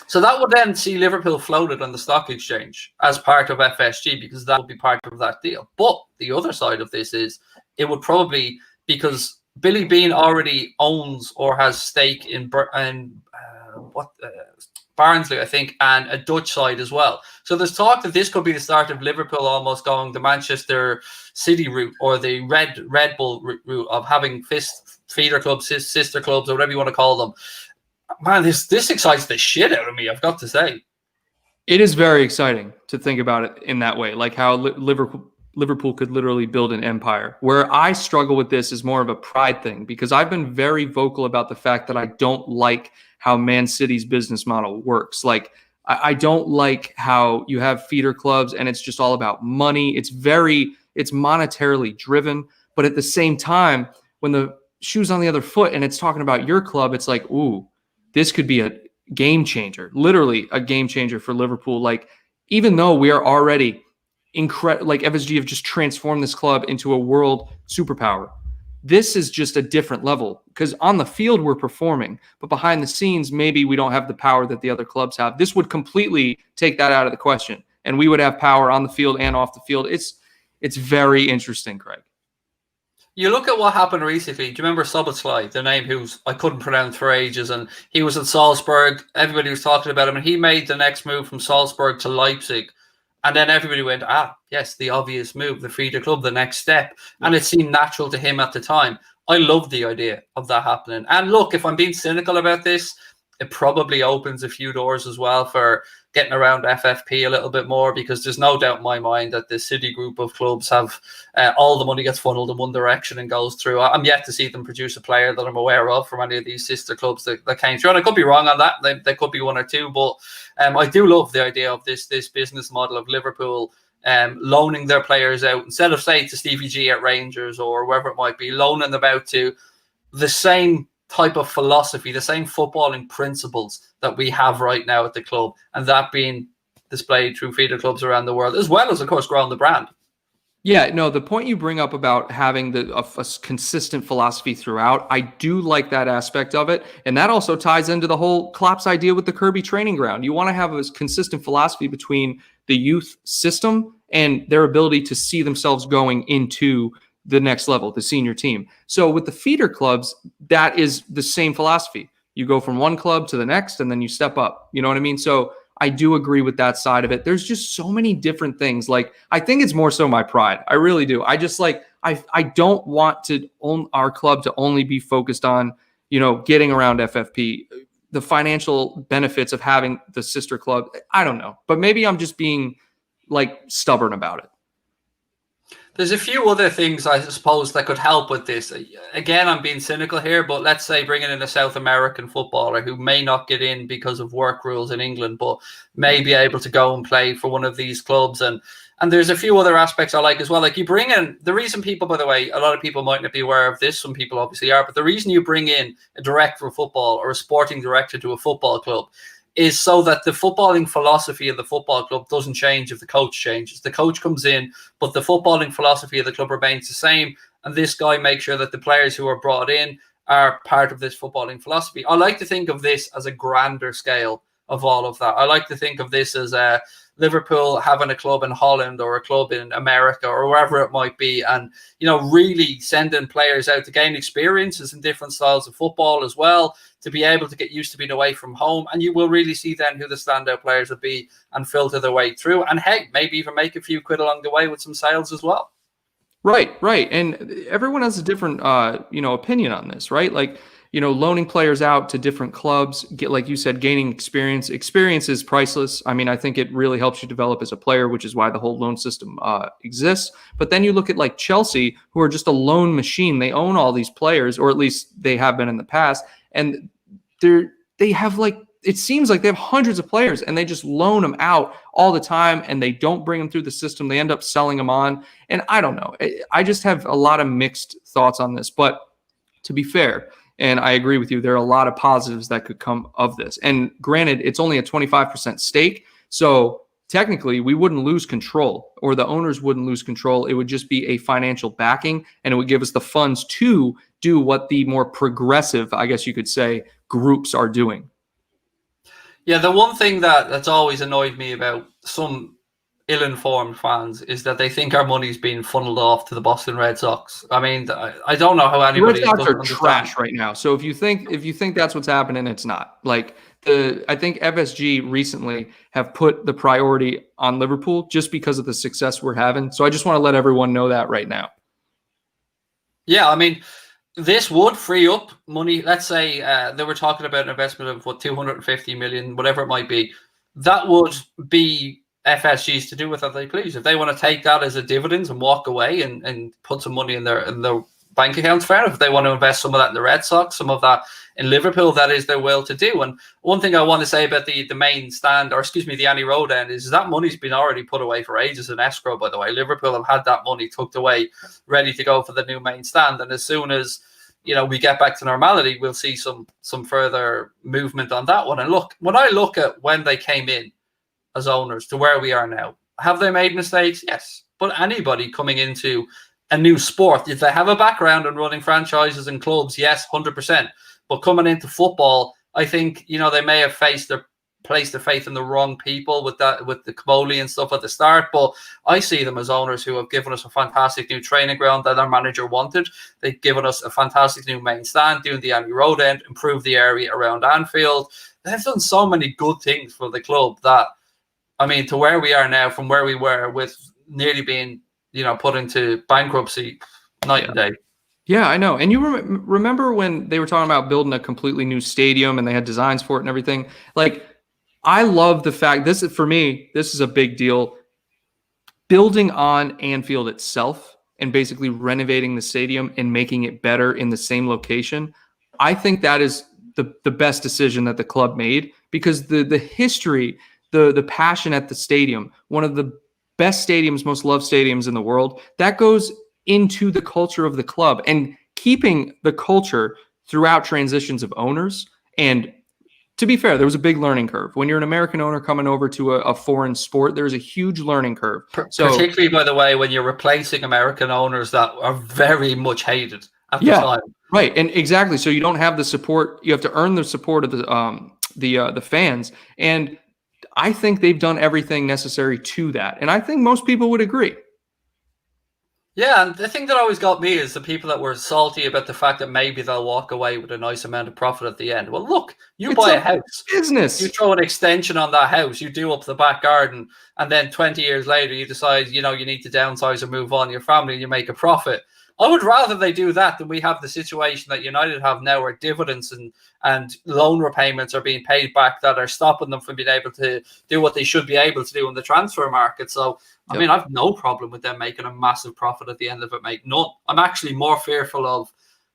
So that would then see Liverpool floated on the stock exchange as part of FSG, because that would be part of that deal. But the other side of this is it would probably, because Billy Bean already owns or has stake in Barnsley, I think, and a Dutch side as well. So there's talk that this could be the start of Liverpool almost going the Manchester City route, or the Red Bull route of having feeder clubs, sister clubs, or whatever you want to call them. Man, this excites the shit out of me, I've got to say. It is very exciting to think about it in that way, like how Liverpool could literally build an empire. Where I struggle with this is more of a pride thing, because I've been very vocal about the fact that I don't like how Man City's business model works. Like, I don't like how you have feeder clubs and it's just all about money. It's monetarily driven, but at the same time, when the shoe's on the other foot and it's talking about your club, it's like, ooh, this could be a game changer, literally a game changer for Liverpool. Like, even though we are already incredible, like FSG have just transformed this club into a world superpower, this is just a different level, because on the field we're performing, but behind the scenes, maybe we don't have the power that the other clubs have. This would completely take that out of the question, and we would have power on the field and off the field. It's very interesting, Craig. You look at what happened recently. Do you remember Szoboszlai, the name I couldn't pronounce for ages, and he was at Salzburg. Everybody was talking about him, and he made the next move from Salzburg to Leipzig. And then everybody went, yes, the obvious move, the feeder club, the next step. And it seemed natural to him at the time. I love the idea of that happening. And look, if I'm being cynical about this, it probably opens a few doors as well for getting around FFP a little bit more, because there's no doubt in my mind that the City group of clubs have all the money gets funneled in one direction and goes through. I'm yet to see them produce a player that I'm aware of from any of these sister clubs that came through. And I could be wrong on that. There could be one or two, but I do love the idea of this business model of Liverpool loaning their players out, instead of, say, to Stevie G at Rangers or wherever it might be, loaning them out to the same type of philosophy, the same footballing principles that we have right now at the club, and that being displayed through feeder clubs around the world, as well as, of course, growing the brand. Yeah, no, the point you bring up about having a consistent philosophy throughout, I do like that aspect of it. And that also ties into the whole Klopp's idea with the Kirby training ground. You want to have a consistent philosophy between the youth system and their ability to see themselves going into the next level, the senior team. So with the feeder clubs, that is the same philosophy. You go from one club to the next, and then you step up. You know what I mean? So I do agree with that side of it. There's just so many different things. Like, I think it's more so my pride. I really do. I just I don't want to own our club to only be focused on, getting around FFP, the financial benefits of having the sister club. I don't know, but maybe I'm just being stubborn about it. There's a few other things, I suppose, that could help with this. Again, I'm being cynical here, but let's say bringing in a South American footballer who may not get in because of work rules in England, but may be able to go and play for one of these clubs. And there's a few other aspects I like as well. Like, you bring in, the reason people, by the way, a lot of people might not be aware of this, some people obviously are, but the reason you bring in a director of football or a sporting director to a football club is so that the footballing philosophy of the football club doesn't change if the coach changes. The coach comes in, but the footballing philosophy of the club remains the same. And this guy makes sure that the players who are brought in are part of this footballing philosophy. I like to think of this as a grander scale of all of that. I like to think of this as Liverpool having a club in Holland or a club in America or wherever it might be, and really sending players out to gain experiences in different styles of football as well, to be able to get used to being away from home. And you will really see then who the standout players will be and filter their way through, and hey, maybe even make a few quid along the way with some sales as well. Right. And everyone has a different opinion on this, right? Loaning players out to different clubs, like you said, gaining experience. Experience is priceless. I mean, I think it really helps you develop as a player, which is why the whole loan system exists. But then you look at Chelsea, who are just a loan machine. They own all these players, or at least they have been in the past. And they have it seems like they have hundreds of players, and they just loan them out all the time, and they don't bring them through the system. They end up selling them on. And I don't know. I just have a lot of mixed thoughts on this. But to be fair, and I agree with you, there are a lot of positives that could come of this. And granted, it's only a 25% stake. So technically, we wouldn't lose control, or the owners wouldn't lose control. It would just be a financial backing, and it would give us the funds to do what the more progressive, I guess you could say, groups are doing. Yeah, the one thing that's always annoyed me about some ill-informed fans is that they think our money's being funneled off to the Boston Red Sox. I mean, I don't know how anybody. The Red Sox are trash right now. So if you think that's what's happening, it's not. I think FSG recently have put the priority on Liverpool just because of the success we're having. So I just want to let everyone know that right now. Yeah, I mean, this would free up money. Let's say they were talking about an investment of 250 million, whatever it might be. That would be FSGs to do with that they please. If they want to take that as a dividends and walk away and put some money in their bank accounts, fair enough. If they want to invest some of that in the Red Sox, some of that in Liverpool, that is their will to do. And one thing I want to say about the main stand, or excuse me, the Annie Road end, is that money's been already put away for ages in escrow, by the way. Liverpool have had that money tucked away, ready to go for the new main stand. And as soon as we get back to normality, we'll see some further movement on that one. And look, when I look at when they came in as owners to where we are now, have they made mistakes? Yes. But anybody coming into a new sport, if they have a background in running franchises and clubs, yes, 100%. But coming into football, I think, they may have placed their faith in the wrong people with the Kaboli and stuff at the start. But I see them as owners who have given us a fantastic new training ground that our manager wanted. They've given us a fantastic new main stand, doing the Annie Road end, improved the area around Anfield. They've done so many good things for the club that, I mean, to where we are now, from where we were with nearly being, put into bankruptcy night and day. Yeah, I know. And you remember when they were talking about building a completely new stadium and they had designs for it and everything? I love the fact, for me, this is a big deal. Building on Anfield itself and basically renovating the stadium and making it better in the same location. I think that is the best decision that the club made, because the history, the passion at the stadium, one of the best stadiums, most loved stadiums in the world, that goes into the culture of the club. And keeping the culture throughout transitions of owners. And to be fair, there was a big learning curve. When you're an American owner coming over to a foreign sport, there's a huge learning curve. So, particularly, by the way, when you're replacing American owners that are very much hated at the time. Right, and exactly. So you don't have the support. You have to earn the support of the fans. And I think they've done everything necessary to that. And I think most people would agree. Yeah, and the thing that always got me is the people that were salty about the fact that maybe they'll walk away with a nice amount of profit at the end. Well, look, you buy a house, business. You throw an extension on that house, you do up the back garden, and then 20 years later you decide, you need to downsize or move on your family and you make a profit. I would rather they do that than we have the situation that United have now where dividends and loan repayments are being paid back that are stopping them from being able to do what they should be able to do in the transfer market. So, I mean, I've no problem with them making a massive profit at the end of it, mate. None. I'm actually more fearful of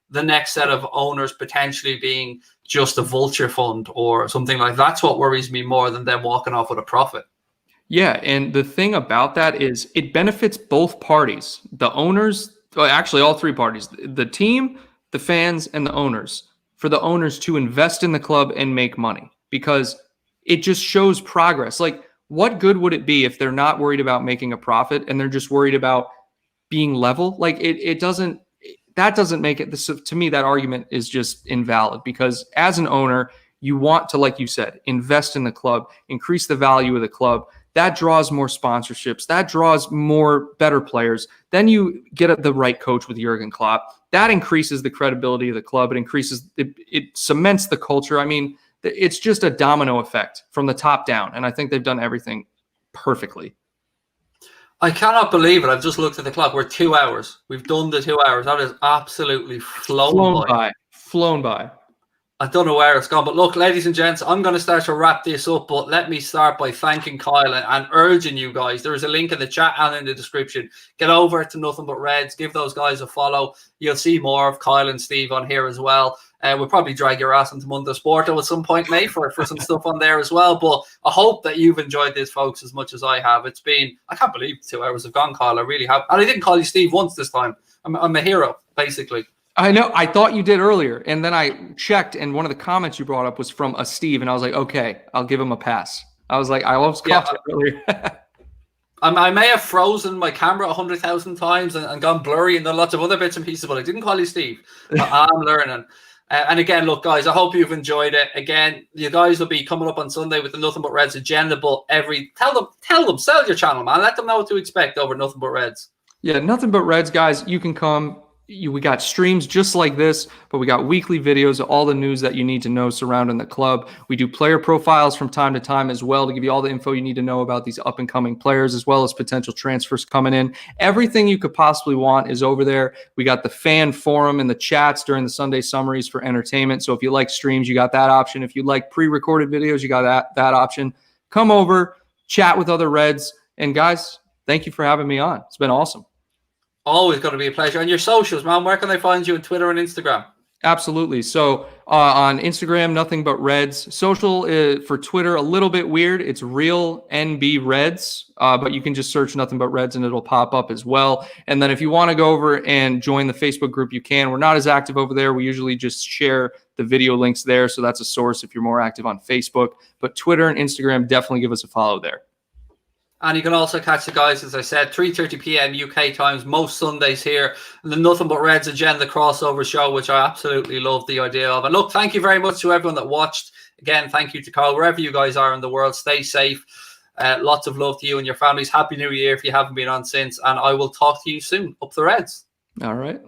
the next set of owners potentially being just a vulture fund or something like that. That's what worries me more than them walking off with a profit. Yeah, and the thing about that is it benefits both parties. The owners, actually all three parties, the team, the fans, and the owners. For the owners to invest in the club and make money because it just shows progress. Like, what good would it be if they're not worried about making a profit and they're just worried about being level? Like, that doesn't make it. To me, that argument is just invalid because as an owner, you want to, like you said, invest in the club, increase the value of the club. That draws more sponsorships. That draws more better players. Then you get the right coach with Jurgen Klopp. That increases the credibility of the club. It cements the culture. I mean, it's just a domino effect from the top down. And I think they've done everything perfectly. I cannot believe it. I've just looked at the clock. We're 2 hours. We've done the 2 hours. That is absolutely flown by. Flown by. I don't know where it's gone, but look, ladies and gents, I'm going to start to wrap this up, but let me start by thanking Kyle and urging you guys. There is a link in the chat and in the description. Get over to Nothing But Reds. Give those guys a follow. You'll see more of Kyle and Steve on here as well. We'll probably drag your ass into Mundo Sporto at some point, mate, for some stuff on there as well. But I hope that you've enjoyed this, folks, as much as I have. It's been, I can't believe 2 hours have gone, Kyle. I really have. And I didn't call you Steve once this time. I'm a hero, basically. I know. I thought you did earlier. And then I checked, and one of the comments you brought up was from a Steve. And I was like, okay, I'll give him a pass. I was like, I almost caught it earlier. I may have frozen my camera 100,000 times and gone blurry and done lots of other bits and pieces, but I didn't call you Steve. I'm learning. And again, look, guys, I hope you've enjoyed it. Again, you guys will be coming up on Sunday with the Nothing But Reds agenda, but tell them, sell your channel, man. Let them know what to expect over Nothing But Reds. Yeah, Nothing But Reds, guys. You can come. We got streams just like this, but we got weekly videos of all the news that you need to know surrounding the club. We do player profiles from time to time as well to give you all the info you need to know about these up-and-coming players as well as potential transfers coming in. Everything you could possibly want is over there. We got the fan forum and the chats during the Sunday summaries for entertainment. So if you like streams, you got that option. If you like pre-recorded videos, you got that option. Come over, chat with other Reds. And guys, thank you for having me on. It's been awesome. Always going to be a pleasure. And your socials, man, where can they find you on Twitter and Instagram? Absolutely. So on Instagram, Nothing But Reds. Social for Twitter, a little bit weird. It's Real NB Reds, but you can just search Nothing But Reds and it'll pop up as well. And then if you want to go over and join the Facebook group, you can. We're not as active over there. We usually just share the video links there. So that's a source if you're more active on Facebook. But Twitter and Instagram, definitely give us a follow there. And you can also catch the guys, as I said, 3:30 p.m. UK times, most Sundays here, and the Nothing But Reds Agenda crossover show, which I absolutely love the idea of. And look, thank you very much to everyone that watched. Again, thank you to Carl. Wherever you guys are in the world, stay safe. Lots of love to you and your families. Happy New Year if you haven't been on since. And I will talk to you soon. Up the Reds. All right.